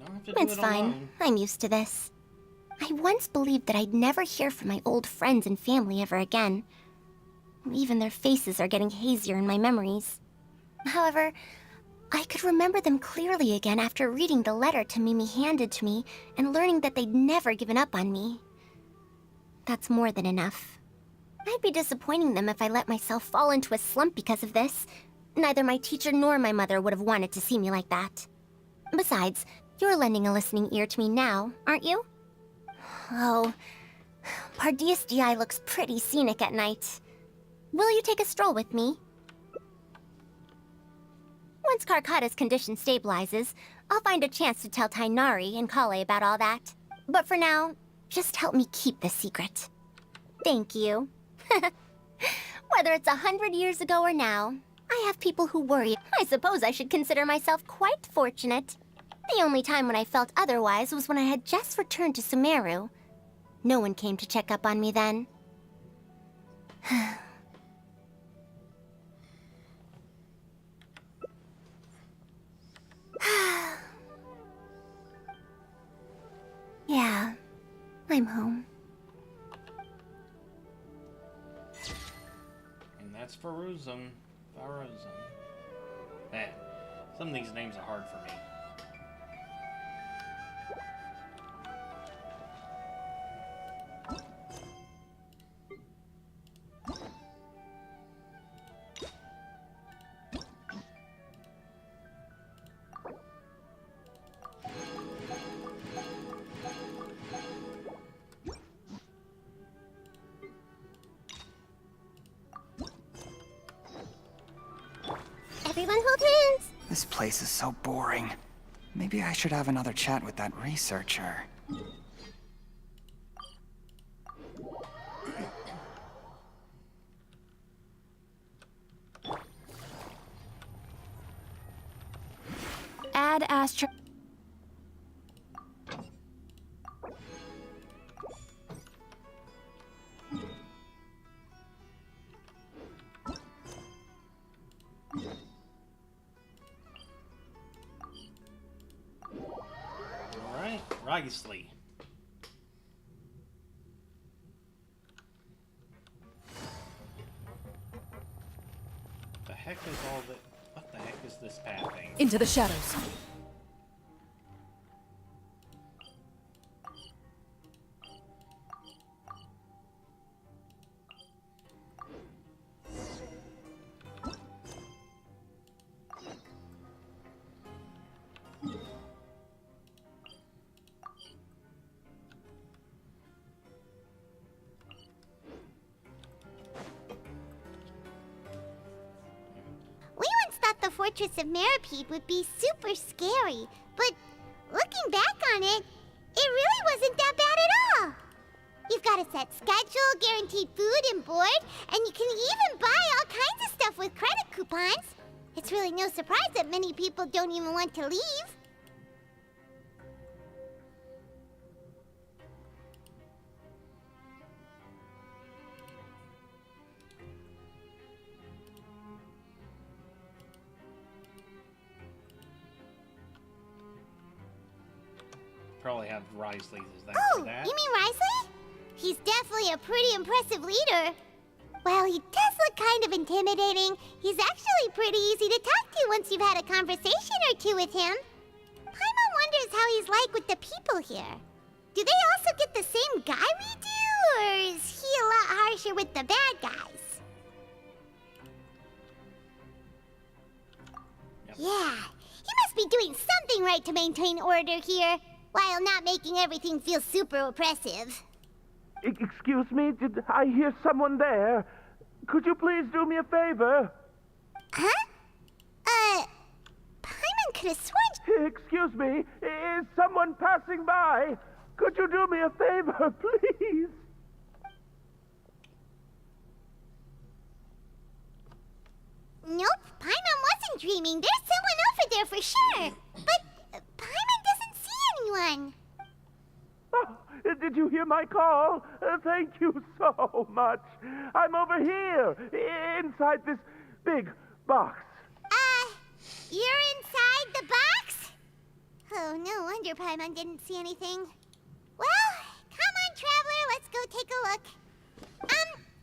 Speaker 1: Don't have to do
Speaker 5: It's
Speaker 1: it
Speaker 5: fine.
Speaker 1: alone.
Speaker 5: I'm used to this. I once believed that I'd never hear from my old friends and family ever again. Even their faces are getting hazier in my memories. However, I could remember them clearly again after reading the letter Tamimi handed to me and learning that they'd never given up on me. That's more than enough. I'd be disappointing them if I let myself fall into a slump because of this. Neither my teacher nor my mother would have wanted to see me like that. Besides, you're lending a listening ear to me now, aren't you? Oh, Pardeus DI looks pretty scenic at night. Will you take a stroll with me? Once Karkata's condition stabilizes, I'll find a chance to tell Tainari and Kale about all that. But for now, just help me keep this secret. Thank you. Whether it's 100 years ago or now, I have people who worry. I suppose I should consider myself quite fortunate. The only time when I felt otherwise was when I had just returned to Sumeru. No one came to check up on me then. Yeah, I'm home.
Speaker 1: And that's Faruzan. Man, some of these names are hard for me.
Speaker 3: Everyone hold hands.
Speaker 14: This place is so boring. Maybe I should have another chat with that researcher.
Speaker 7: Add Astro.
Speaker 1: Alright, Risley. The heck is all the... What the heck is this path thing?
Speaker 17: Into the shadows.
Speaker 3: We once thought the Fortress of Meripede would be super scary, but looking back on it, it really wasn't that bad at all. You've got a set schedule, guaranteed food and board, and you can even buy all kinds of stuff with credit coupons. It's really no surprise that many people don't even want to leave.
Speaker 1: Probably have Risley as that
Speaker 3: Oh,
Speaker 1: for that.
Speaker 3: you mean Risley? He's definitely a pretty impressive leader. Well, he does
Speaker 13: look kind of intimidating, he's actually pretty easy to talk to once you've had a conversation or two with him. Paimon wonders how he's like with the people here. Do they also get the same guy we do, or is he a lot harsher with the bad guys? Yeah, he must be doing something right to maintain order here, while not making everything feel super oppressive.
Speaker 15: Excuse me, did I hear someone there? Could you please do me a favor?
Speaker 13: Huh? Paimon could have sworn...
Speaker 15: Excuse me, is someone passing by? Could you do me a favor, please?
Speaker 13: Nope, Paimon wasn't dreaming. There's someone over there for sure. But Paimon doesn't see anyone.
Speaker 15: Oh, did you hear my call? Thank you so much. I'm over here, inside this big box.
Speaker 13: You're inside the box? Oh, no wonder Paimon didn't see anything. Well, come on, Traveler, let's go take a look.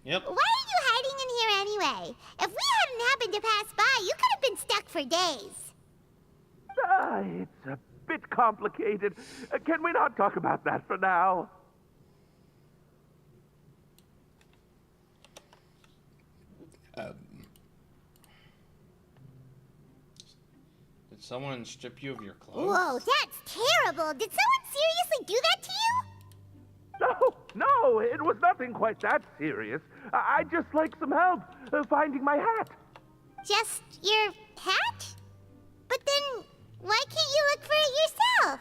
Speaker 1: Yep.
Speaker 13: Why are you hiding in here anyway? If we hadn't happened to pass by, you could have been stuck for days.
Speaker 15: It's a bit complicated. Can we not talk about that for now?
Speaker 1: Did someone strip you of your clothes?
Speaker 13: Whoa, that's terrible. Did someone seriously do that to you?
Speaker 15: No, it was nothing quite that serious. I'd just like some help finding my hat.
Speaker 13: Just your hat? But then, why can't you look for it yourself?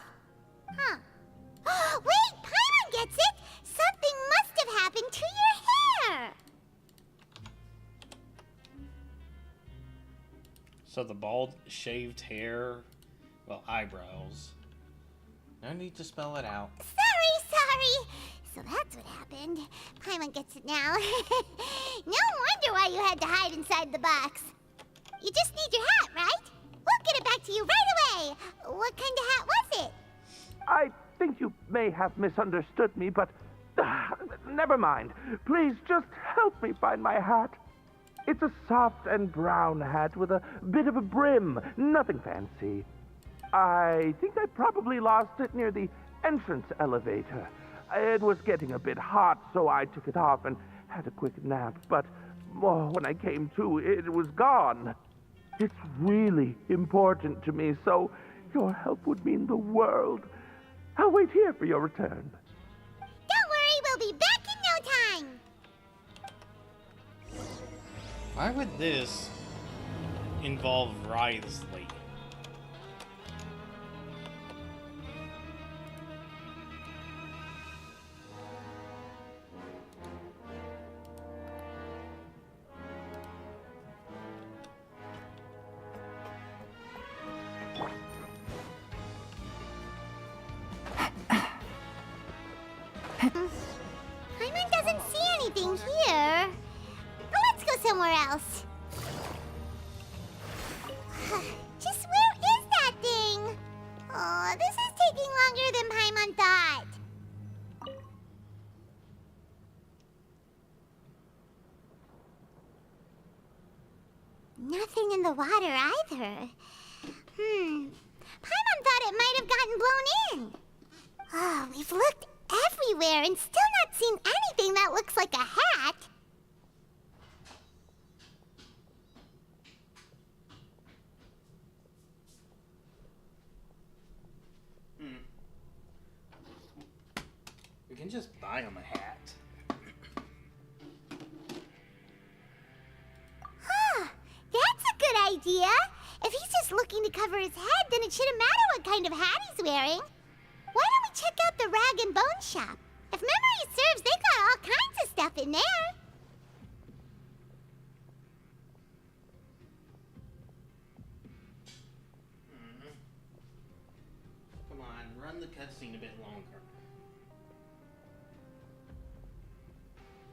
Speaker 13: Huh. Wait, Paimon gets it! Something must have happened to your hair!
Speaker 1: So the bald, shaved hair, well, eyebrows. No need to spell it out.
Speaker 13: Sorry. So that's what happened. Paimon gets it now. No wonder why you had to hide inside the box. You just need your hat, right? We'll get it back to you right away. What kind of hat was it?
Speaker 15: I think you may have misunderstood me, but never mind. Please just help me find my hat. It's a soft and brown hat with a bit of a brim. Nothing fancy. I think I probably lost it near the entrance elevator. It was getting a bit hot, so I took it off and had a quick nap. But when I came to, it was gone. It's really important to me, so your help would mean the world. I'll wait here for your return.
Speaker 13: Don't worry, we'll be back in no time.
Speaker 1: Why would this involve Wriothesley?
Speaker 13: Paimon doesn't see anything here. Let's go somewhere else. Just where is that thing? Oh, this is taking longer than Paimon thought. Nothing in the water either. Paimon thought it might have gotten blown in. Oh, we've looked everywhere and still not seen anything that looks like a hat.
Speaker 1: We can just buy him a hat.
Speaker 13: That's a good idea. If he's just looking to cover his head, then it shouldn't matter what kind of hat he's wearing. Why don't we check out the Rag and Bone Shop? If memory serves, they got all kinds of stuff in there.
Speaker 1: Come on, run the cutscene a bit longer.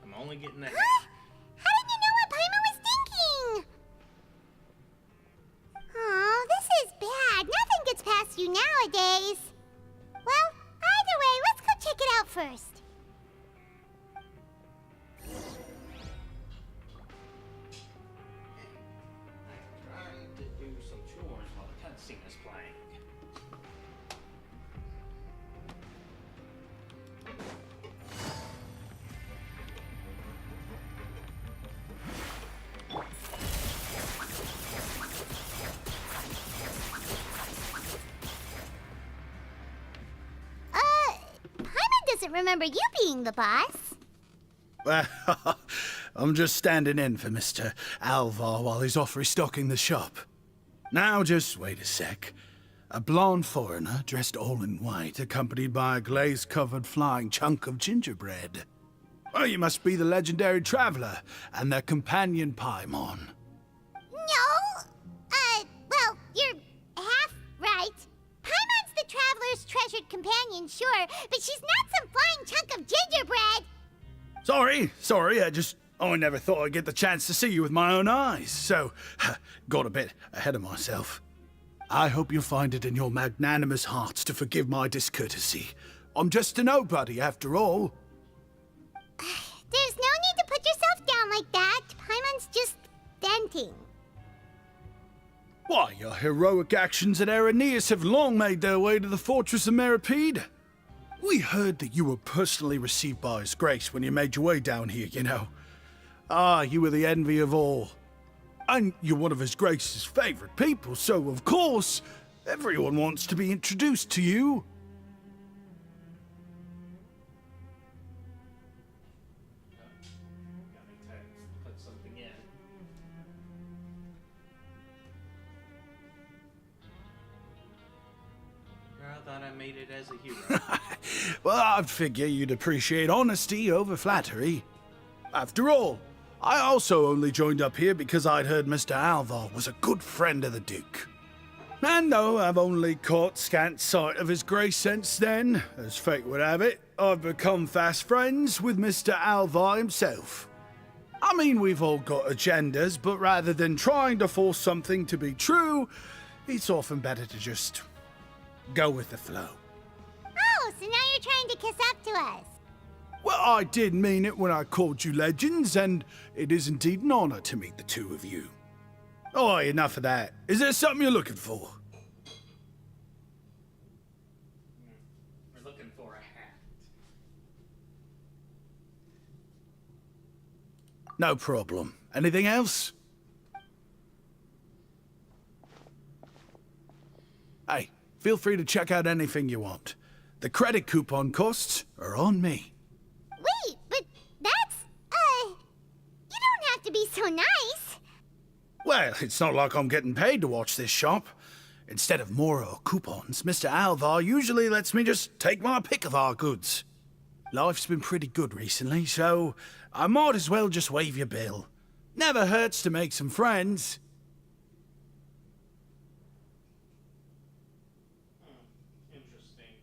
Speaker 1: I'm only getting that.
Speaker 13: How did you know what Paimon was thinking? Oh, this is bad. Nothing gets past you nowadays. Well, either way, let's go check it out first. doesn't remember you being the boss.
Speaker 4: Well, I'm just standing in for Mr. Alvar while he's off restocking the shop. Now, just wait a sec. A blonde foreigner, dressed all in white, accompanied by a glaze-covered flying chunk of gingerbread. Well, you must be the legendary traveler and their companion Paimon.
Speaker 13: No! Well, you're half right. Paimon's the traveler's treasured companion, sure, but she's not some flying chunk of gingerbread!
Speaker 4: Sorry, I never thought I'd get the chance to see you with my own eyes, so got a bit ahead of myself. I hope you'll find it in your magnanimous hearts to forgive my discourtesy. I'm just a nobody, after all.
Speaker 13: There's no need to put yourself down like that. Paimon's just venting.
Speaker 4: Why, your heroic actions at Araneus have long made their way to the fortress of Meripede. We heard that you were personally received by His Grace when you made your way down here, you know. Ah, you were the envy of all. And you're one of His Grace's favorite people, so of course, everyone wants to be introduced to you.
Speaker 1: Put something in. I thought I made it as a hero.
Speaker 4: Well, I'd figure you'd appreciate honesty over flattery. After all, I also only joined up here because I'd heard Mr. Alvar was a good friend of the Duke. And though I've only caught scant sight of His Grace since then, as fate would have it, I've become fast friends with Mr. Alvar himself. I mean, we've all got agendas, but rather than trying to force something to be true, it's often better to just go with the flow.
Speaker 13: Oh, so now you're trying to kiss up to us.
Speaker 4: Well, I did mean it when I called you legends, and it is indeed an honor to meet the two of you. Oh, enough of that. Is there something you're looking for?
Speaker 1: We're looking for a hat.
Speaker 4: No problem. Anything else? Hey, feel free to check out anything you want. The credit coupon costs are on me.
Speaker 13: Wait, but that's, you don't have to be so nice.
Speaker 4: Well, it's not like I'm getting paid to watch this shop. Instead of more coupons, Mr. Alvar usually lets me just take my pick of our goods. Life's been pretty good recently, so I might as well just waive your bill. Never hurts to make some friends.
Speaker 1: Interesting.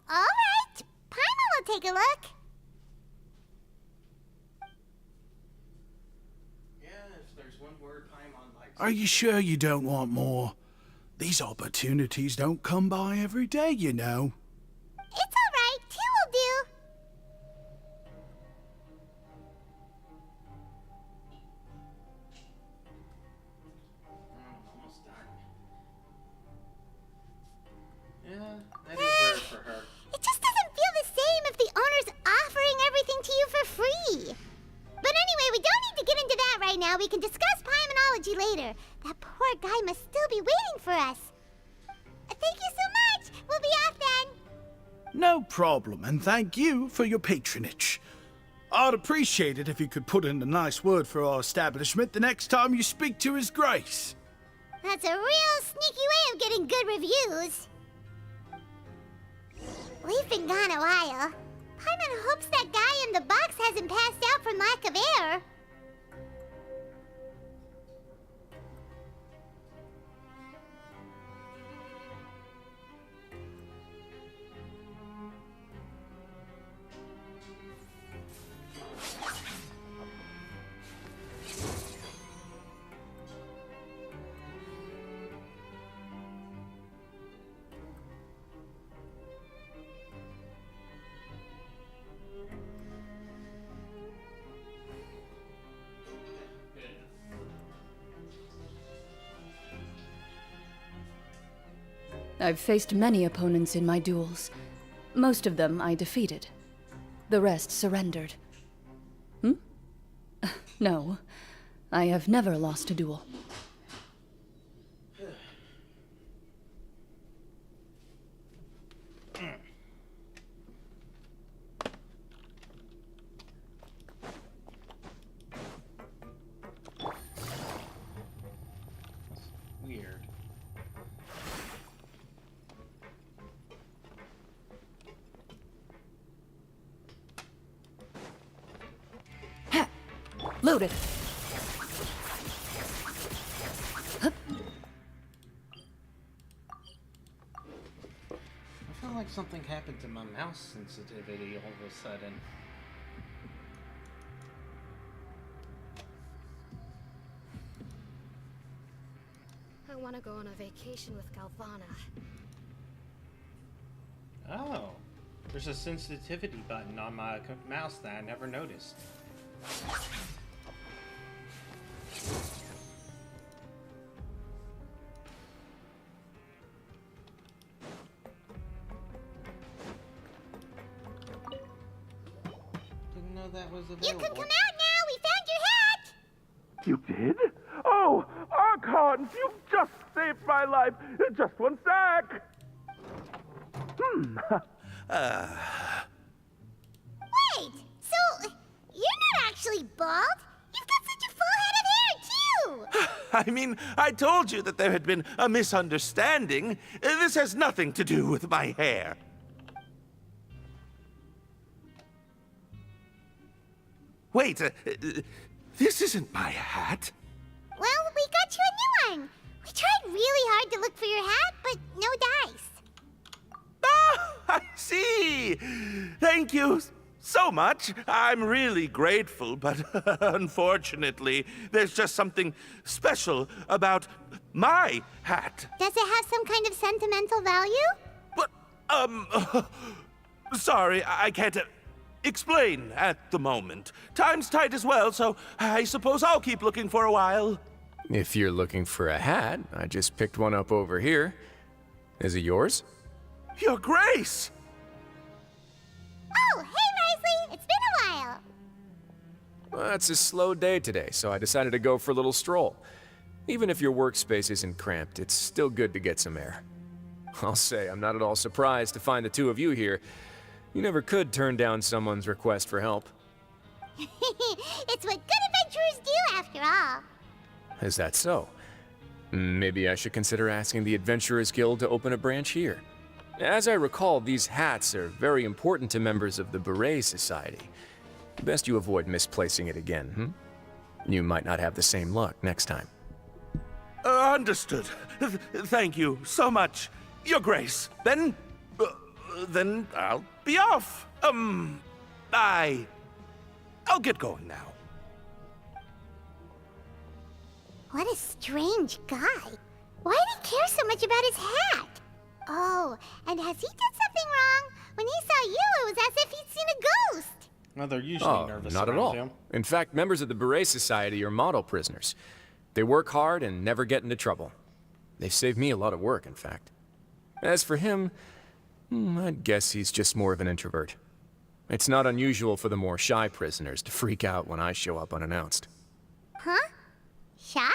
Speaker 13: All right, Paimon will take a look.
Speaker 1: Yeah, if there's one word Paimon likes.
Speaker 4: Are you sure you don't want more? These opportunities don't come by every day, you know.
Speaker 13: It's all right, 2 will do.
Speaker 1: Almost done. Yeah, that is rare for her.
Speaker 13: It just doesn't feel the same if the owner's offering everything to you for free. But anyway, we don't need to get into that right now. We can discuss Paimonology later. That poor guy must still be waiting for us. Thank you so much. We'll be off then.
Speaker 4: No problem, and thank you for your patronage. I'd appreciate it if you could put in a nice word for our establishment the next time you speak to His Grace.
Speaker 13: That's a real sneaky way of getting good reviews. We've been gone a while. Paimon hopes that guy in the box hasn't passed out from lack of air.
Speaker 16: I've faced many opponents in my duels. Most of them I defeated. The rest surrendered. No, I have never lost a duel.
Speaker 1: Weird.
Speaker 16: Loaded.
Speaker 1: I feel like something happened to my mouse sensitivity all of a sudden.
Speaker 19: I want to go on a vacation with Galvana.
Speaker 1: Oh, there's a sensitivity button on my mouse that I never noticed. Didn't know that was available.
Speaker 13: You can come out now! We found your hat!
Speaker 15: You did? Oh, Archons, you've just saved my life. Just one sec.
Speaker 13: Wait! So, you're not actually bald? You've got such a full head of hair, too!
Speaker 6: I mean, I told you that there had been a misunderstanding. This has nothing to do with my hair. Wait, this isn't my hat.
Speaker 13: Well, we got you a new one. We tried really hard to look for your hat, but no dice.
Speaker 6: Ah, I see. Thank you so much. I'm really grateful, but unfortunately, there's just something special about my hat.
Speaker 13: Does it have some kind of sentimental value?
Speaker 6: But, sorry, I can't explain at the moment. Time's tight as well, so I suppose I'll keep looking for a while.
Speaker 20: If you're looking for a hat, I just picked one up over here. Is it yours?
Speaker 6: Your Grace!
Speaker 13: Oh, hey, Risley! It's been a while.
Speaker 20: Well, it's a slow day today, so I decided to go for a little stroll. Even if your workspace isn't cramped, it's still good to get some air. I'll say, I'm not at all surprised to find the two of you here. You never could turn down someone's request for help.
Speaker 13: It's what good adventurers do, after all.
Speaker 20: Is that so? Maybe I should consider asking the Adventurers Guild to open a branch here. As I recall, these hats are very important to members of the Beret Society. Best you avoid misplacing it again, You might not have the same luck next time.
Speaker 6: Understood. Thank you so much, Your Grace. Then I'll be off. I'll get going now.
Speaker 13: What a strange guy. Why did he care so much about his hat? Oh, and has he done something wrong? When he saw you, it was as if he'd seen a ghost.
Speaker 1: Well, they're usually nervous
Speaker 20: not at
Speaker 1: around
Speaker 20: all.
Speaker 1: him.
Speaker 20: In fact, members of the Beret Society are model prisoners. They work hard and never get into trouble. They've saved me a lot of work, in fact. As for him, I'd guess he's just more of an introvert. It's not unusual for the more shy prisoners to freak out when I show up unannounced.
Speaker 13: Huh? Shy?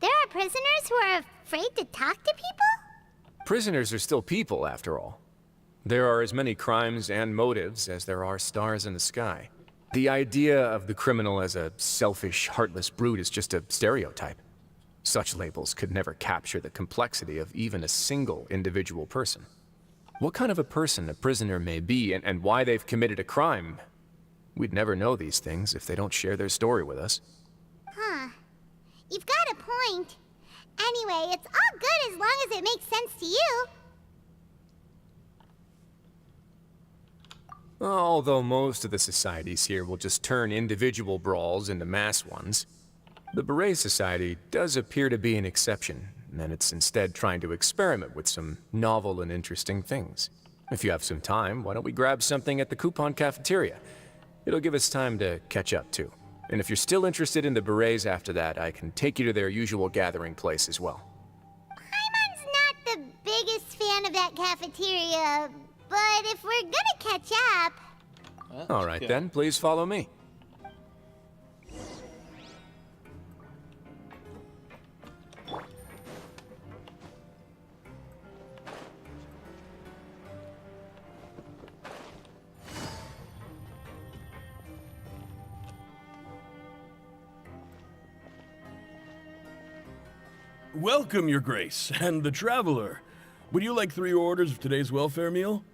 Speaker 13: There are prisoners who are afraid to talk to people?
Speaker 20: Prisoners are still people, after all. There are as many crimes and motives as there are stars in the sky. The idea of the criminal as a selfish, heartless brute is just a stereotype. Such labels could never capture the complexity of even a single individual person. What kind of a person a prisoner may be and why they've committed a crime, we'd never know these things if they don't share their story with us.
Speaker 13: Huh. You've got a point. Anyway, it's all good as long as it makes sense to you.
Speaker 20: Although most of the societies here will just turn individual brawls into mass ones, the Beret Society does appear to be an exception, and it's instead trying to experiment with some novel and interesting things. If you have some time, why don't we grab something at the Coupon Cafeteria? It'll give us time to catch up, too. And if you're still interested in the Berets after that, I can take you to their usual gathering place as well.
Speaker 13: Paimon's not the biggest fan of that cafeteria, but if we're gonna catch up...
Speaker 20: All right, then, please follow me.
Speaker 4: Welcome, Your Grace, and the Traveler. Would you like 3 orders of today's welfare meal?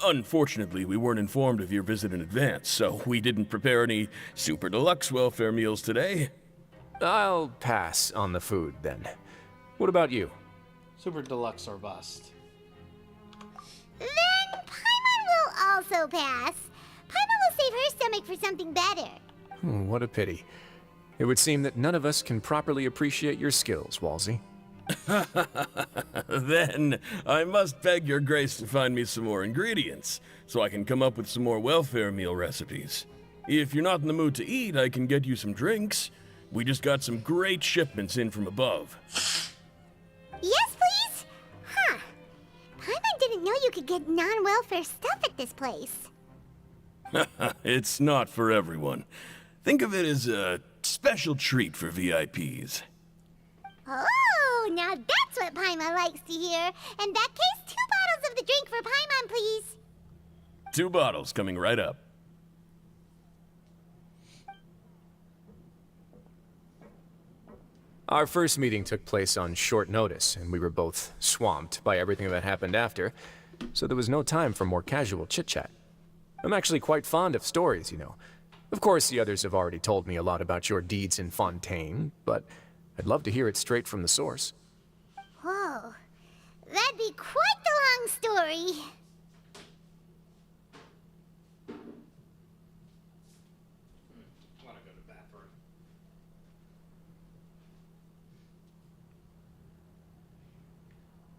Speaker 4: Unfortunately, we weren't informed of your visit in advance, so we didn't prepare any super deluxe welfare meals today.
Speaker 20: I'll pass on the food, then. What about you?
Speaker 1: Super deluxe or bust.
Speaker 13: Then Paimon will also pass. Paimon will save her stomach for something better.
Speaker 20: What a pity. It would seem that none of us can properly appreciate your skills, Walsey.
Speaker 4: Then I must beg Your Grace to find me some more ingredients, so I can come up with some more welfare meal recipes. If you're not in the mood to eat, I can get you some drinks. We just got some great shipments in from above.
Speaker 13: Yes, please? Huh. Paimon didn't know you could get non-welfare stuff at this place.
Speaker 4: It's not for everyone. Think of it as a special treat for VIPs.
Speaker 13: Oh, now that's what Paimon likes to hear. In that case, 2 bottles of the drink for Paimon, please.
Speaker 4: 2 bottles coming right up.
Speaker 20: Our first meeting took place on short notice, and we were both swamped by everything that happened after, so there was no time for more casual chit-chat. I'm actually quite fond of stories, you know. Of course, the others have already told me a lot about your deeds in Fontaine, but I'd love to hear it straight from the source.
Speaker 13: Whoa. That'd be quite the long story.
Speaker 1: Want to go to the bathroom.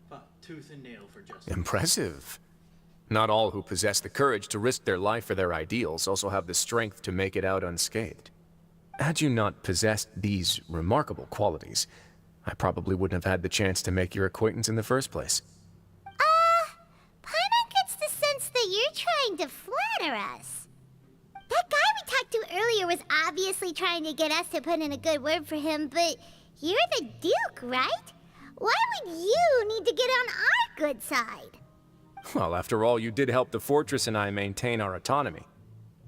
Speaker 1: But tooth and nail for justice.
Speaker 20: Impressive. Not all who possess the courage to risk their life for their ideals also have the strength to make it out unscathed. Had you not possessed these remarkable qualities, I probably wouldn't have had the chance to make your acquaintance in the first place.
Speaker 13: Paimon gets the sense that you're trying to flatter us. That guy we talked to earlier was obviously trying to get us to put in a good word for him, but you're the Duke, right? Why would you need to get on our good side?
Speaker 20: Well, after all, you did help the fortress and I maintain our autonomy.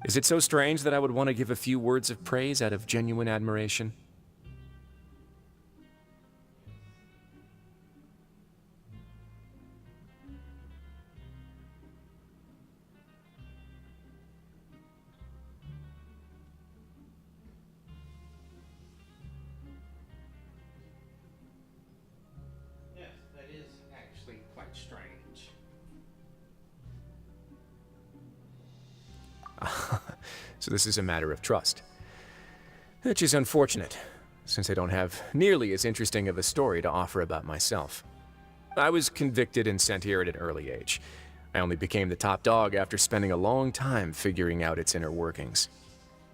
Speaker 20: Is it so strange that I would want to give a few words of praise out of genuine admiration?
Speaker 1: Yes, that is actually quite strange.
Speaker 20: So this is a matter of trust. Which is unfortunate, since I don't have nearly as interesting of a story to offer about myself. I was convicted and sent here at an early age. I only became the top dog after spending a long time figuring out its inner workings.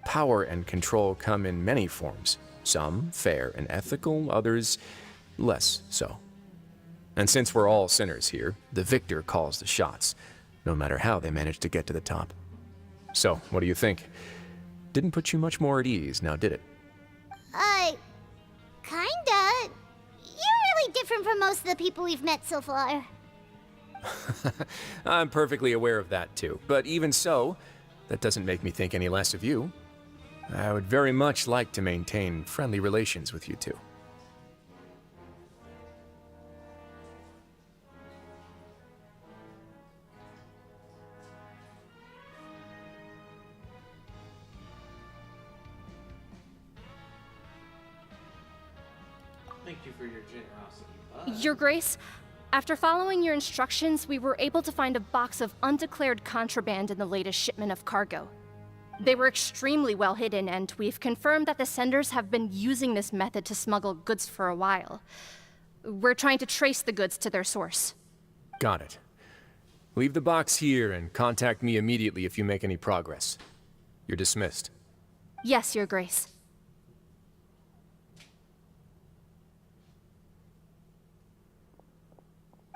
Speaker 20: Power and control come in many forms, some fair and ethical, others less so. And since we're all sinners here, the victor calls the shots, no matter how they manage to get to the top. So, what do you think? Didn't put you much more at ease, now did it?
Speaker 13: Kinda. You're really different from most of the people we've met so far.
Speaker 20: I'm perfectly aware of that too, but even so, that doesn't make me think any less of you. I would very much like to maintain friendly relations with you two.
Speaker 1: Thank you for your generosity.
Speaker 19: Your Grace, after following your instructions, we were able to find a box of undeclared contraband in the latest shipment of cargo. They were extremely well hidden, and we've confirmed that the senders have been using this method to smuggle goods for a while. We're trying to trace the goods to their source.
Speaker 20: Got it. Leave the box here and contact me immediately if you make any progress. You're dismissed.
Speaker 19: Yes, Your Grace.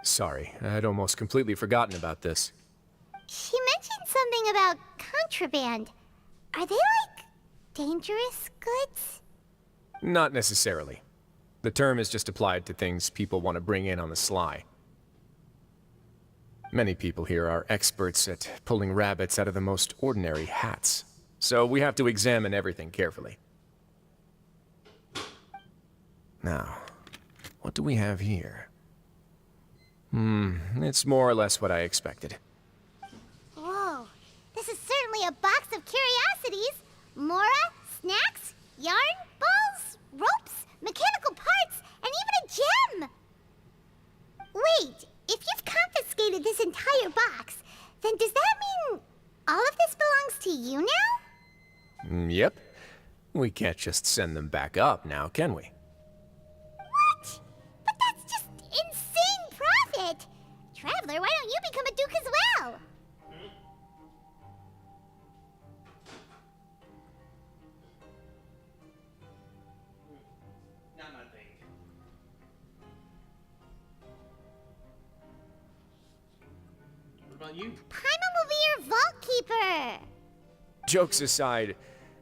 Speaker 20: Sorry, I'd almost completely forgotten about this.
Speaker 13: She mentioned something about contraband. Are they, like, dangerous goods?
Speaker 20: Not necessarily. The term is just applied to things people want to bring in on the sly. Many people here are experts at pulling rabbits out of the most ordinary hats, so we have to examine everything carefully. Now, what do we have here? It's more or less what I expected.
Speaker 13: Whoa, this is certainly a box of curiosities. Mora, snacks, yarn, balls, ropes, mechanical parts, and even a gem! Wait, if you've confiscated this entire box, then does that mean all of this belongs to you now?
Speaker 20: Yep. We can't just send them back up now, can we?
Speaker 13: What? But that's just insane profit! Traveler, why don't you become a duke as well?
Speaker 1: Not my thing. What about you?
Speaker 13: Paimon will be your vault keeper!
Speaker 20: Jokes aside,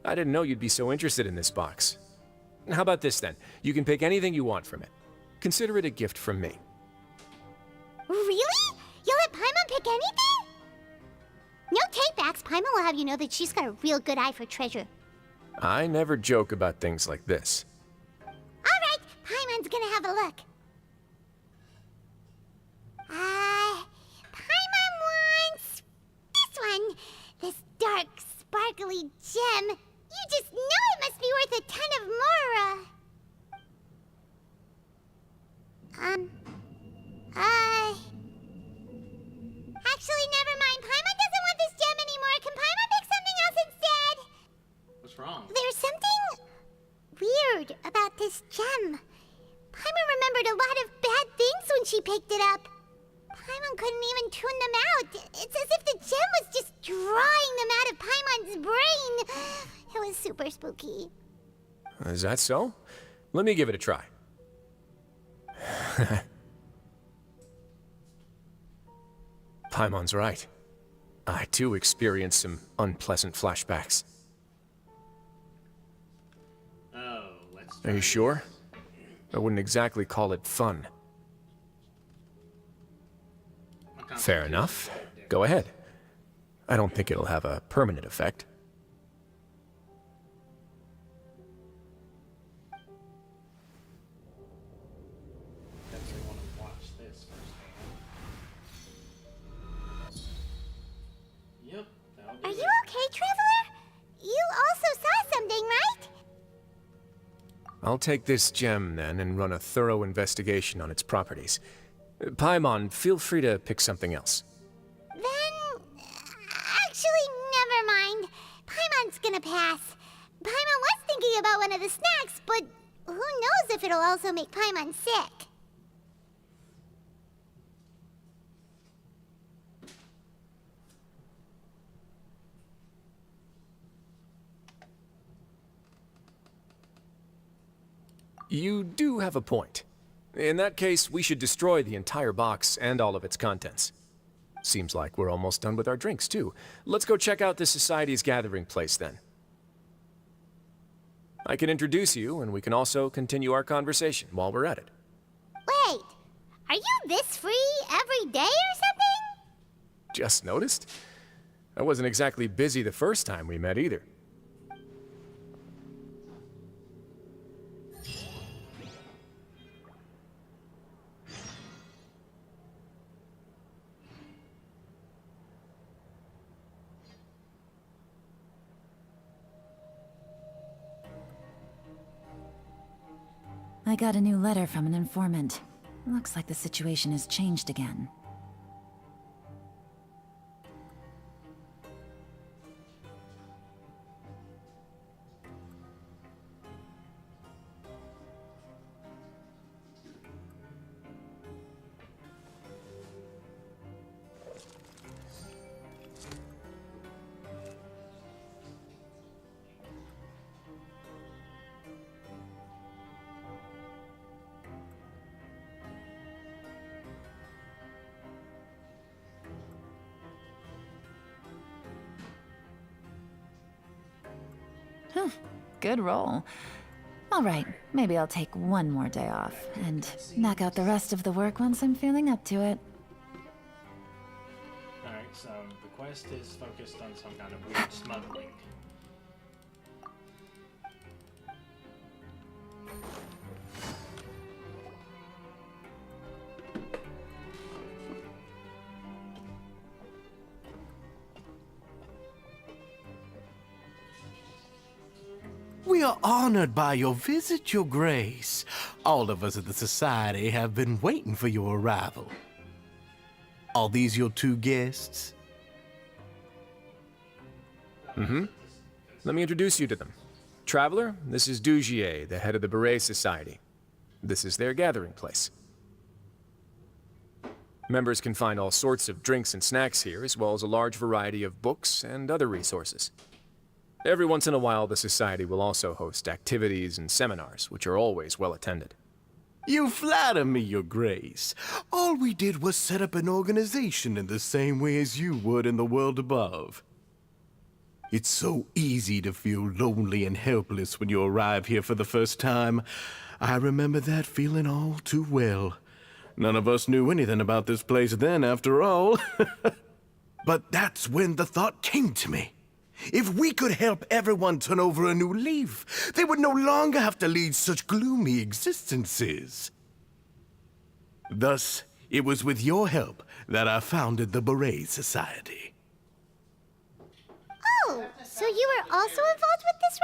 Speaker 20: I didn't know you'd be so interested in this box. How about this then? You can pick anything you want from it. Consider it a gift from me.
Speaker 13: Really? You'll let Paimon pick anything? No take-backs. Paimon will have you know that she's got a real good eye for treasure.
Speaker 20: I never joke about things like this.
Speaker 13: Alright, Paimon's gonna have a look. Paimon wants this one. This dark, sparkly gem. You just know it must be worth a ton of Mora. Actually, never mind. Paimon doesn't want this gem anymore. Can Paimon pick something else instead?
Speaker 1: What's wrong?
Speaker 13: There's something weird about this gem. Paimon remembered a lot of bad things when she picked it up. Paimon couldn't even tune them out. It's as if the gem was just drawing them out of Paimon's brain. It was super spooky.
Speaker 20: Is that so? Let me give it a try. Paimon's right. I too experienced some unpleasant flashbacks.
Speaker 1: Oh, let's
Speaker 20: Are you sure? I wouldn't exactly call it fun. Fair enough. Go ahead. I don't think it'll have a permanent effect.
Speaker 1: Definitely want to watch this firsthand. Yep.
Speaker 13: Are you okay, Traveler? You also saw something, right?
Speaker 20: I'll take this gem then and run a thorough investigation on its properties. Paimon, feel free to pick something else.
Speaker 13: Then... actually, never mind. Paimon's gonna pass. Paimon was thinking about one of the snacks, but who knows if it'll also make Paimon sick.
Speaker 20: You do have a point. In that case, we should destroy the entire box and all of its contents. Seems like we're almost done with our drinks, too. Let's go check out the Society's gathering place, then. I can introduce you, and we can also continue our conversation while we're at it.
Speaker 13: Wait, are you this free every day or something?
Speaker 20: Just noticed? I wasn't exactly busy the first time we met, either.
Speaker 12: I got a new letter from an informant. Looks like the situation has changed again. Good roll. All right, maybe I'll take one more day off and knock out the rest of the work once I'm feeling up to it.
Speaker 1: Alright, so the quest is focused on some kind of weird smuggling.
Speaker 8: We are honored by your visit, Your Grace. All of us at the Society have been waiting for your arrival. Are these your two guests?
Speaker 22: Mm-hmm. Let me introduce you to them. Traveler, this is Dugier, the head of the Beret Society. This is their gathering place. Members can find all sorts of drinks and snacks here, as well as a large variety of books and other resources. Every once in a while, the Society will also host activities and seminars, which are always well attended.
Speaker 8: You flatter me, Your Grace. All we did was set up an organization in the same way as you would in the world above. It's so easy to feel lonely and helpless when you arrive here for the first time. I remember that feeling all too well. None of us knew anything about this place then, after all. But that's when the thought came to me. If we could help everyone turn over a new leaf, they would no longer have to lead such gloomy existences. Thus, it was with your help that I founded the Beret Society.
Speaker 13: Oh, so you were also involved with this,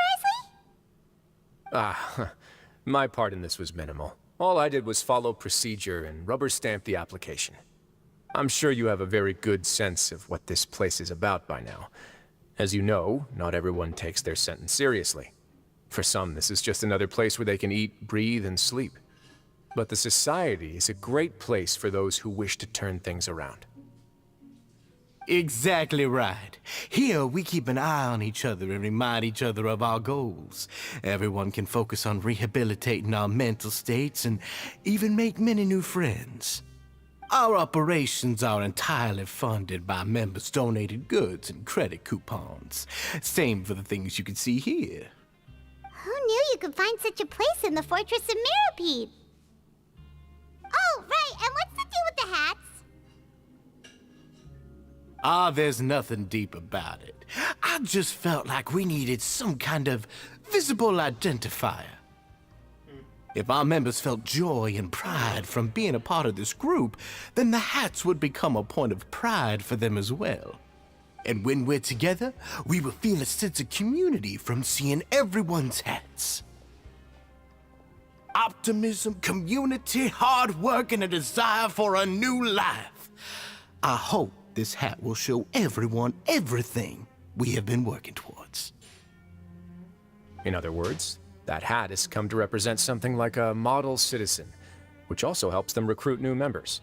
Speaker 13: Wriothesley?
Speaker 22: My part in this was minimal. All I did was follow procedure and rubber stamp the application. I'm sure you have a very good sense of what this place is about by now. As you know, not everyone takes their sentence seriously. For some, this is just another place where they can eat, breathe, and sleep. But the Society is a great place for those who wish to turn things around.
Speaker 8: Exactly right. Here, we keep an eye on each other and remind each other of our goals. Everyone can focus on rehabilitating our mental states and even make many new friends. Our operations are entirely funded by members' donated goods and credit coupons. Same for the things you can see here.
Speaker 13: Who knew you could find such a place in the Fortress of Mirapede? Oh, right, and what's the deal with the hats?
Speaker 8: There's nothing deep about it. I just felt like we needed some kind of visible identifier. If our members felt joy and pride from being a part of this group, then the hats would become a point of pride for them as well. And when we're together, we will feel a sense of community from seeing everyone's hats. Optimism, community, hard work, and a desire for a new life. I hope this hat will show everyone everything we have been working towards.
Speaker 22: In other words, that hat has come to represent something like a model citizen, which also helps them recruit new members.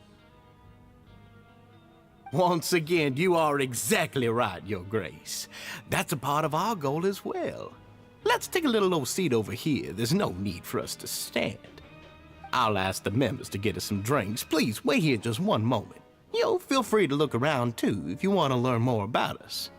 Speaker 8: Once again, you are exactly right, Your Grace. That's a part of our goal as well. Let's take a little old seat over here. There's no need for us to stand. I'll ask the members to get us some drinks. Please wait here just one moment. Feel free to look around too if you want to learn more about us.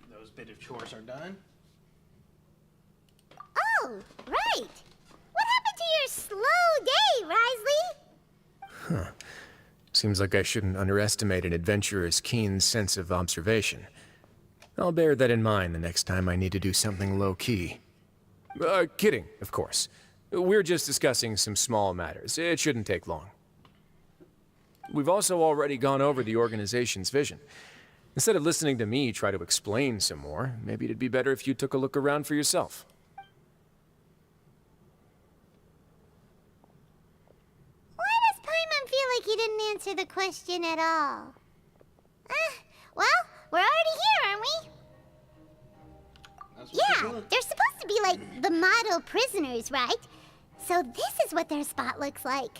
Speaker 1: Those bit of chores are done.
Speaker 13: Oh, right. What happened to your slow day, Wriothesley?
Speaker 22: Huh. Seems like I shouldn't underestimate an adventurer's keen sense of observation. I'll bear that in mind the next time I need to do something low-key. Kidding, of course. We're just discussing some small matters. It shouldn't take long. We've also already gone over the organization's vision. Instead of listening to me try to explain some more, maybe it'd be better if you took a look around for yourself.
Speaker 13: Why does Paimon feel like he didn't answer the question at all? Well, we're already here, aren't we? Yeah, they're supposed to be like the model prisoners, right? So this is what their spot looks like.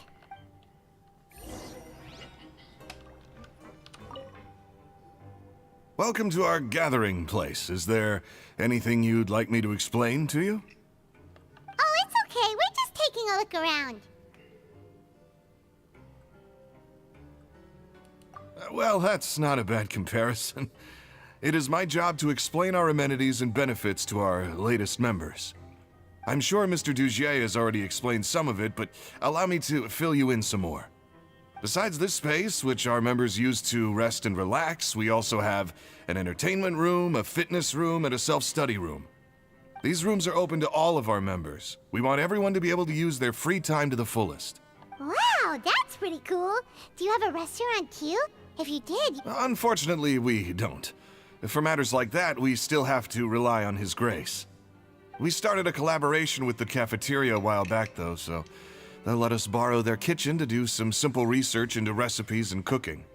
Speaker 10: Welcome to our gathering place. Is there anything you'd like me to explain to you?
Speaker 13: Oh, it's okay. We're just taking a look around.
Speaker 10: Well, that's not a bad comparison. It is my job to explain our amenities and benefits to our latest members. I'm sure Mr. Dugier has already explained some of it, but allow me to fill you in some more. Besides this space, which our members use to rest and relax, we also have an entertainment room, a fitness room, and a self-study room. These rooms are open to all of our members. We want everyone to be able to use their free time to the fullest.
Speaker 13: Wow, that's pretty cool. Do you have a restaurant too? If you did...
Speaker 10: Unfortunately, we don't. For matters like that, we still have to rely on His grace. We started a collaboration with the cafeteria a while back, though, so they'll let us borrow their kitchen to do some simple research into recipes and cooking.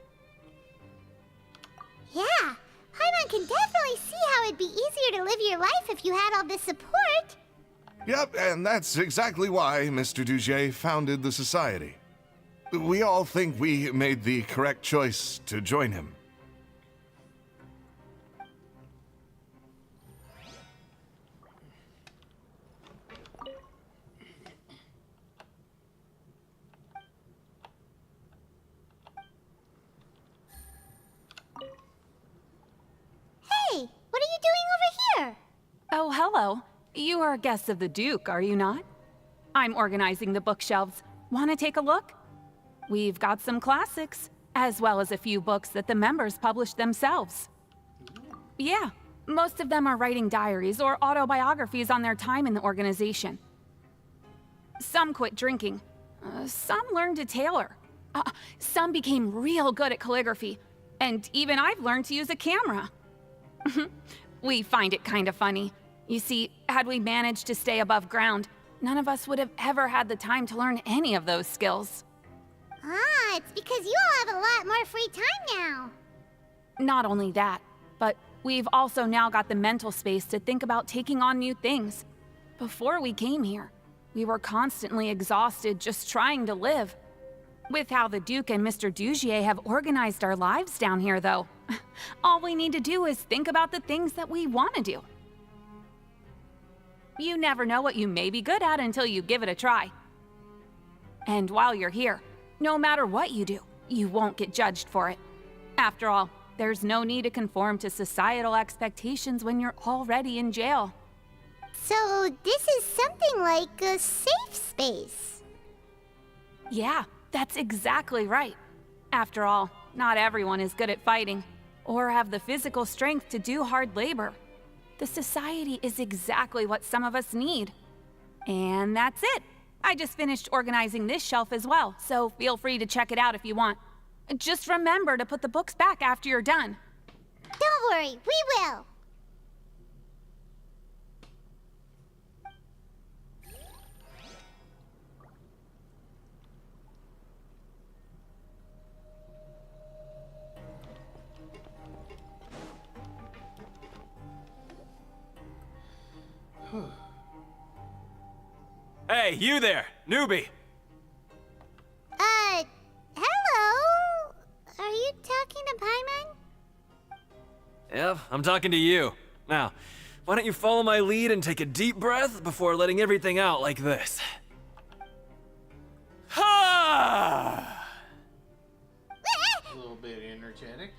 Speaker 13: Yeah, Paimon can definitely see how it'd be easier to live your life if you had all this support.
Speaker 10: Yep, and that's exactly why Mr. Dugier founded the society. We all think we made the correct choice to join him.
Speaker 13: Hey, what are you doing over here?
Speaker 21: Oh, hello. You are guests of the Duke, are you not? I'm organizing the bookshelves. Want to take a look? We've got some classics, as well as a few books that the members published themselves. Yeah, most of them are writing diaries or autobiographies on their time in the organization. Some quit drinking. Some learned to tailor. Some became real good at calligraphy. And even I've learned to use a camera. We find it kind of funny. You see, had we managed to stay above ground, none of us would have ever had the time to learn any of those skills.
Speaker 13: Ah, it's because you all have a lot more free time now.
Speaker 21: Not only that, but we've also now got the mental space to think about taking on new things. Before we came here, we were constantly exhausted just trying to live. With how the Duke and Mr. Dugier have organized our lives down here, though, all we need to do is think about the things that we want to do. You never know what you may be good at until you give it a try. And while you're here, no matter what you do, you won't get judged for it. After all, there's no need to conform to societal expectations when you're already in jail.
Speaker 13: So this is something like a safe space.
Speaker 21: Yeah, that's exactly right. After all, not everyone is good at fighting, or have the physical strength to do hard labor. The society is exactly what some of us need. And that's it. I just finished organizing this shelf as well, so feel free to check it out if you want. Just remember to put the books back after you're done.
Speaker 13: Don't worry, we will.
Speaker 23: Hey, you there, newbie!
Speaker 13: Hello? Are you talking to Paimon?
Speaker 23: Yep, I'm talking to you. Now, why don't you follow my lead and take a deep breath before letting everything out like this? Ha!
Speaker 1: A little bit energetic.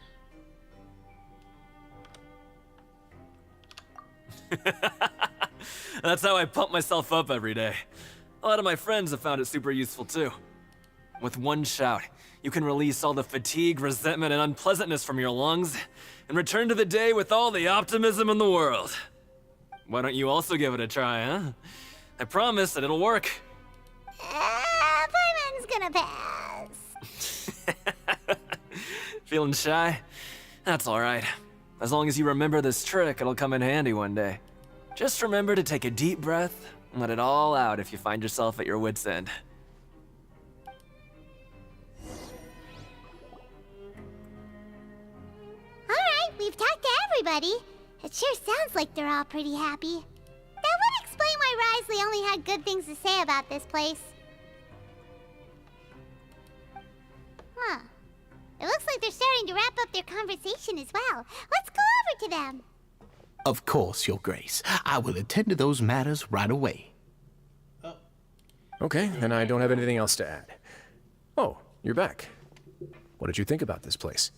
Speaker 23: That's how I pump myself up every day. A lot of my friends have found it super useful too. With one shout, you can release all the fatigue, resentment, and unpleasantness from your lungs and return to the day with all the optimism in the world. Why don't you also give it a try, huh? I promise that it'll work.
Speaker 13: Paimon's gonna pass.
Speaker 23: Feeling shy? That's alright. As long as you remember this trick, it'll come in handy one day. Just remember to take a deep breath and let it all out if you find yourself at your wit's end.
Speaker 13: Alright, we've talked to everybody. It sure sounds like they're all pretty happy. That would explain why Risley only had of good things to say about this place. Huh. It looks like they're starting to wrap up their conversation as well. Let's go over to them.
Speaker 8: Of course, Your Grace. I will attend to those matters right away.
Speaker 22: Okay, then I don't have anything else to add. Oh, you're back. What did you think about this place?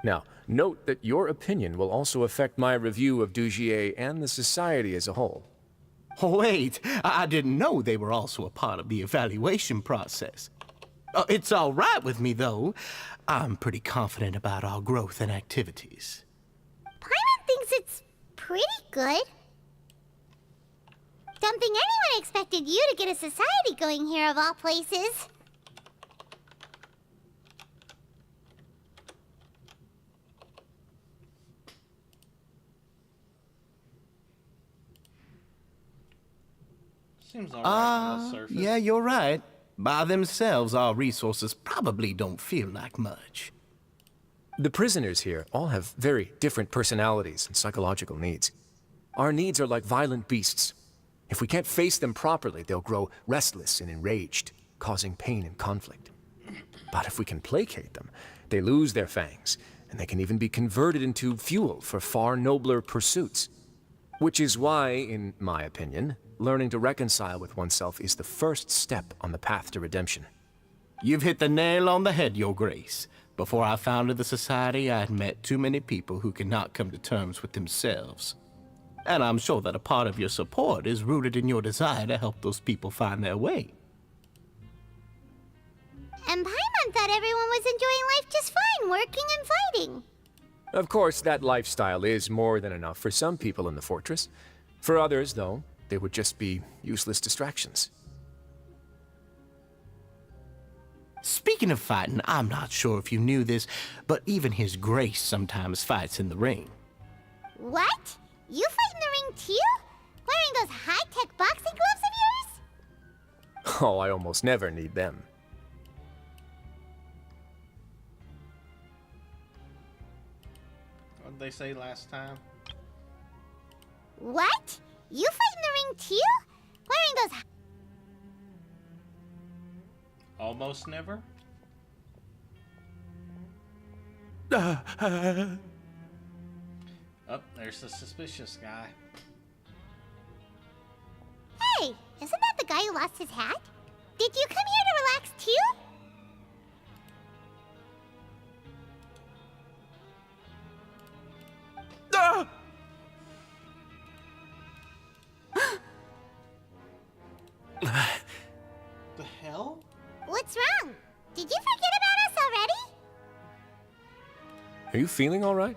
Speaker 22: Now, note that your opinion will also affect my review of Dugier and the society as a whole.
Speaker 8: Wait, I didn't know they were also a part of the evaluation process. It's all right with me, though. I'm pretty confident about our growth and activities.
Speaker 13: Paimon thinks it's pretty good. Don't think anyone expected you to get a society going here of all places.
Speaker 1: Seems alright on the surface.
Speaker 8: Yeah, you're right. By themselves, our resources probably don't feel like much.
Speaker 22: The prisoners here all have very different personalities and psychological needs. Our needs are like violent beasts. If we can't face them properly, they'll grow restless and enraged, causing pain and conflict. But if we can placate them, they lose their fangs, and they can even be converted into fuel for far nobler pursuits. Which is why, in my opinion, learning to reconcile with oneself is the first step on the path to redemption.
Speaker 8: You've hit the nail on the head, Your Grace. Before I founded the Society, I had met too many people who could not come to terms with themselves. And I'm sure that a part of your support is rooted in your desire to help those people find their way.
Speaker 13: And Paimon thought everyone was enjoying life just fine, working and fighting.
Speaker 22: Of course, that lifestyle is more than enough for some people in the fortress. For others, though, they would just be useless distractions.
Speaker 8: Speaking of fighting, I'm not sure if you knew this, but even His Grace sometimes fights in the ring.
Speaker 13: What? You fight in the ring too? Wearing those high-tech boxing gloves of yours?
Speaker 22: Oh, I almost never need them.
Speaker 1: What did they say last time?
Speaker 13: What? You fight in the ring too? Wearing those...
Speaker 1: Almost never? Oh, there's the suspicious guy.
Speaker 13: Hey, isn't that the guy who lost his hat? Did you come here to relax too?
Speaker 1: The hell?
Speaker 13: What's wrong? Did you forget about us already?
Speaker 22: Are you feeling all right?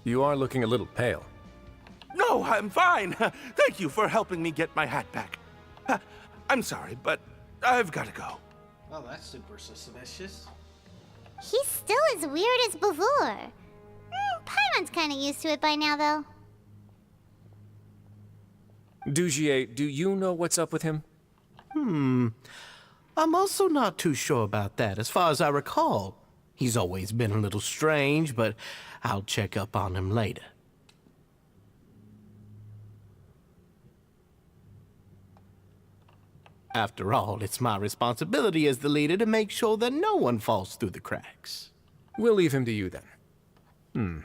Speaker 22: You are looking a little pale.
Speaker 6: No, I'm fine. Thank you for helping me get my hat back. I'm sorry, but I've got to go.
Speaker 1: Oh, that's super suspicious.
Speaker 13: He's still as weird as before. Paimon's kind of used to it by now, though.
Speaker 22: Dugier, do you know what's up with him?
Speaker 8: I'm also not too sure about that. As far as I recall, he's always been a little strange, but I'll check up on him later. After all, it's my responsibility as the leader to make sure that no one falls through the cracks.
Speaker 22: We'll leave him to you then.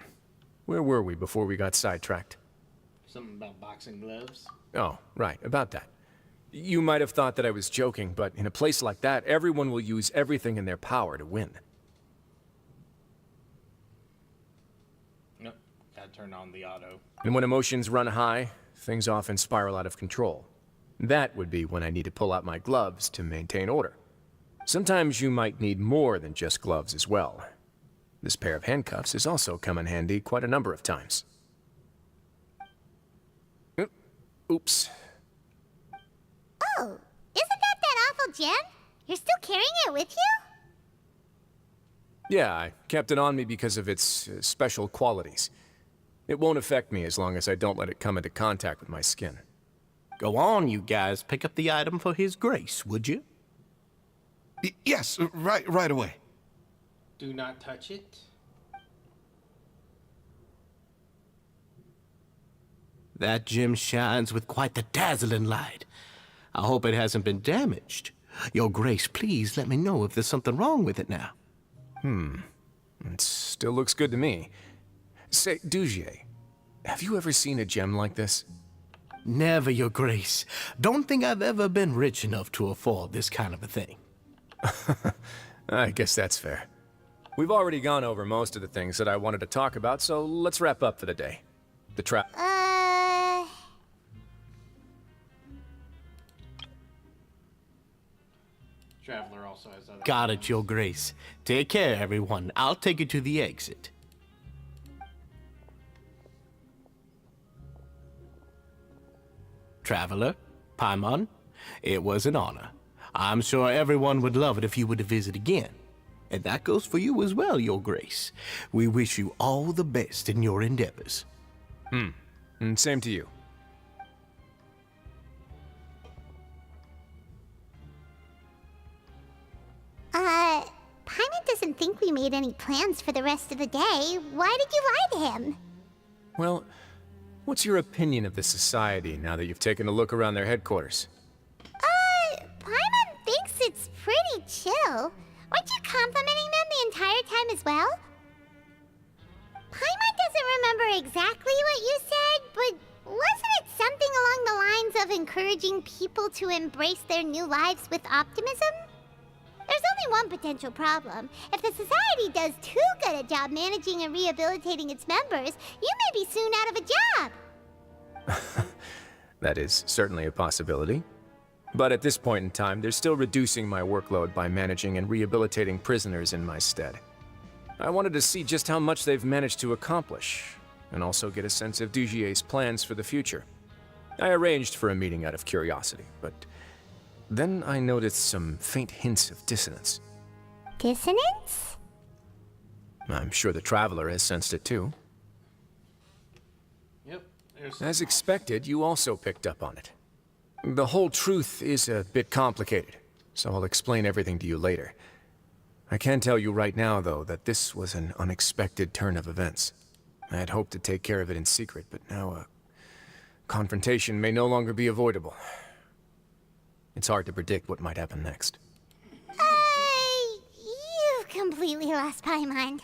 Speaker 22: Where were we before we got sidetracked?
Speaker 1: Something about boxing gloves.
Speaker 22: Oh, right, about that. You might have thought that I was joking, but in a place like that, everyone will use everything in their power to win.
Speaker 1: Nope, gotta turn on the auto.
Speaker 22: And when emotions run high, things often spiral out of control. That would be when I need to pull out my gloves to maintain order. Sometimes you might need more than just gloves as well. This pair of handcuffs has also come in handy quite a number of times. Oops.
Speaker 13: Oh, isn't that awful gem? You're still carrying it with you?
Speaker 22: Yeah, I kept it on me because of its special qualities. It won't affect me as long as I don't let it come into contact with my skin.
Speaker 8: Go on, you guys. Pick up the item for His Grace, would you?
Speaker 10: Yes, right away.
Speaker 1: Do not touch it.
Speaker 8: That gem shines with quite the dazzling light. I hope it hasn't been damaged. Your Grace, please let me know if there's something wrong with it now.
Speaker 22: It still looks good to me. Say, Dugier, have you ever seen a gem like this?
Speaker 8: Never, Your Grace. Don't think I've ever been rich enough to afford this kind of a thing.
Speaker 22: I guess that's fair. We've already gone over most of the things that I wanted to talk about, so let's wrap up for the day. The
Speaker 1: Traveler also has other...
Speaker 8: Got it, Your Grace. Take care, everyone. I'll take you to the exit. Traveler, Paimon, it was an honor. I'm sure everyone would love it if you were to visit again. And that goes for you as well, Your Grace. We wish you all the best in your endeavors.
Speaker 22: And same to you.
Speaker 13: Paimon doesn't think we made any plans for the rest of the day. Why did you lie to him?
Speaker 22: Well, what's your opinion of the Society now that you've taken a look around their headquarters?
Speaker 13: Paimon thinks it's pretty chill. Weren't you complimenting them the entire time as well? Paimon doesn't remember exactly what you said, but wasn't it something along the lines of encouraging people to embrace their new lives with optimism? There's only one potential problem. If the Society does too good a job managing and rehabilitating its members, you may be soon out of a job.
Speaker 22: That is certainly a possibility. But at this point in time, they're still reducing my workload by managing and rehabilitating prisoners in my stead. I wanted to see just how much they've managed to accomplish, and also get a sense of Dugier's plans for the future. I arranged for a meeting out of curiosity, but then I noticed some faint hints of dissonance.
Speaker 13: Dissonance?
Speaker 22: I'm sure the Traveler has sensed it too.
Speaker 1: Yep.
Speaker 22: As expected, you also picked up on it. The whole truth is a bit complicated, so I'll explain everything to you later. I can tell you right now, though, that this was an unexpected turn of events. I had hoped to take care of it in secret, but now a confrontation may no longer be avoidable. It's hard to predict what might happen next.
Speaker 13: You've completely lost Paimon.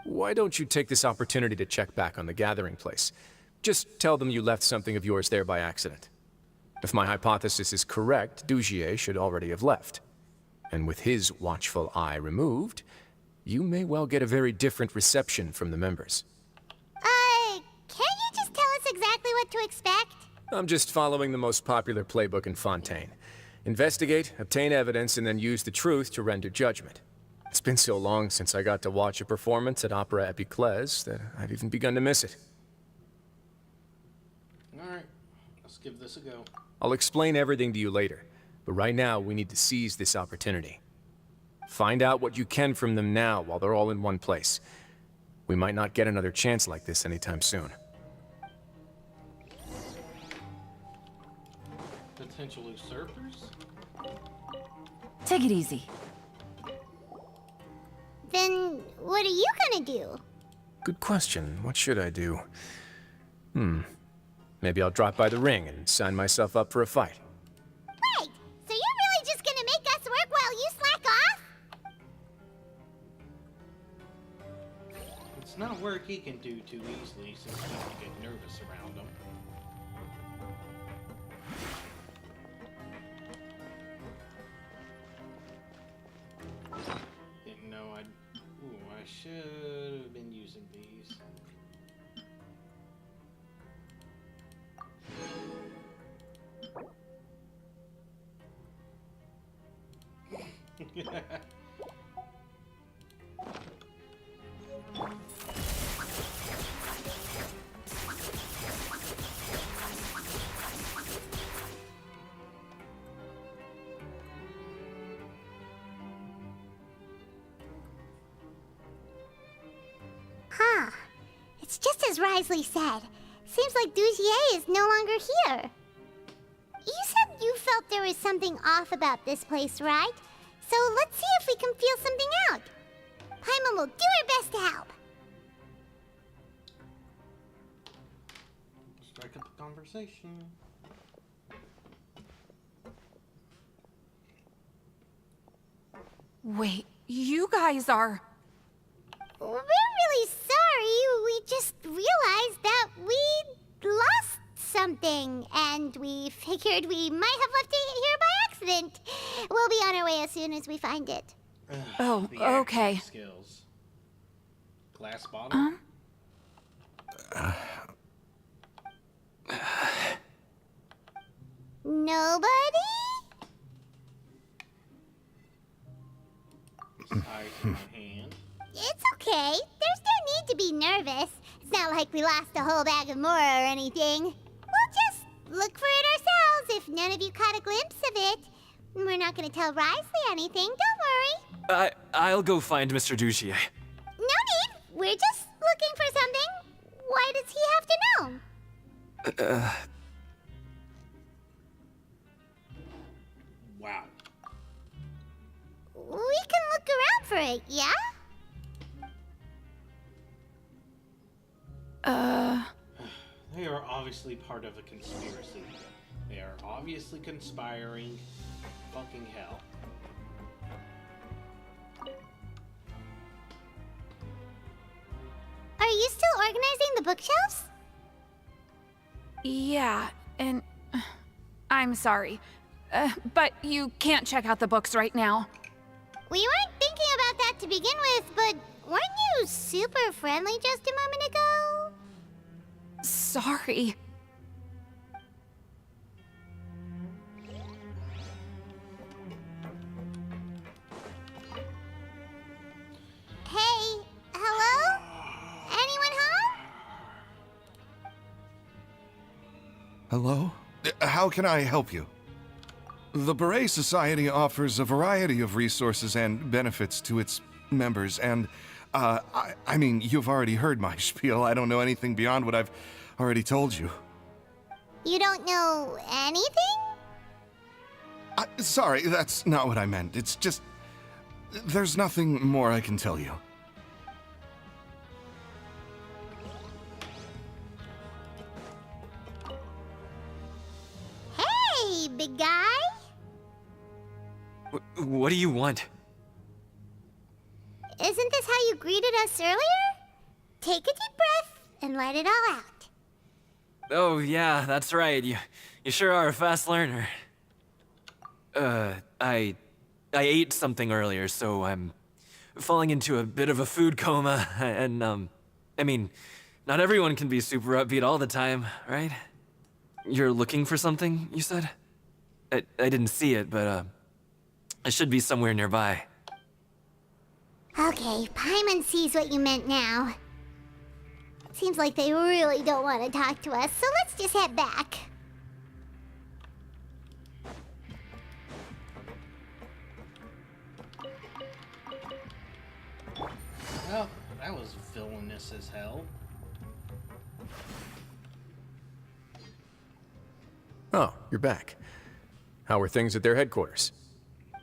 Speaker 22: Why don't you take this opportunity to check back on the gathering place? Just tell them you left something of yours there by accident. If my hypothesis is correct, Dugier should already have left. And with his watchful eye removed, you may well get a very different reception from the members.
Speaker 13: Can't you just tell us exactly what to expect?
Speaker 22: I'm just following the most popular playbook in Fontaine. Investigate, obtain evidence, and then use the truth to render judgment. It's been so long since I got to watch a performance at Opera Epiclese that I've even begun to miss it.
Speaker 1: Alright, let's give this a go.
Speaker 22: I'll explain everything to you later, but right now we need to seize this opportunity. Find out what you can from them now while they're all in one place. We might not get another chance like this anytime soon.
Speaker 1: Potential usurpers?
Speaker 12: Take it easy.
Speaker 13: Then what are you gonna do?
Speaker 22: Good question. What should I do? Maybe I'll drop by the ring and sign myself up for a fight.
Speaker 13: Wait, so you're really just gonna make us work while you slack off?
Speaker 1: It's not work he can do too easily since people get nervous around him. Didn't know I'd... Ooh, I should have been using these.
Speaker 13: Huh. It's just as Risley said. Seems like Dugier is no longer here. You said you felt there was something off about this place, right? So let's see if we can feel something out. Paimon will do her best to help.
Speaker 1: Strike up a conversation.
Speaker 21: Wait, you guys are...
Speaker 13: We're really sorry. We just realized that we lost something, and we figured we might have left it here by accident. We'll be on our way as soon as we find it.
Speaker 21: Oh,
Speaker 1: The acting
Speaker 21: okay.
Speaker 1: Skills. Glass bottle.
Speaker 13: Nobody?
Speaker 1: Ice in my hand.
Speaker 13: It's okay. There's no need to be nervous. It's not like we lost a whole bag of Mora or anything. We'll just look for it ourselves if none of you caught a glimpse of it. We're not gonna tell Wriothesley anything, don't worry.
Speaker 23: I'll go find Mr. Dugier.
Speaker 13: No need. We're just looking for something. Why does he have to know?
Speaker 1: Wow.
Speaker 13: We can look around for it, yeah?
Speaker 1: They are obviously part of a conspiracy. They are obviously conspiring. Fucking hell.
Speaker 13: Are you still organizing the bookshelves?
Speaker 21: Yeah, and... I'm sorry. But you can't check out the books right now.
Speaker 13: We weren't thinking about that to begin with, but weren't you super friendly just a moment ago?
Speaker 21: Sorry.
Speaker 13: Hey, hello? Anyone home?
Speaker 10: Hello? How can I help you? The Beret Society offers a variety of resources and benefits to its members, and, I mean, you've already heard my spiel. I don't know anything beyond what I've already told you.
Speaker 13: You don't know anything?
Speaker 10: Sorry, that's not what I meant. It's just... there's nothing more I can tell you.
Speaker 13: Hey, big guy.
Speaker 23: What do you want?
Speaker 13: Isn't this how you greeted us earlier? Take a deep breath and let it all out.
Speaker 23: Oh, yeah, that's right. You sure are a fast learner. I ate something earlier, so I'm falling into a bit of a food coma, and, I mean, not everyone can be super upbeat all the time, right? You're looking for something, you said? I didn't see it, but, it should be somewhere nearby.
Speaker 13: Okay, Paimon sees what you meant now. Seems like they really don't want to talk to us, so let's just head back.
Speaker 1: Well, that was villainous as hell.
Speaker 22: Oh, you're back. How are things at their headquarters?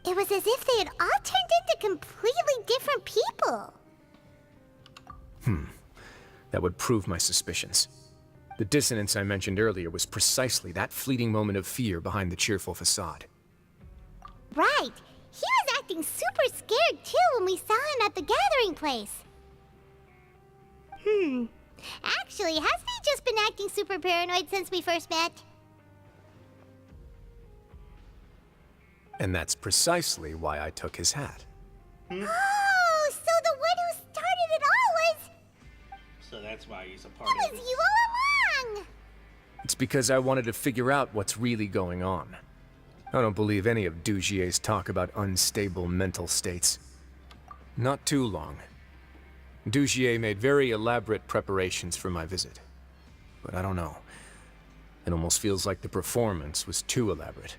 Speaker 13: It was as if they had all turned into completely different people.
Speaker 22: That would prove my suspicions. The dissonance I mentioned earlier was precisely that fleeting moment of fear behind the cheerful facade.
Speaker 13: Right. He was acting super scared too when we saw him at the gathering place. Actually, hasn't he just been acting super paranoid since we first met?
Speaker 22: And that's precisely why I took his hat.
Speaker 13: Oh, so the one who started it all was...
Speaker 1: So that's why he's a part
Speaker 13: It
Speaker 1: of
Speaker 13: was
Speaker 1: it.
Speaker 13: you all along!
Speaker 22: It's because I wanted to figure out what's really going on. I don't believe any of Dugier's talk about unstable mental states. Not too long. Dugier made very elaborate preparations for my visit. But I don't know. It almost feels like the performance was too elaborate.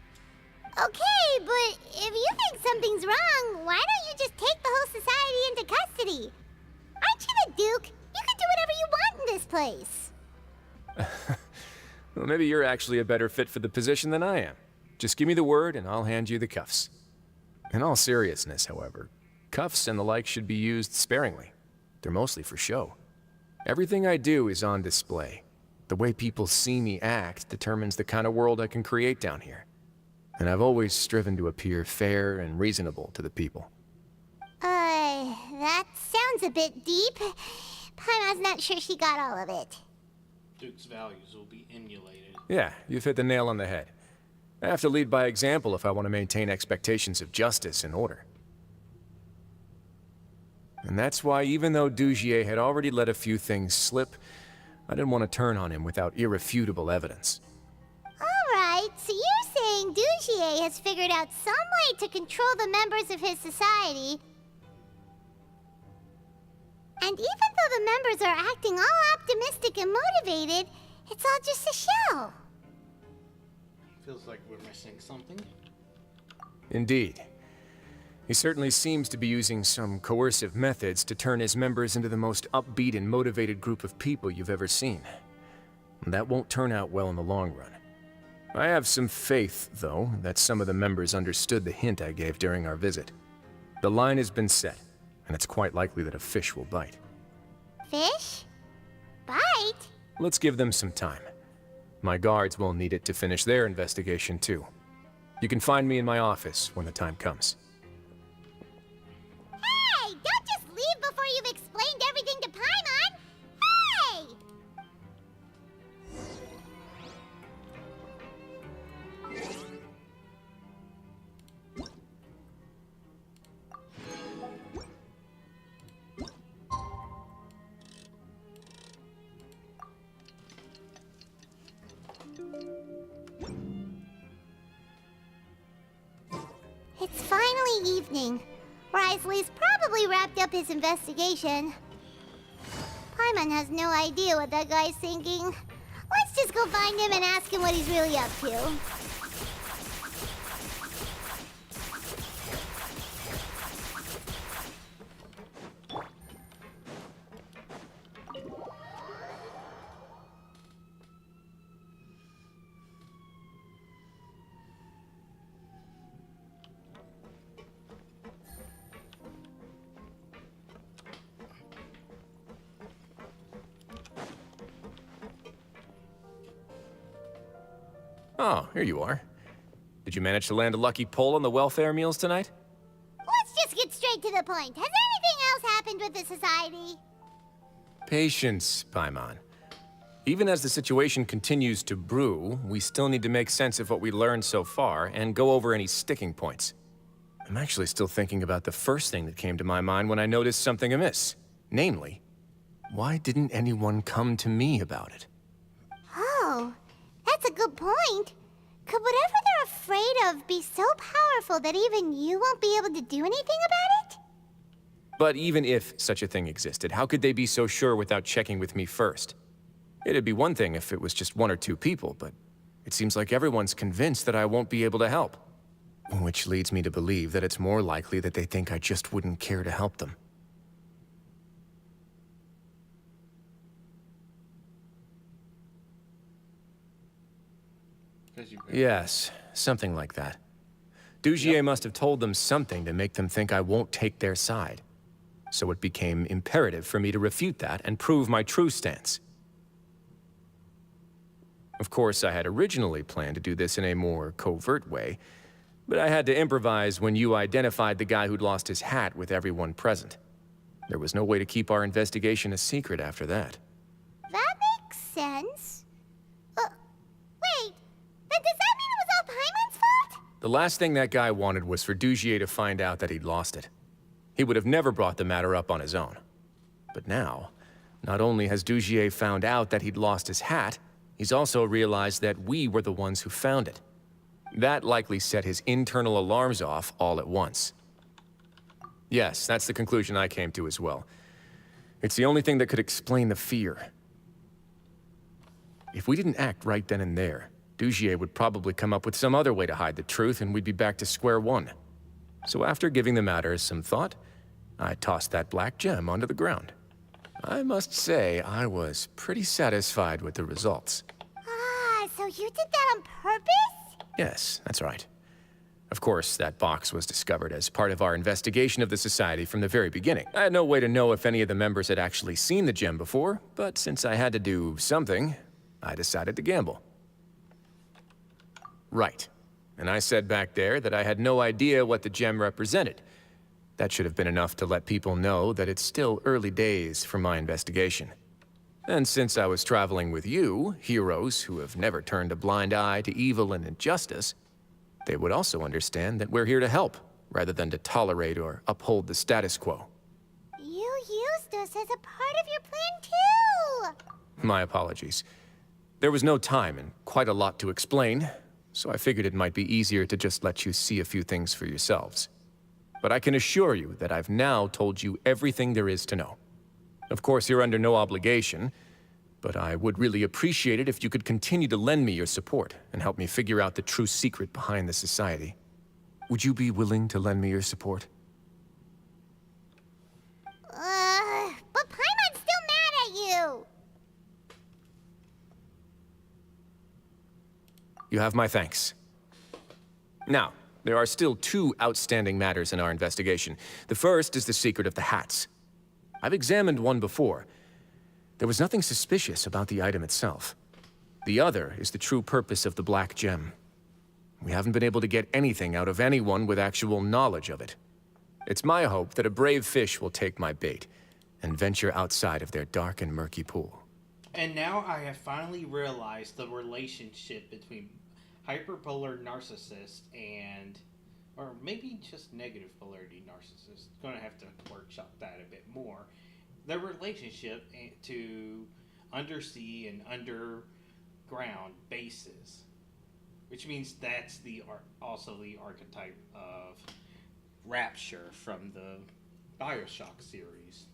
Speaker 13: Okay, but if you think something's wrong, why don't you just take the whole society into custody? Aren't you the Duke? You can do whatever you want in this place.
Speaker 22: Well, maybe you're actually a better fit for the position than I am. Just give me the word and I'll hand you the cuffs. In all seriousness, however, cuffs and the like should be used sparingly. They're mostly for show. Everything I do is on display. The way people see me act determines the kind of world I can create down here. And I've always striven to appear fair and reasonable to the people.
Speaker 13: sounds a bit deep. Paimon's not sure she got all of it.
Speaker 1: Duke's values will be emulated.
Speaker 22: Yeah, you've hit the nail on the head. I have to lead by example if I want to maintain expectations of justice and order. And that's why, even though Dugier had already let a few things slip, I didn't want to turn on him without irrefutable evidence.
Speaker 13: Alright, so you're saying Dugier has figured out some way to control the members of his society. And even though the members are acting all optimistic and motivated, it's all just a show.
Speaker 1: Feels like we're missing something.
Speaker 22: Indeed. He certainly seems to be using some coercive methods to turn his members into the most upbeat and motivated group of people you've ever seen. And that won't turn out well in the long run. I have some faith, though, that some of the members understood the hint I gave during our visit. The line has been set, and it's quite likely that a fish will bite.
Speaker 13: Fish? Bite?
Speaker 22: Let's give them some time. My guards will need it to finish their investigation, too. You can find me in my office when the time comes.
Speaker 13: Hey! Don't just leave before you've explained everything to Paimon! Hey! It's finally evening. Wriothesley's probably wrapped up his investigation. Paimon has no idea what that guy's thinking. Let's just go find him and ask him what he's really up to.
Speaker 22: Oh, here you are. Did you manage to land a lucky pull on the welfare meals tonight?
Speaker 13: Let's just get straight to the point. Has anything else happened with the society?
Speaker 22: Patience, Paimon. Even as the situation continues to brew, we still need to make sense of what we learned so far and go over any sticking points. I'm actually still thinking about the first thing that came to my mind when I noticed something amiss. Namely, why didn't anyone come to me about it?
Speaker 13: Oh, that's a good point. Could whatever they're afraid of be so powerful that even you won't be able to do anything about it?
Speaker 22: But even if such a thing existed, how could they be so sure without checking with me first? It'd be one thing if it was just one or two people, but it seems like everyone's convinced that I won't be able to help. Which leads me to believe that it's more likely that they think I just wouldn't care to help them. Yes, something like that. Dugier must have told them something to make them think I won't take their side. So it became imperative for me to refute that and prove my true stance. Of course, I had originally planned to do this in a more covert way, but I had to improvise when you identified the guy who'd lost his hat with everyone present. There was no way to keep our investigation a secret after that.
Speaker 13: That makes sense. Wait, then does that mean it was all Paimon's fault?
Speaker 22: The last thing that guy wanted was for Dugier to find out that he'd lost it. He would have never brought the matter up on his own. But now, not only has Dugier found out that he'd lost his hat, he's also realized that we were the ones who found it. That likely set his internal alarms off all at once. Yes, that's the conclusion I came to as well. It's the only thing that could explain the fear. If we didn't act right then and there, Dugier would probably come up with some other way to hide the truth and we'd be back to square one. So after giving the matter some thought, I tossed that black gem onto the ground. I must say, I was pretty satisfied with the results.
Speaker 13: Ah, so you did that on purpose?
Speaker 22: Yes, that's right. Of course, that box was discovered as part of our investigation of the Society from the very beginning. I had no way to know if any of the members had actually seen the gem before, but since I had to do something, I decided to gamble. Right. And I said back there that I had no idea what the gem represented. That should have been enough to let people know that it's still early days for my investigation. And since I was traveling with you, heroes who have never turned a blind eye to evil and injustice, they would also understand that we're here to help, rather than to tolerate or uphold the status quo.
Speaker 13: You used us as a part of your plan, too!
Speaker 22: My apologies. There was no time and quite a lot to explain, so I figured it might be easier to just let you see a few things for yourselves. But I can assure you that I've now told you everything there is to know. Of course, you're under no obligation, but I would really appreciate it if you could continue to lend me your support and help me figure out the true secret behind the society. Would you be willing to lend me your support?
Speaker 13: But Paimon's still mad at you!
Speaker 22: You have my thanks. Now, there are still 2 outstanding matters in our investigation. The first is the secret of the hats. I've examined one before. There was nothing suspicious about the item itself. The other is the true purpose of the Black Gem. We haven't been able to get anything out of anyone with actual knowledge of it. It's my hope that a brave fish will take my bait and venture outside of their dark and murky pool.
Speaker 1: And now I have finally realized the relationship between hyperpolar narcissist and, or maybe just negative polarity narcissist. Gonna have to workshop that a bit more. The relationship to undersea and underground bases, which means that's also the archetype of Rapture from the BioShock series.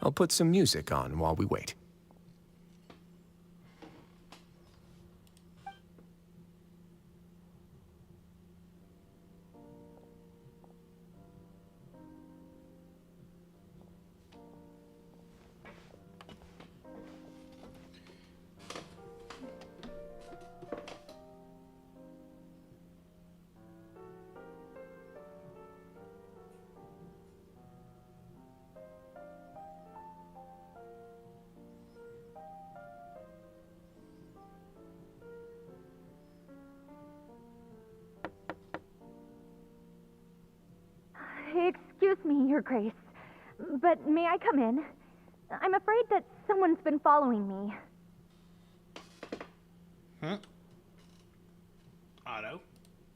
Speaker 22: I'll put some music on while we wait.
Speaker 5: Excuse me, Your Grace, but may I come in? I'm afraid that someone's been following me.
Speaker 1: Otto?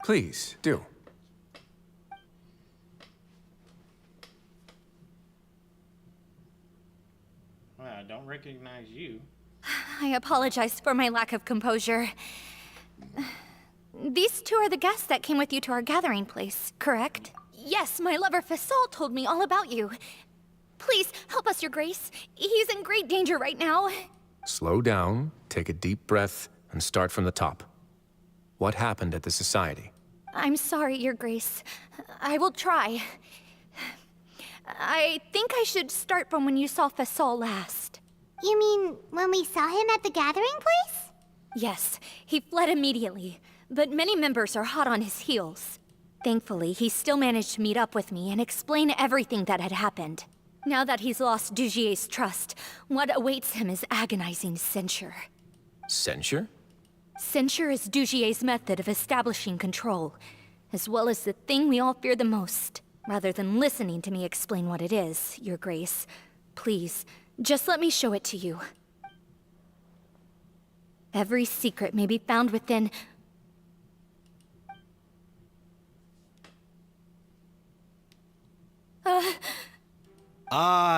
Speaker 22: Please, do.
Speaker 1: Well, I don't recognize you.
Speaker 5: I apologize for my lack of composure. These 2 are the guests that came with you to our gathering place, correct? Yes, my lover Fasol told me all about you. Please, help us, Your Grace. He's in great danger right now.
Speaker 22: Slow down, take a deep breath, and start from the top. What happened at the Society?
Speaker 5: I'm sorry, Your Grace. I will try. I think I should start from when you saw Fasol last.
Speaker 13: You mean when we saw him at the gathering place?
Speaker 5: Yes, he fled immediately, but many members are hot on his heels. Thankfully, he still managed to meet up with me and explain everything that had happened. Now that he's lost Dugier's trust, what awaits him is agonizing censure.
Speaker 22: Censure?
Speaker 5: Censure is Dugier's method of establishing control, as well as the thing we all fear the most. Rather than listening to me explain what it is, Your Grace, please, just let me show it to you. Every secret may be found within...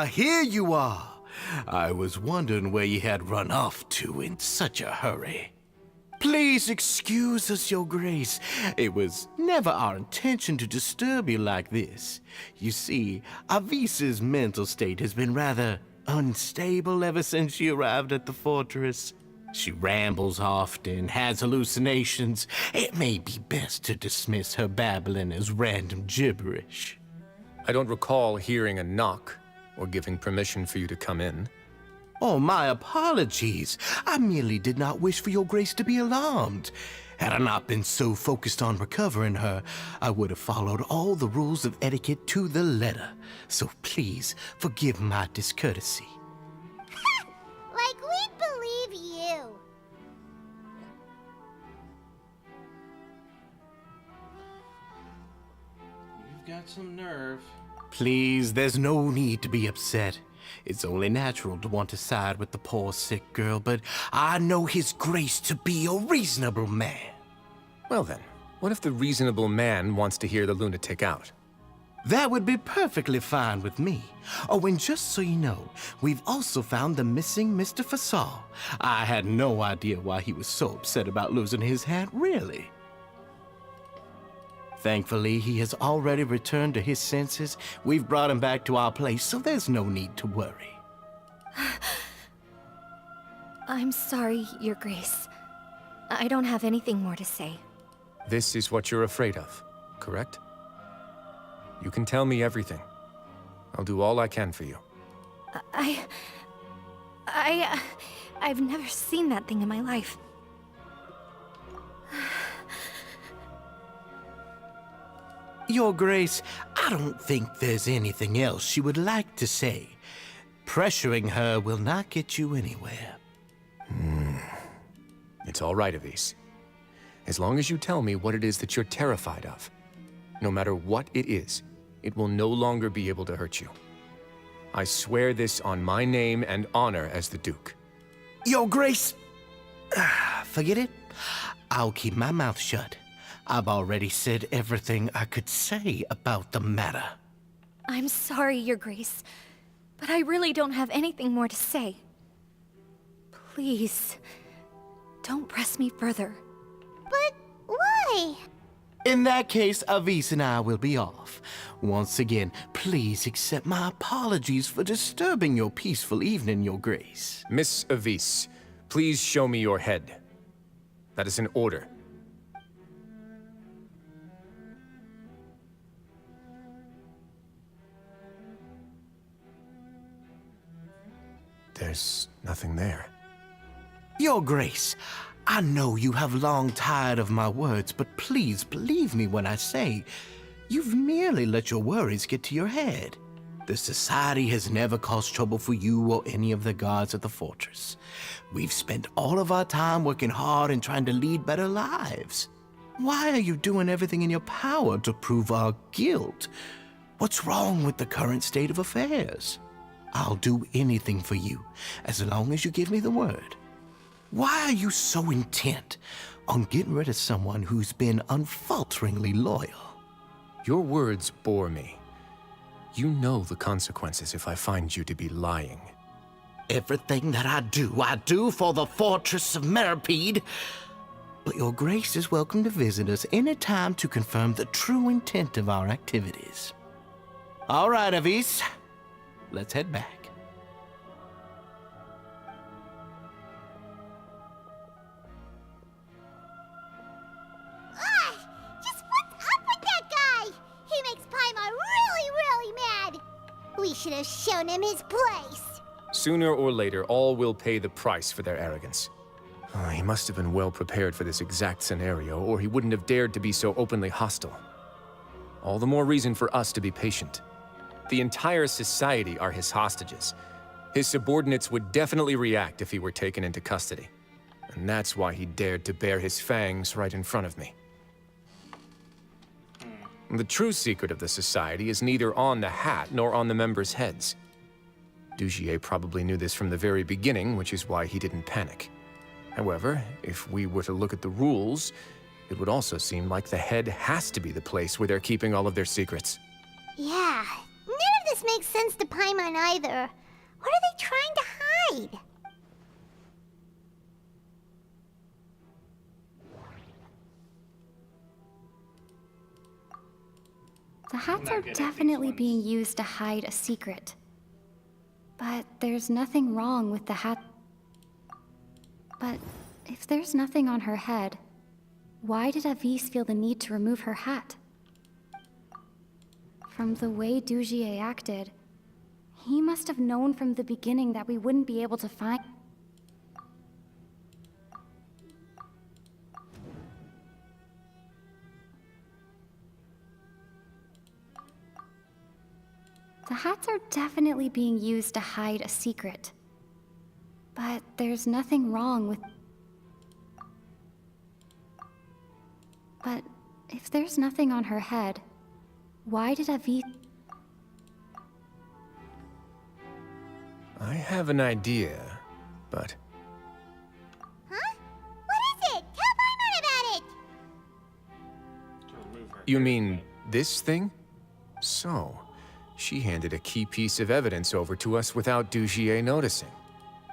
Speaker 8: Here you are. I was wondering where you had run off to in such a hurry. Please excuse us, Your Grace. It was never our intention to disturb you like this. You see, Avisa's mental state has been rather unstable ever since she arrived at the fortress. She rambles often, has hallucinations. It may be best to dismiss her babbling as random gibberish.
Speaker 22: I don't recall hearing a knock or giving permission for you to come in.
Speaker 8: Oh, my apologies. I merely did not wish for Your Grace to be alarmed. Had I not been so focused on recovering her, I would have followed all the rules of etiquette to the letter. So please, forgive my discourtesy.
Speaker 13: Like we'd believe you.
Speaker 1: got some nerve.
Speaker 8: Please, there's no need to be upset. It's only natural to want to side with the poor sick girl, but I know His Grace to be a reasonable man.
Speaker 22: Well then, what if the reasonable man wants to hear the lunatic out?
Speaker 8: That would be perfectly fine with me. Oh, and just so you know, we've also found the missing Mr. Fasal. I had no idea why he was so upset about losing his hat, really. Thankfully, he has already returned to his senses. We've brought him back to our place, so there's no need to worry.
Speaker 5: I'm sorry, Your Grace. I don't have anything more to say.
Speaker 22: This is what you're afraid of, correct? You can tell me everything. I'll do all I can for you.
Speaker 5: I've never seen that thing in my life.
Speaker 8: Your Grace, I don't think there's anything else she would like to say. Pressuring her will not get you anywhere.
Speaker 22: It's all right, Avis. As long as you tell me what it is that you're terrified of. No matter what it is, it will no longer be able to hurt you. I swear this on my name and honor as the Duke.
Speaker 8: Your Grace, forget it. I'll keep my mouth shut. I've already said everything I could say about the matter.
Speaker 5: I'm sorry, Your Grace, but I really don't have anything more to say. Please, don't press me further.
Speaker 13: But why?
Speaker 8: In that case, Avis and I will be off. Once again, please accept my apologies for disturbing your peaceful evening, Your Grace.
Speaker 22: Miss Avis, please show me your head. That is an order. There's nothing there.
Speaker 8: Your Grace, I know you have long tired of my words, but please believe me when I say you've merely let your worries get to your head. The Society has never caused trouble for you or any of the guards at the fortress. We've spent all of our time working hard and trying to lead better lives. Why are you doing everything in your power to prove our guilt? What's wrong with the current state of affairs? I'll do anything for you, as long as you give me the word. Why are you so intent on getting rid of someone who's been unfalteringly loyal?
Speaker 22: Your words bore me. You know the consequences if I find you to be lying.
Speaker 8: Everything that I do for the Fortress of Meripede. But Your Grace is welcome to visit us any time to confirm the true intent of our activities. All right, Avis. Let's head back.
Speaker 13: Just what's up with that guy? He makes Paimon really mad. We should have shown him his place.
Speaker 22: Sooner or later, all will pay the price for their arrogance. He must have been well prepared for this exact scenario, or he wouldn't have dared to be so openly hostile. All the more reason for us to be patient. The entire society are his hostages. His subordinates would definitely react if he were taken into custody. And that's why he dared to bare his fangs right in front of me. The true secret of the society is neither on the hat nor on the members' heads. Dugier probably knew this from the very beginning, which is why he didn't panic. However, if we were to look at the rules, it would also seem like the head has to be the place where they're keeping all of their secrets.
Speaker 13: Yeah, none of this makes sense to Paimon either. What are they trying to hide?
Speaker 5: The hats are definitely being used to hide a secret. But there's nothing wrong with the hat. But if there's nothing on her head, why did Avis feel the need to remove her hat? From the way Dugier acted, he must have known from the beginning that we wouldn't be able to find... The hats are definitely being used to hide a secret. But there's nothing wrong with... But if there's nothing on her head, Why did Avi...
Speaker 22: I have an idea, but...
Speaker 13: Huh? What is it? Tell Paimon about it!
Speaker 22: You mean this thing? So, she handed a key piece of evidence over to us without Dugier noticing.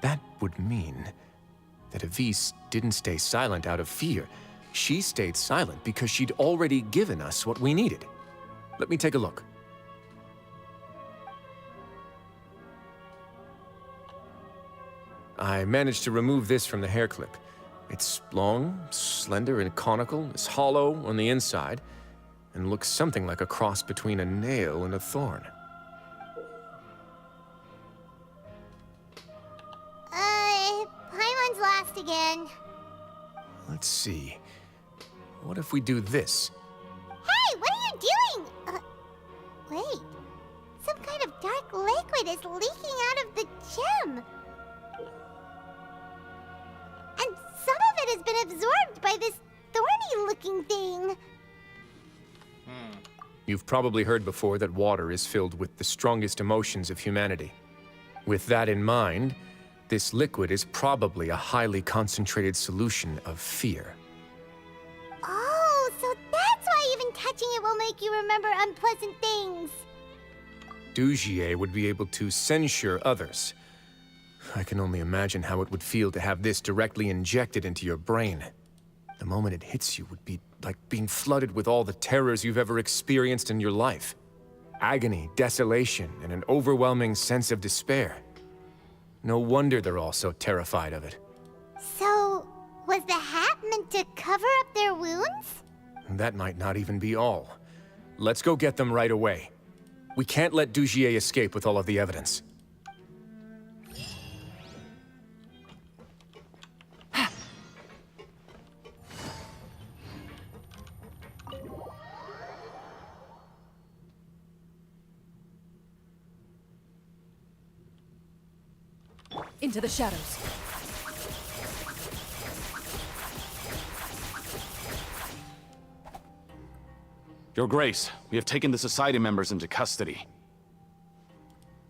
Speaker 22: That would mean that Avis didn't stay silent out of fear. She stayed silent because she'd already given us what we needed. Let me take a look. I managed to remove this from the hair clip. It's long, slender, and conical. It's hollow on the inside, and looks something like a cross between a nail and a thorn.
Speaker 13: Paimon's lost again.
Speaker 22: Let's see. What if we do this?
Speaker 13: Hey, what are you doing? Wait. Some kind of dark liquid is leaking out of the gem. And some of it has been absorbed by this thorny-looking thing.
Speaker 22: You've probably heard before that water is filled with the strongest emotions of humanity. With that in mind, this liquid is probably a highly concentrated solution of fear.
Speaker 13: Oh, so that's why even touching it will make you remember unpleasant things.
Speaker 22: Dugier would be able to censure others. I can only imagine how it would feel to have this directly injected into your brain. The moment it hits you would be like being flooded with all the terrors you've ever experienced in your life. Agony, desolation, and an overwhelming sense of despair. No wonder they're all so terrified of it.
Speaker 13: So, was the hat meant to cover up their wounds?
Speaker 22: That might not even be all. Let's go get them right away. We can't let Dugier escape with all of the evidence.
Speaker 16: Into the shadows.
Speaker 2: Your Grace, we have taken the Society members into custody.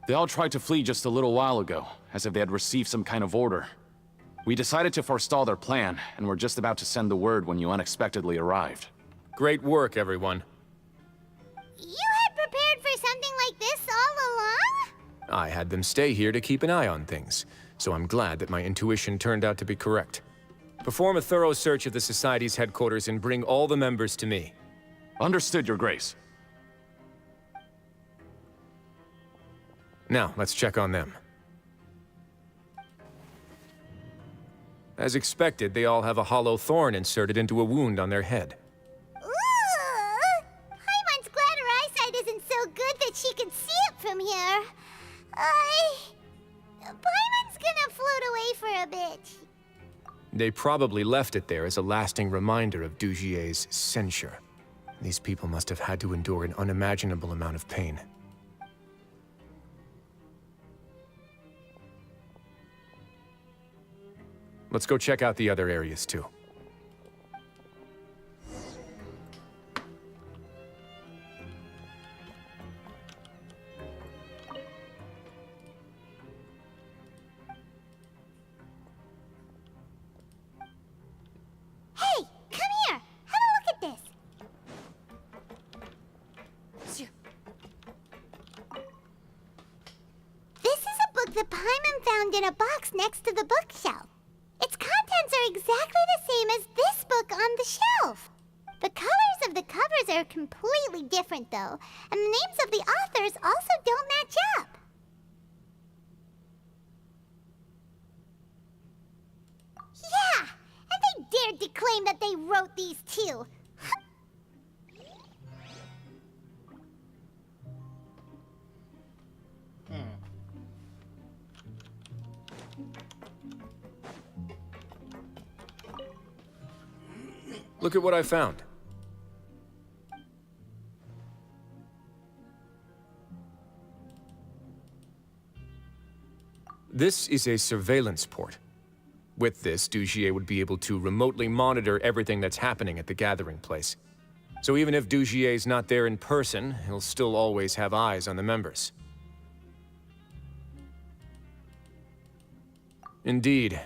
Speaker 2: They all tried to flee just a little while ago, as if they had received some kind of order. We decided to forestall their plan, and were just about to send the word when you unexpectedly arrived.
Speaker 22: Great work, everyone.
Speaker 13: You had prepared for something like this all along?
Speaker 22: I had them stay here to keep an eye on things, so I'm glad that my intuition turned out to be correct. Perform a thorough search of the Society's headquarters and bring all the members to me.
Speaker 2: Understood, Your Grace.
Speaker 22: Now, let's check on them. As expected, they all have a hollow thorn inserted into a wound on their head.
Speaker 13: Ooh! Paimon's glad her eyesight isn't so good that she can see it from here. Paimon's gonna float away for a bit.
Speaker 22: They probably left it there as a lasting reminder of Dugier's censure. These people must have had to endure an unimaginable amount of pain. Let's go check out the other areas, too.
Speaker 13: Hey, come here! Have a look at this! This is a book that Paimon found in a box next to the bookshelf. Its contents are exactly the same as this book on the shelf. The colors of the covers are completely different, though, and the names of the authors also don't match up. Yeah, and they dared to claim that they wrote these too.
Speaker 22: Look at what I found. This is a surveillance port. With this, Dugier would be able to remotely monitor everything that's happening at the gathering place. So even if Dugier's not there in person, he'll still always have eyes on the members. Indeed.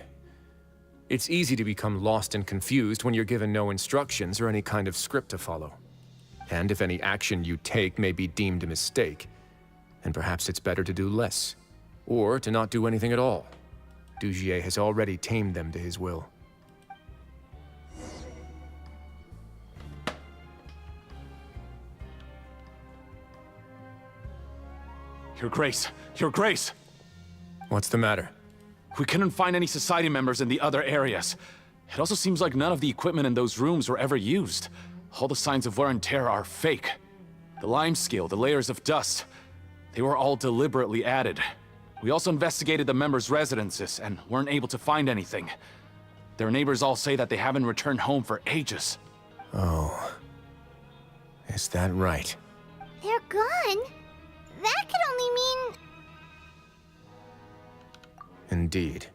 Speaker 22: It's easy to become lost and confused when you're given no instructions or any kind of script to follow. And if any action you take may be deemed a mistake, then perhaps it's better to do less, or to not do anything at all. Dugier has already tamed them to his will.
Speaker 2: Your Grace! Your Grace!
Speaker 22: What's the matter?
Speaker 2: We couldn't find any Society members in the other areas. It also seems like none of the equipment in those rooms were ever used. All the signs of wear and tear are fake. The lime scale, the layers of dust, they were all deliberately added. We also investigated the members' residences and weren't able to find anything. Their neighbors all say that they haven't returned home for ages.
Speaker 22: Oh. Is that right?
Speaker 13: They're gone? That could only mean...
Speaker 22: Indeed.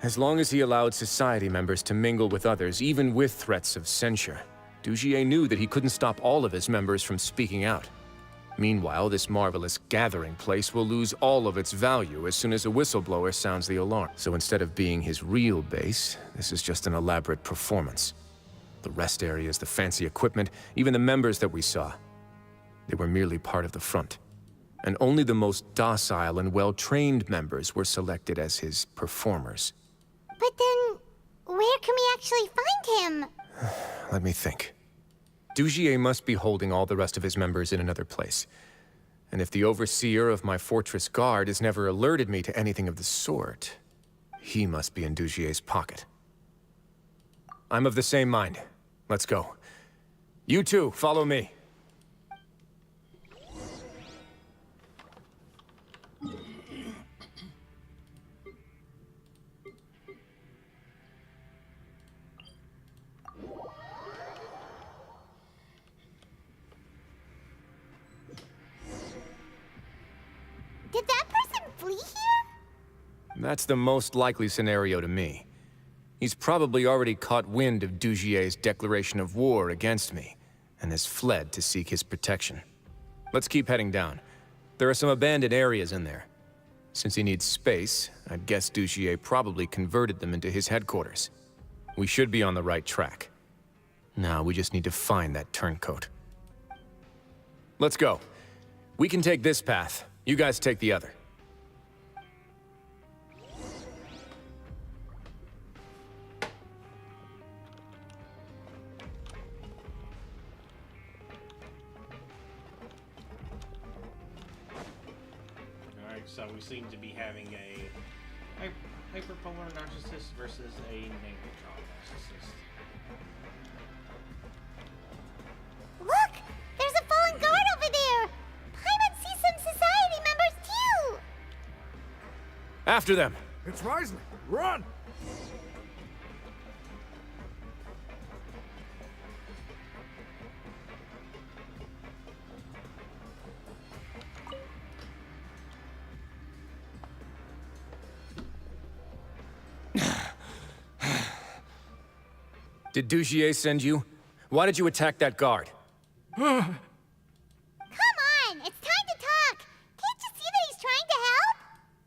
Speaker 22: As long as he allowed Society members to mingle with others, even with threats of censure, Dugier knew that he couldn't stop all of his members from speaking out. Meanwhile, this marvelous gathering place will lose all of its value as soon as a whistleblower sounds the alarm. So instead of being his real base, this is just an elaborate performance. The rest areas, the fancy equipment, even the members that we saw, they were merely part of the front. And only the most docile and well-trained members were selected as his performers.
Speaker 13: But then, where can we actually find him?
Speaker 22: Let me think. Dugier must be holding all the rest of his members in another place. And if the overseer of my fortress guard has never alerted me to anything of the sort, he must be in Dugier's pocket. I'm of the same mind. Let's go. You two, follow me.
Speaker 13: Did that person flee here?
Speaker 22: That's the most likely scenario to me. He's probably already caught wind of Dugier's declaration of war against me, and has fled to seek his protection. Let's keep heading down. There are some abandoned areas in there. Since he needs space, I'd guess Dugier probably converted them into his headquarters. We should be on the right track. Now we just need to find that turncoat. Let's go. We can take this path. You guys take the other.
Speaker 1: Alright, so we seem to be having a hyperpolar narcissist versus a Negatron narcissist.
Speaker 13: Look! There's a fallen guard over there! Paimon sees some Society members too!
Speaker 22: After them!
Speaker 10: It's Rising! Run!
Speaker 22: Did Dugier send you? Why did you attack that guard?
Speaker 13: Come on! It's time to talk! Can't you see that he's trying to help?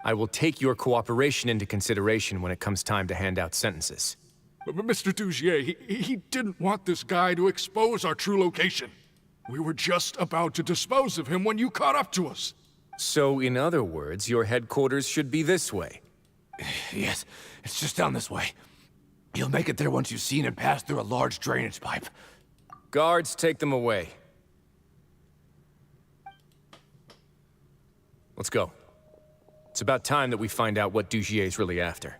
Speaker 22: I will take your cooperation into consideration when it comes time to hand out sentences.
Speaker 10: But Mr. Dugier, he didn't want this guy to expose our true location. We were just about to dispose of him when you caught up to us.
Speaker 22: So, in other words, your headquarters should be this way.
Speaker 9: Yes, it's just down this way. You'll make it there once you've seen and passed through a large drainage pipe.
Speaker 22: Guards, take them away. Let's go. It's about time that we find out what Dugier's really after.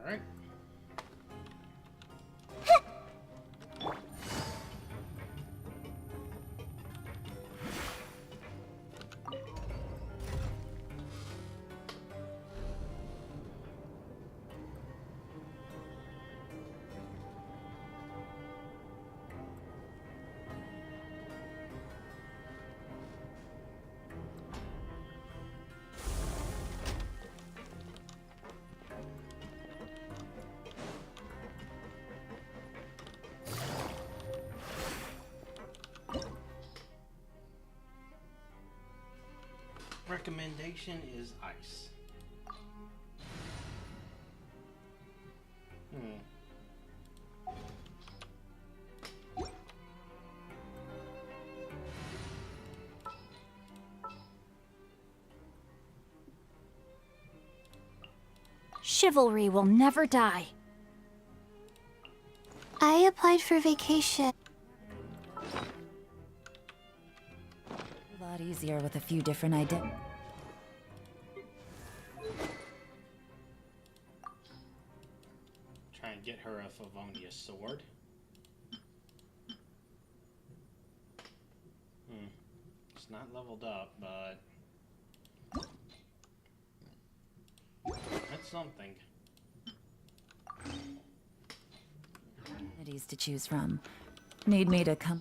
Speaker 1: Alright. recommendation is ice.
Speaker 5: Chivalry will never die.
Speaker 3: I applied for vacation.
Speaker 12: A lot easier with a few different identities.
Speaker 1: Try and get her a Favonius sword. It's not leveled up, but that's something.
Speaker 12: To choose from. Need me to come?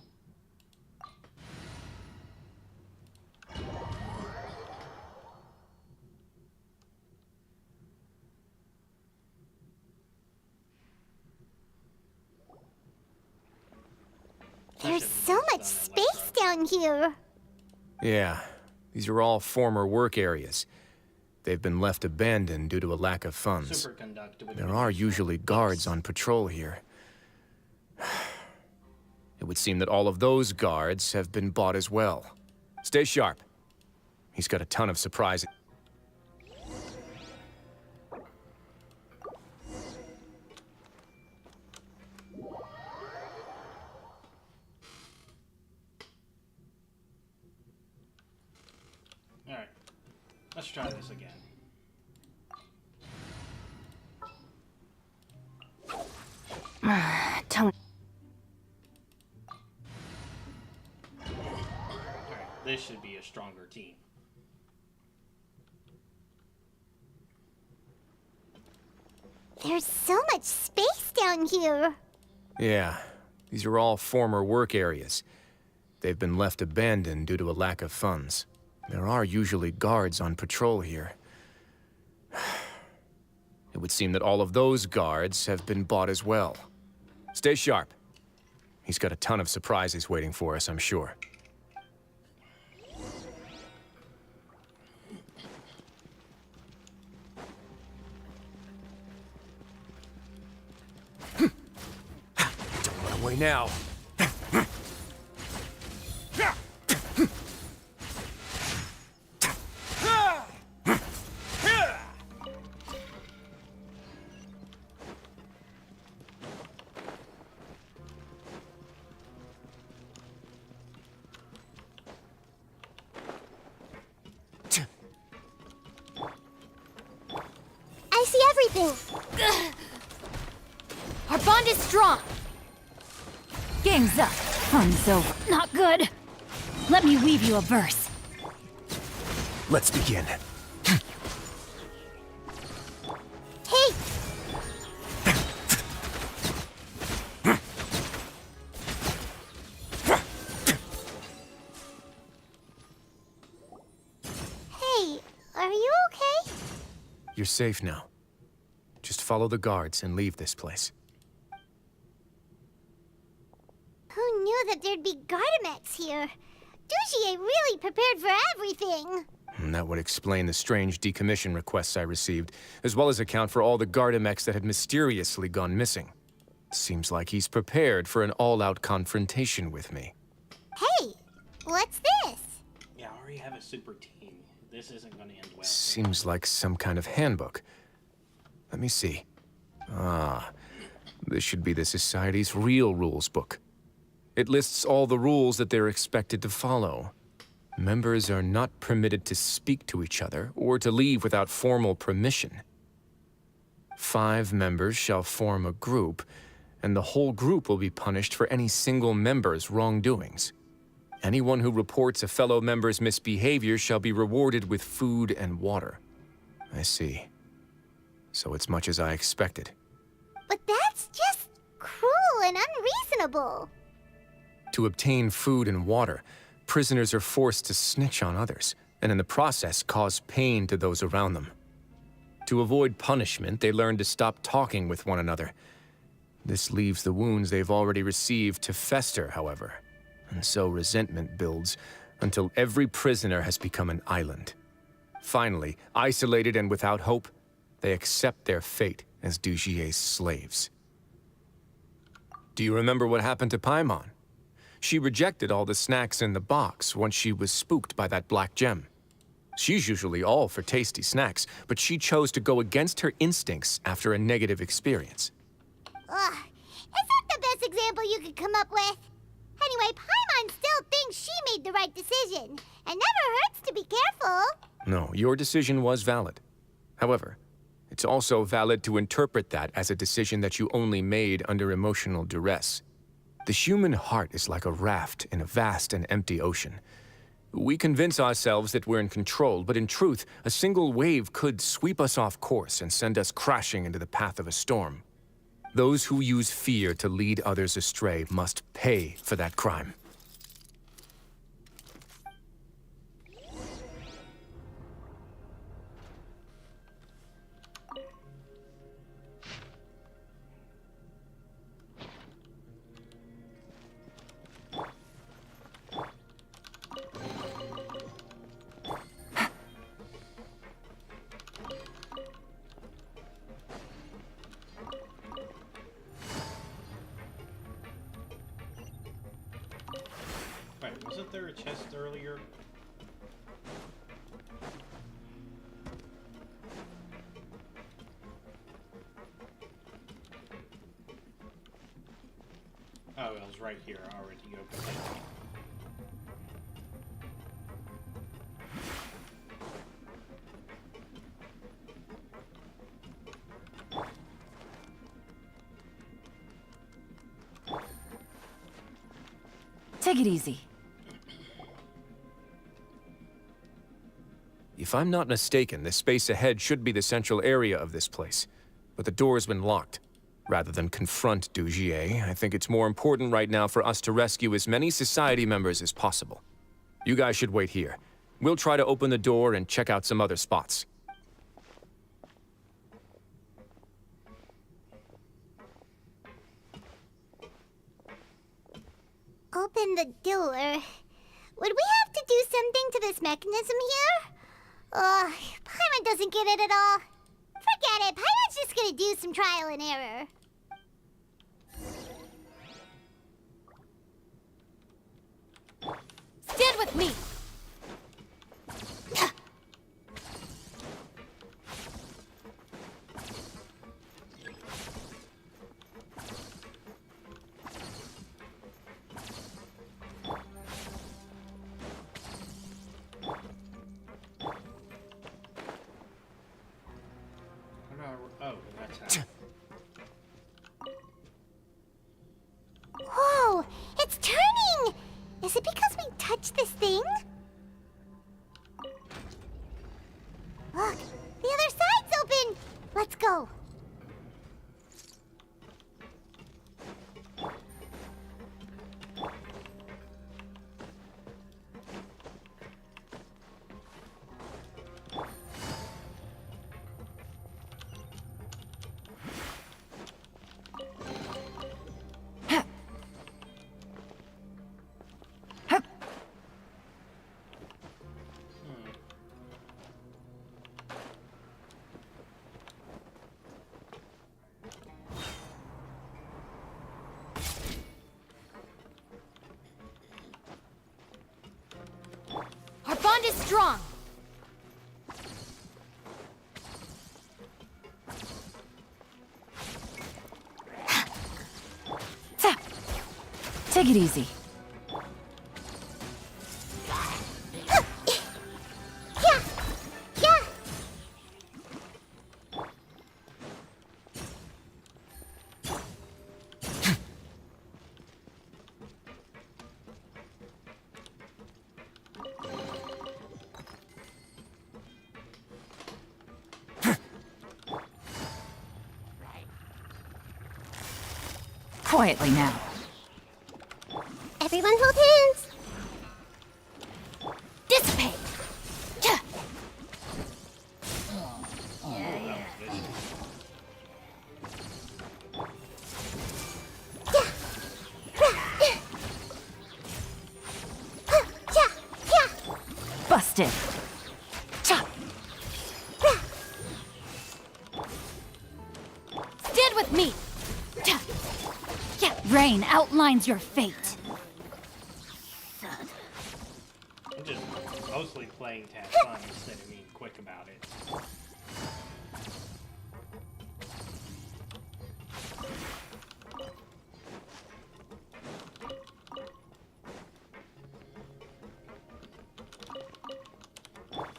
Speaker 13: There's so much space down here.
Speaker 22: Yeah, these are all former work areas. They've been left abandoned due to a lack of funds. There are usually guards on patrol here. It would seem that all of those guards have been bought as well. Stay sharp. He's got a ton of surprises.
Speaker 1: Alright, let's try this again.
Speaker 5: Don't.
Speaker 1: This should be a stronger team.
Speaker 13: There's so much space down here.
Speaker 22: Yeah, these are all former work areas. They've been left abandoned due to a lack of funds. There are usually guards on patrol here. It would seem that all of those guards have been bought as well. Stay sharp. He's got a ton of surprises waiting for us, I'm sure. Don't run away now.
Speaker 13: I see everything.
Speaker 5: Our bond is strong.
Speaker 12: Game's up. Fun's over.
Speaker 5: Not good. Let me weave you a verse.
Speaker 22: Let's begin.
Speaker 13: Hey! Hey, are you okay?
Speaker 22: You're safe now. Just follow the guards and leave this place.
Speaker 13: Who knew that there'd be Gardamex here? Dugier really prepared for everything.
Speaker 22: And that would explain the strange decommission requests I received, as well as account for all the Gardamex that had mysteriously gone missing. Seems like he's prepared for an all-out confrontation with me.
Speaker 13: Hey, what's this?
Speaker 1: Yeah, I already have a super team. This isn't going to end well.
Speaker 22: Seems like some kind of handbook. Let me see. Ah, this should be the Society's real rules book. It lists all the rules that they're expected to follow. Members are not permitted to speak to each other or to leave without formal permission. 5 members shall form a group, and the whole group will be punished for any single member's wrongdoings. Anyone who reports a fellow member's misbehavior shall be rewarded with food and water. I see. So it's much as I expected.
Speaker 13: But that's just cruel and unreasonable.
Speaker 22: To obtain food and water, prisoners are forced to snitch on others, and in the process cause pain to those around them. To avoid punishment, they learn to stop talking with one another. This leaves the wounds they've already received to fester, however, and so resentment builds until every prisoner has become an island. Finally, isolated and without hope, they accept their fate as Dujier's slaves. Do you remember what happened to Paimon? She rejected all the snacks in the box once she was spooked by that black gem. She's usually all for tasty snacks, but she chose to go against her instincts after a negative experience.
Speaker 13: Ugh, is that the best example you could come up with? Anyway, Paimon still thinks she made the right decision. It never hurts to be careful.
Speaker 22: No, your decision was valid. However, it's also valid to interpret that as a decision that you only made under emotional duress. The human heart is like a raft in a vast and empty ocean. We convince ourselves that we're in control, but in truth, a single wave could sweep us off course and send us crashing into the path of a storm. Those who use fear to lead others astray must pay for that crime.
Speaker 1: Wait, wasn't there a chest earlier? Oh, it was right here. I already opened it.
Speaker 12: Take it easy.
Speaker 22: If I'm not mistaken, the space ahead should be the central area of this place, but the door's been locked. Rather than confront Dujier, I think it's more important right now for us to rescue as many society members as possible. You guys should wait here. We'll try to open the door and check out some other spots.
Speaker 13: Open the door. Would we have to do something to this mechanism here? Ugh, Paimon doesn't get it at all. Forget it, Paimon's just gonna do some trial and error.
Speaker 5: Stand with me!
Speaker 1: Oh, that's how.
Speaker 13: Whoa, it's turning! Is it because we touched this thing? Look, the other side's open! Let's go.
Speaker 5: Our bond is strong!
Speaker 12: Take it easy. Quietly now.
Speaker 13: Everyone hold hands.
Speaker 5: Dissipate!
Speaker 12: Busted.
Speaker 11: brain outlines your fate.
Speaker 1: I'm just mostly playing to have fun instead of being quick about it.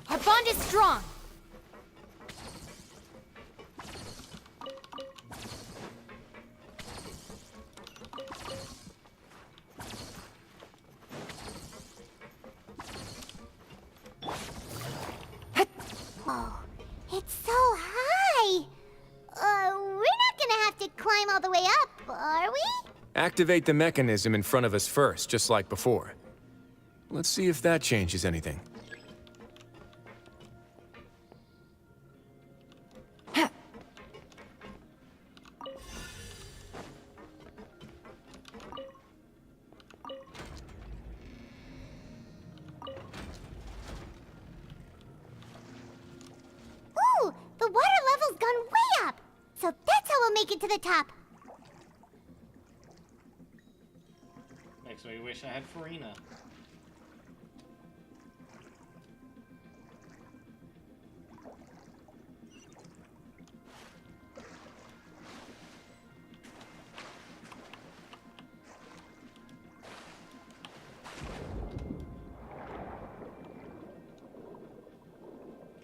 Speaker 11: Our bond is strong.
Speaker 13: Oh, it's so high. We're not gonna have to climb all the way up, are we?
Speaker 22: Activate the mechanism in front of us first, just like before. Let's see if that changes anything.
Speaker 13: Ooh, the water level's gone way up. So that's how we'll make it to the top.
Speaker 1: Makes me wish I had Farina.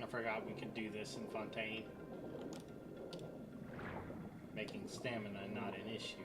Speaker 1: I forgot we could do this in Fontaine. Making stamina not an issue.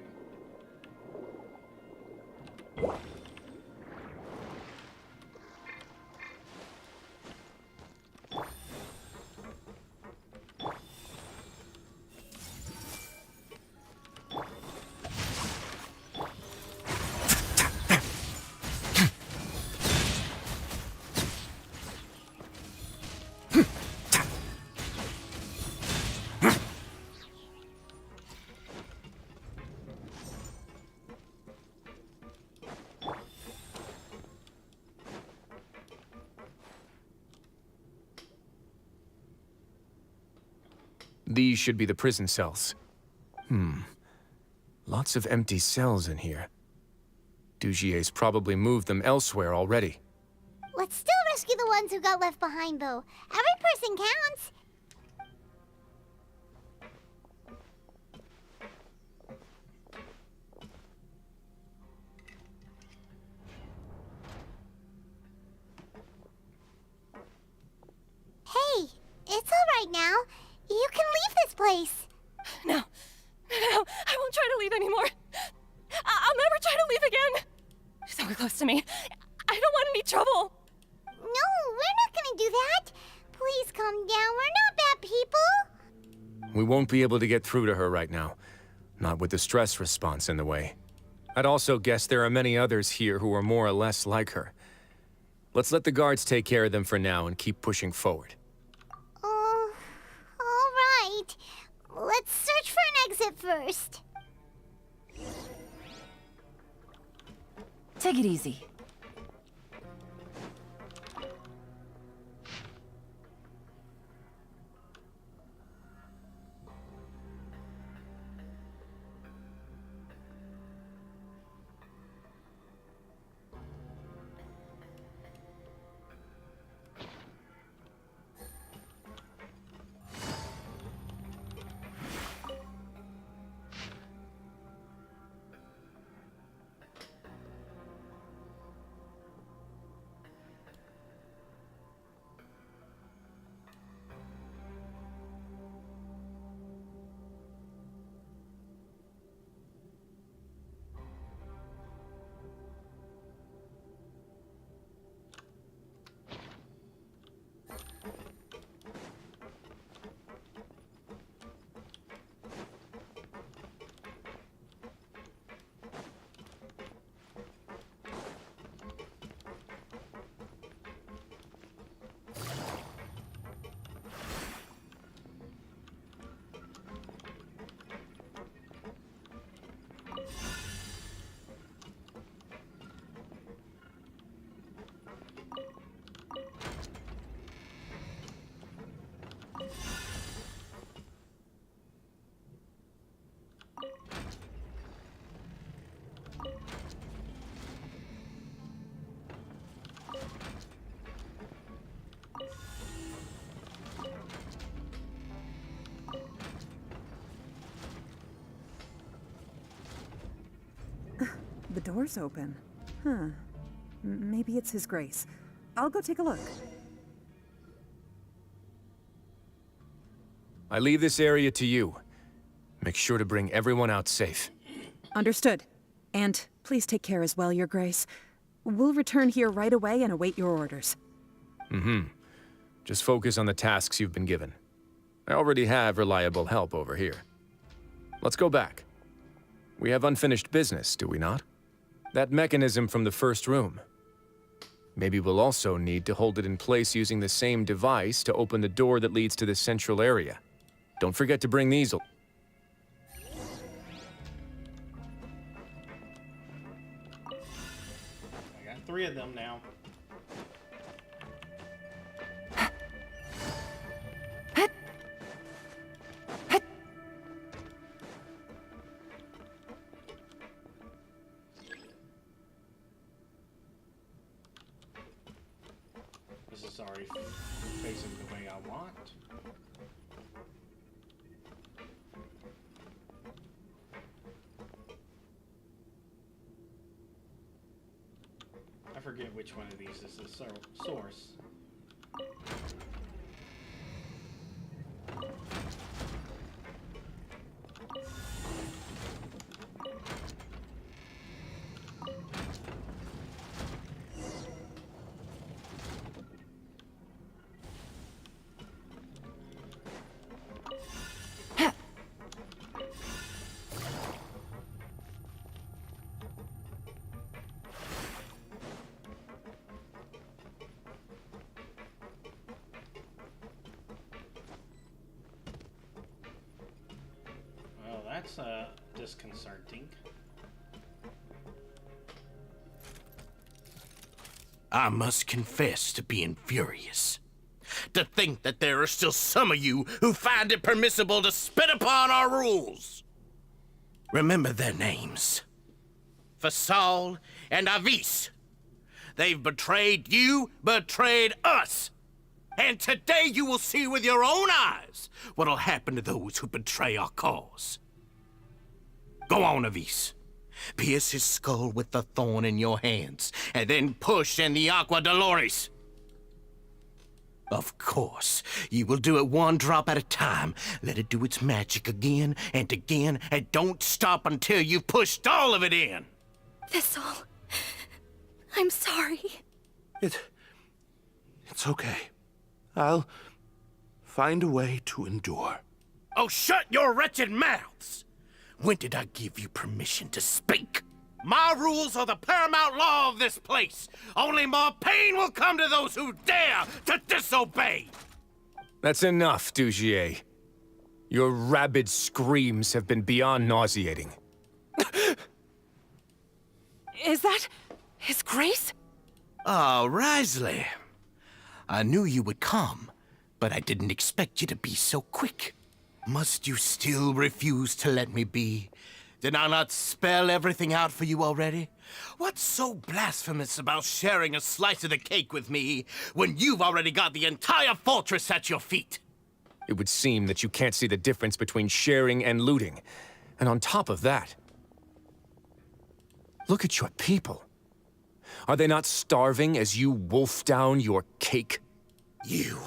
Speaker 22: These should be the prison cells. Lots of empty cells in here. Dugier's probably moved them elsewhere already.
Speaker 13: Let's still rescue the ones who got left behind, though. Every person counts. Hey, it's all right now. You can leave this place.
Speaker 19: No, I won't try to leave anymore. I'll never try to leave again. So close to me. I don't want any trouble.
Speaker 13: No, we're not gonna do that. Please calm down. We're not bad people.
Speaker 22: We won't be able to get through to her right now. Not with the stress response in the way. I'd also guess there are many others here who are more or less like her. Let's let the guards take care of them for now and keep pushing forward.
Speaker 13: All right. Let's search for an exit first.
Speaker 12: Take it easy.
Speaker 7: The door's open. Huh. Maybe it's His Grace. I'll go take a look.
Speaker 22: I leave this area to you. Make sure to bring everyone out safe.
Speaker 7: Understood. And please take care as well, Your Grace. We'll return here right away and await your orders.
Speaker 22: Just focus on the tasks you've been given. I already have reliable help over here. Let's go back. We have unfinished business, do we not? That mechanism from the first room. Maybe we'll also need to hold it in place using the same device to open the door that leads to the central area. Don't forget to bring these.
Speaker 1: I got 3 of them now. This is already facing the way I want. I forget which one of these is the source. That's disconcerting.
Speaker 14: I must confess to being furious. To think that there are still some of you who find it permissible to spit upon our rules. Remember their names. Fasal and Avis. They've betrayed you, betrayed us. And today you will see with your own eyes what'll happen to those who betray our cause. Go on, Avis. Pierce his skull with the thorn in your hands, and then push in the Aqua Dolores. Of course, you will do it one drop at a time. Let it do its magic again, and don't stop until you've pushed all of it in.
Speaker 11: Thistle, I'm sorry.
Speaker 6: It's okay. I'll find a way to endure.
Speaker 14: Oh, shut your wretched mouths! When did I give you permission to speak? My rules are the paramount law of this place. Only more pain will come to those who dare to disobey.
Speaker 22: That's enough, Dugier. Your rabid screams have been beyond nauseating.
Speaker 7: Is that His Grace?
Speaker 14: Oh, Risley. I knew you would come, but I didn't expect you to be so quick. Must you still refuse to let me be? Did I not spell everything out for you already? What's so blasphemous about sharing a slice of the cake with me when you've already got the entire fortress at your feet?
Speaker 22: It would seem that you can't see the difference between sharing and looting. And on top of that, look at your people. Are they not starving as you wolf down your cake?
Speaker 14: You.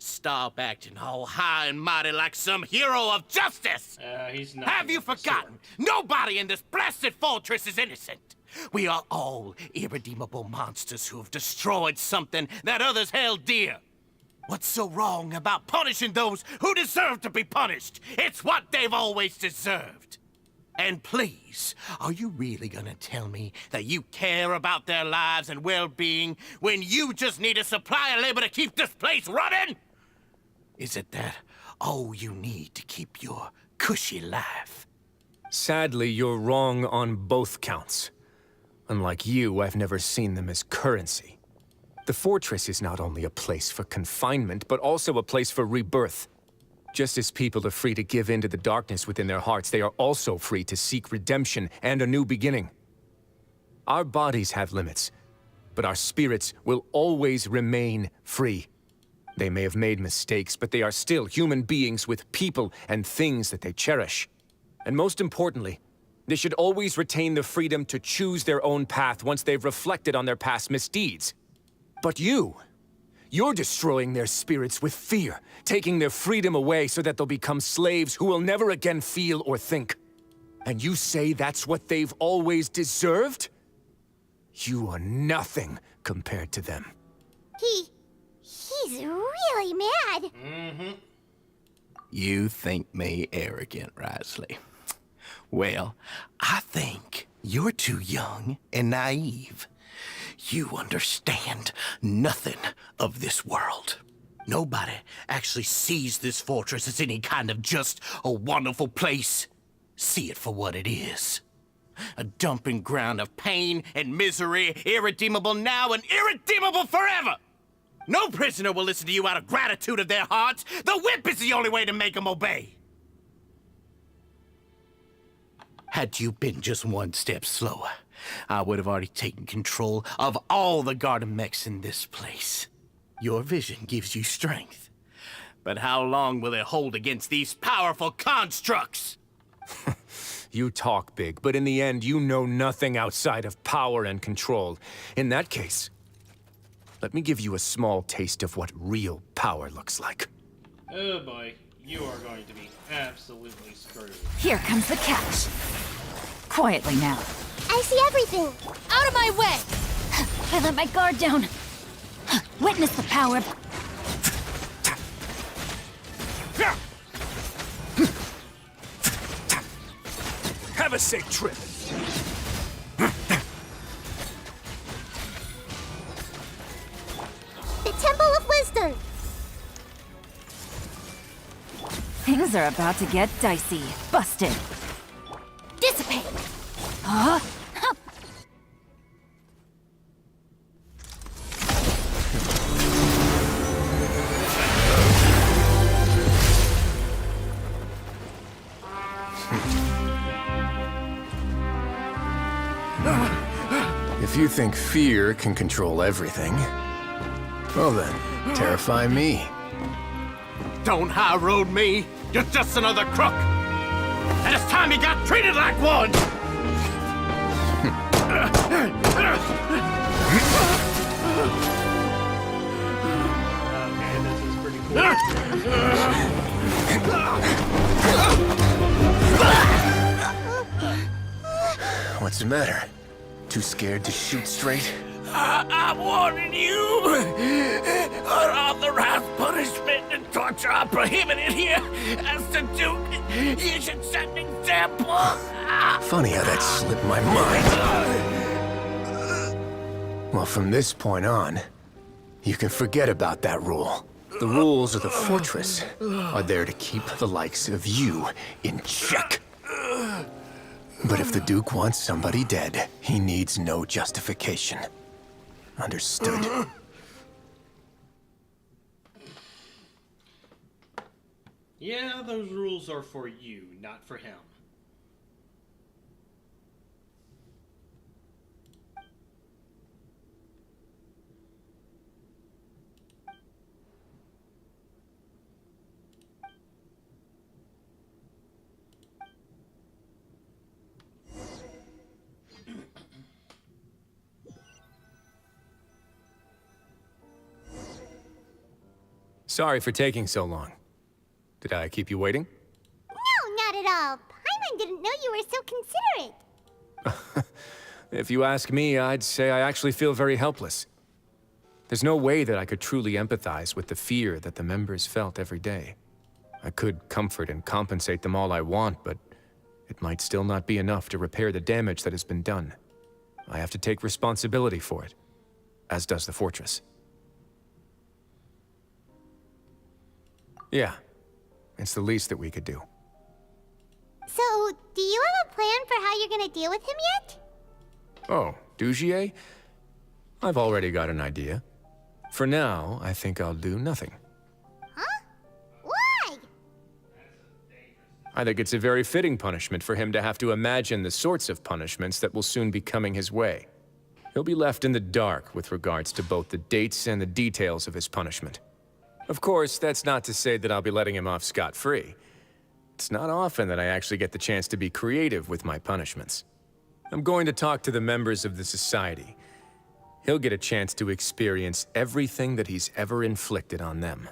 Speaker 14: Stop acting all high and mighty like some hero of justice!
Speaker 1: He's not.
Speaker 14: Have you forgotten? Nobody in this blasted fortress is innocent. We are all irredeemable monsters who have destroyed something that others held dear. What's so wrong about punishing those who deserve to be punished? It's what they've always deserved. And please, are you really gonna tell me that you care about their lives and well-being when you just need a supply of labor to keep this place running? Is it that all you need to keep your cushy life?
Speaker 22: Sadly, you're wrong on both counts. Unlike you, I've never seen them as currency. The fortress is not only a place for confinement, but also a place for rebirth. Just as people are free to give in to the darkness within their hearts, they are also free to seek redemption and a new beginning. Our bodies have limits, but our spirits will always remain free. They may have made mistakes, but they are still human beings with people and things that they cherish. And most importantly, They should always retain the freedom to choose their own path once they've reflected on their past misdeeds. But you're destroying their spirits with fear, taking their freedom away so that they'll become slaves who will never again feel or think. And you say that's what they've always deserved? You are nothing compared to them.
Speaker 13: He's really mad.
Speaker 1: Mm-hmm.
Speaker 14: You think me arrogant, Wriothesley. Well, I think you're too young and naive. You understand nothing of this world. Nobody actually sees this fortress as any kind of just a wonderful place. See it for what it is. A dumping ground of pain and misery, irredeemable now and irredeemable forever. No prisoner will listen to you out of gratitude of their hearts. The whip is the only way to make them obey. Had you been just one step slower, I would have already taken control of all the garden mechs in this place. Your vision gives you strength. But how long will it hold against these powerful constructs?
Speaker 22: You talk big, but in the end, you know nothing outside of power and control. In that case, let me give you a small taste of what real power looks like.
Speaker 1: Oh boy, you are going to be absolutely screwed.
Speaker 12: Here comes the catch. Quietly now.
Speaker 13: I see everything.
Speaker 11: Out of my way!
Speaker 5: I let my guard down. Witness the power.
Speaker 22: Have a safe trip.
Speaker 13: The Temple of Wisdom.
Speaker 12: Things are about to get dicey. Busted.
Speaker 11: Dissipate!
Speaker 12: Huh?
Speaker 22: If you think fear can control everything, well then, terrify me.
Speaker 14: Don't high road me. You're just another crook. And it's time you got treated like one.
Speaker 1: Okay, this is pretty cool.
Speaker 22: What's the matter? Too scared to shoot straight?
Speaker 14: I'm warning you. Unauthorized punishment and torture are prohibited here. As the Duke, you should set an example.
Speaker 22: Funny how that slipped my mind. Well, from this point on, you can forget about that rule. The rules of the fortress are there to keep the likes of you in check. But if the Duke wants somebody dead, he needs no justification. Understood?
Speaker 1: Yeah, those rules are for you, not for him.
Speaker 22: Sorry for taking so long. Did I keep you waiting?
Speaker 13: No, not at all. Paimon didn't know you were so considerate.
Speaker 22: If you ask me, I'd say I actually feel very helpless. There's no way that I could truly empathize with the fear that the members felt every day. I could comfort and compensate them all I want, but it might still not be enough to repair the damage that has been done. I have to take responsibility for it, as does the fortress. Yeah, it's the least that we could do.
Speaker 13: So, do you have a plan for how you're gonna deal with him yet?
Speaker 22: Oh, Dugier? I've already got an idea. For now, I think I'll do nothing.
Speaker 13: Huh? Why?
Speaker 22: I think it's a very fitting punishment for him to have to imagine the sorts of punishments that will soon be coming his way. He'll be left in the dark with regards to both the dates and the details of his punishment. Of course, that's not to say that I'll be letting him off scot-free. It's not often that I actually get the chance to be creative with my punishments. I'm going to talk to the members of the Society. He'll get a chance to experience everything that he's ever inflicted on them.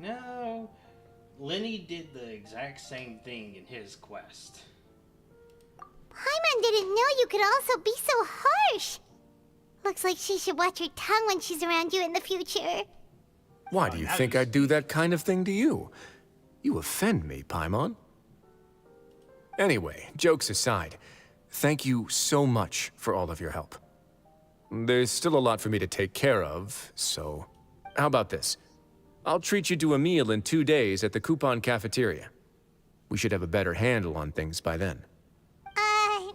Speaker 1: No, Lenny did the exact same thing in his quest.
Speaker 13: Paimon didn't know you could also be so harsh. Looks like she should watch her tongue when she's around you in the future.
Speaker 22: Why do you think I'd do that kind of thing to you? You offend me, Paimon. Anyway, jokes aside, thank you so much for all of your help. There's still a lot for me to take care of, so how about this? I'll treat you to a meal in 2 days at the Coupon Cafeteria. We should have a better handle on things by then.
Speaker 13: No,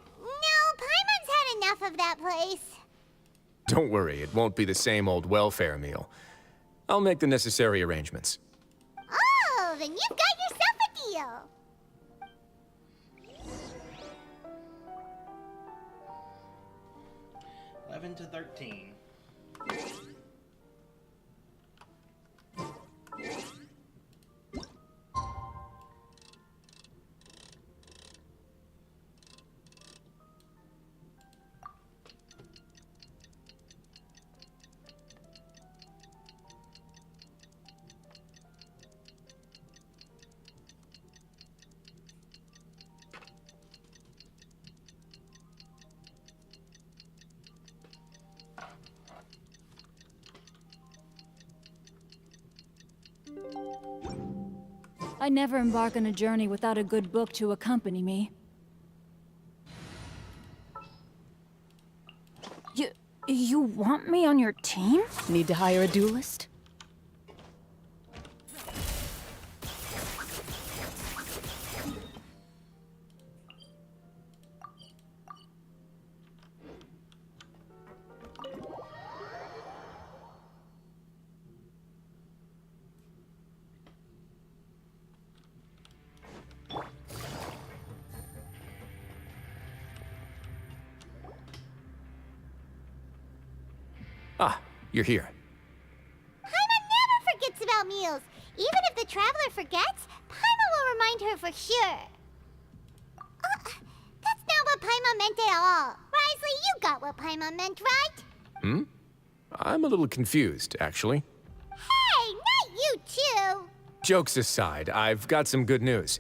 Speaker 13: Paimon's had enough of that place.
Speaker 22: Don't worry, it won't be the same old welfare meal. I'll make the necessary arrangements.
Speaker 13: Oh, then you've got yourself a deal.
Speaker 1: $11 to $13.
Speaker 11: I never embark on a journey without a good book to accompany me. You want me on your team?
Speaker 16: Need to hire a duelist?
Speaker 22: Ah, you're here.
Speaker 13: Paimon never forgets about meals. Even if the traveler forgets, Paimon will remind her for sure. That's not what Paimon meant at all. Risley, you got what Paimon meant, right?
Speaker 22: I'm a little confused, actually.
Speaker 13: Hey, not you too.
Speaker 22: Jokes aside, I've got some good news.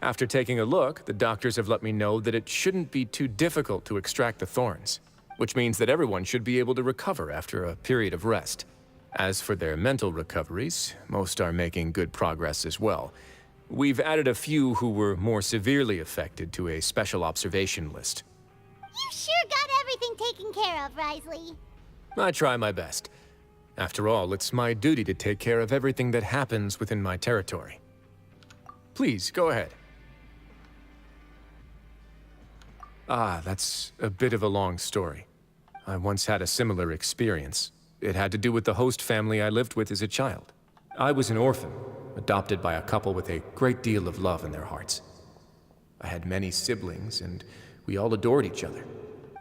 Speaker 22: After taking a look, the doctors have let me know that it shouldn't be too difficult to extract the thorns, which means that everyone should be able to recover after a period of rest. As for their mental recoveries, most are making good progress as well. We've added a few who were more severely affected to a special observation list.
Speaker 13: You sure got everything taken care of, Risley.
Speaker 22: I try my best. After all, it's my duty to take care of everything that happens within my territory. Please, go ahead. Ah, that's a bit of a long story. I once had a similar experience. It had to do with the host family I lived with as a child. I was an orphan, adopted by a couple with a great deal of love in their hearts. I had many siblings, and we all adored each other.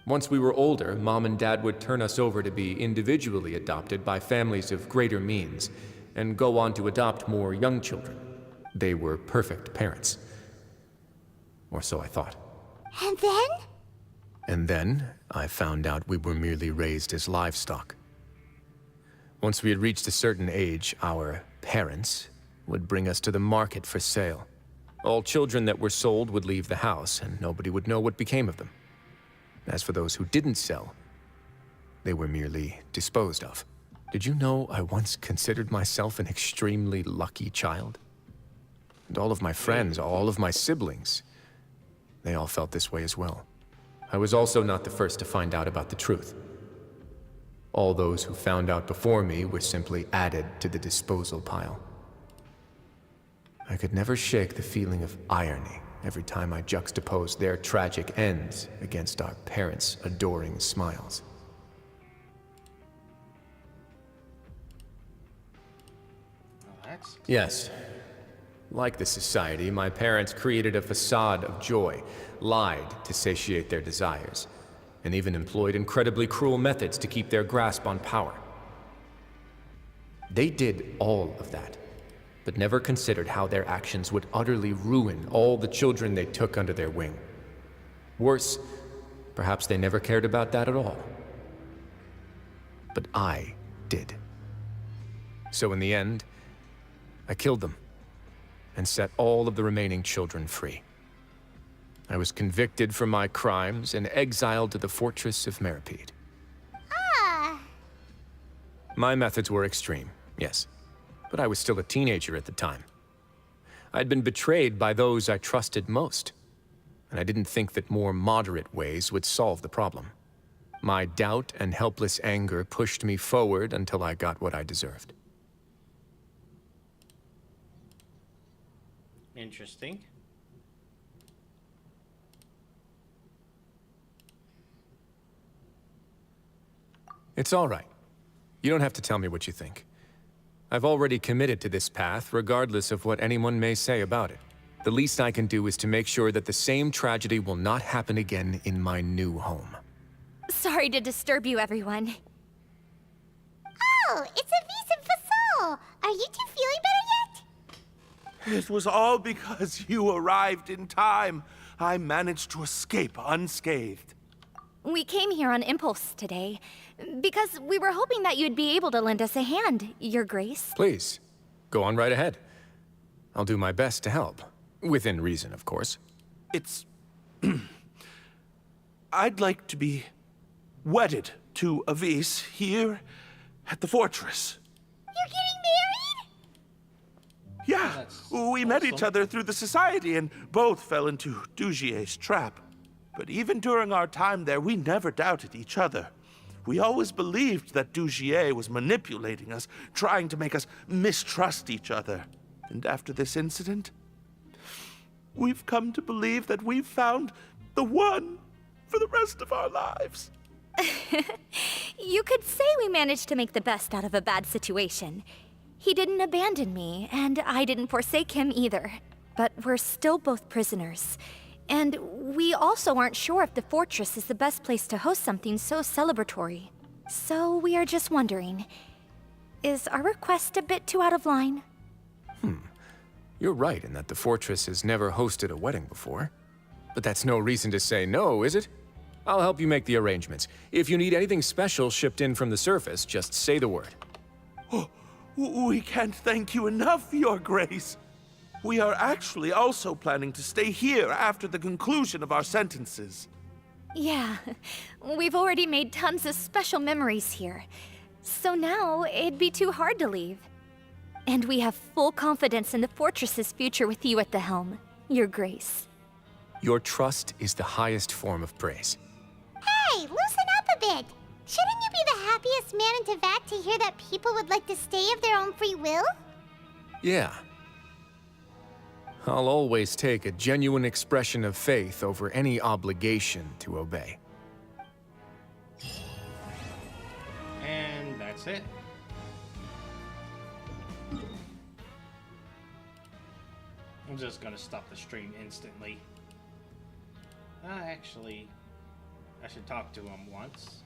Speaker 22: Once we were older, Mom and Dad would turn us over to be individually adopted by families of greater means, and go on to adopt more young children. They were perfect parents. Or so I thought.
Speaker 13: And then?
Speaker 22: And then, I found out we were merely raised as livestock. Once we had reached a certain age, our parents would bring us to the market for sale. All children that were sold would leave the house, and nobody would know what became of them. As for those who didn't sell, they were merely disposed of. Did you know I once considered myself an extremely lucky child? And all of my friends, all of my siblings, they all felt this way as well. I was also not the first to find out about the truth. All those who found out before me were simply added to the disposal pile. I could never shake the feeling of irony every time I juxtaposed their tragic ends against our parents' adoring smiles. Yes. Like the society, my parents created a facade of joy, lied to satiate their desires, and even employed incredibly cruel methods to keep their grasp on power. They did all of that, but never considered how their actions would utterly ruin all the children they took under their wing. Worse, perhaps they never cared about that at all. But I did. So in the end, I killed them and set all of the remaining children free. I was convicted for my crimes and exiled to the fortress of Meripede.
Speaker 13: Ah!
Speaker 22: My methods were extreme, yes, but I was still a teenager at the time. I'd been betrayed by those I trusted most, and I didn't think that more moderate ways would solve the problem. My doubt and helpless anger pushed me forward until I got what I deserved.
Speaker 1: Interesting.
Speaker 22: It's all right. You don't have to tell me what you think. I've already committed to this path, regardless of what anyone may say about it. The least I can do is to make sure that the same tragedy will not happen again in my new home.
Speaker 5: Sorry to disturb you, everyone.
Speaker 13: Oh, it's Avis and Fasol. Are you two feeling better yet?
Speaker 6: It was all because you arrived in time. I managed to escape unscathed.
Speaker 5: We came here on impulse today, because we were hoping that you'd be able to lend us a hand, Your Grace.
Speaker 22: Please, go on right ahead. I'll do my best to help. Within reason, of course.
Speaker 6: It's... I'd like to be wedded to Avis here at the fortress.
Speaker 13: You're getting
Speaker 6: Yeah, we met each other through the society and both fell into Dugier's trap. But even during our time there, we never doubted each other. We always believed that Dugier was manipulating us, trying to make us mistrust each other. And after this incident, we've come to believe that we've found the one for the rest of our lives.
Speaker 5: You could say we managed to make the best out of a bad situation. He didn't abandon me, and I didn't forsake him either. But we're still both prisoners. And we also aren't sure if the fortress is the best place to host something so celebratory. So we are just wondering, is our request a bit too out of line?
Speaker 22: You're right in that the fortress has never hosted a wedding before. But that's no reason to say no, is it? I'll help you make the arrangements. If you need anything special shipped in from the surface, just say the word.
Speaker 6: Oh, we can't thank you enough, Your Grace. We are actually also planning to stay here after the conclusion of our sentences.
Speaker 5: Yeah, we've already made tons of special memories here. So now, it'd be too hard to leave. And we have full confidence in the fortress's future with you at the helm, Your Grace.
Speaker 22: Your trust is the highest form of praise.
Speaker 13: Hey, loosen up a bit. Shouldn't you be the happiest man in Teyvat to hear that people would like to stay of their own free will?
Speaker 22: Yeah. I'll always take a genuine expression of faith over any obligation to obey.
Speaker 1: And that's it. I'm just gonna stop the stream instantly. Actually, I should talk to him once.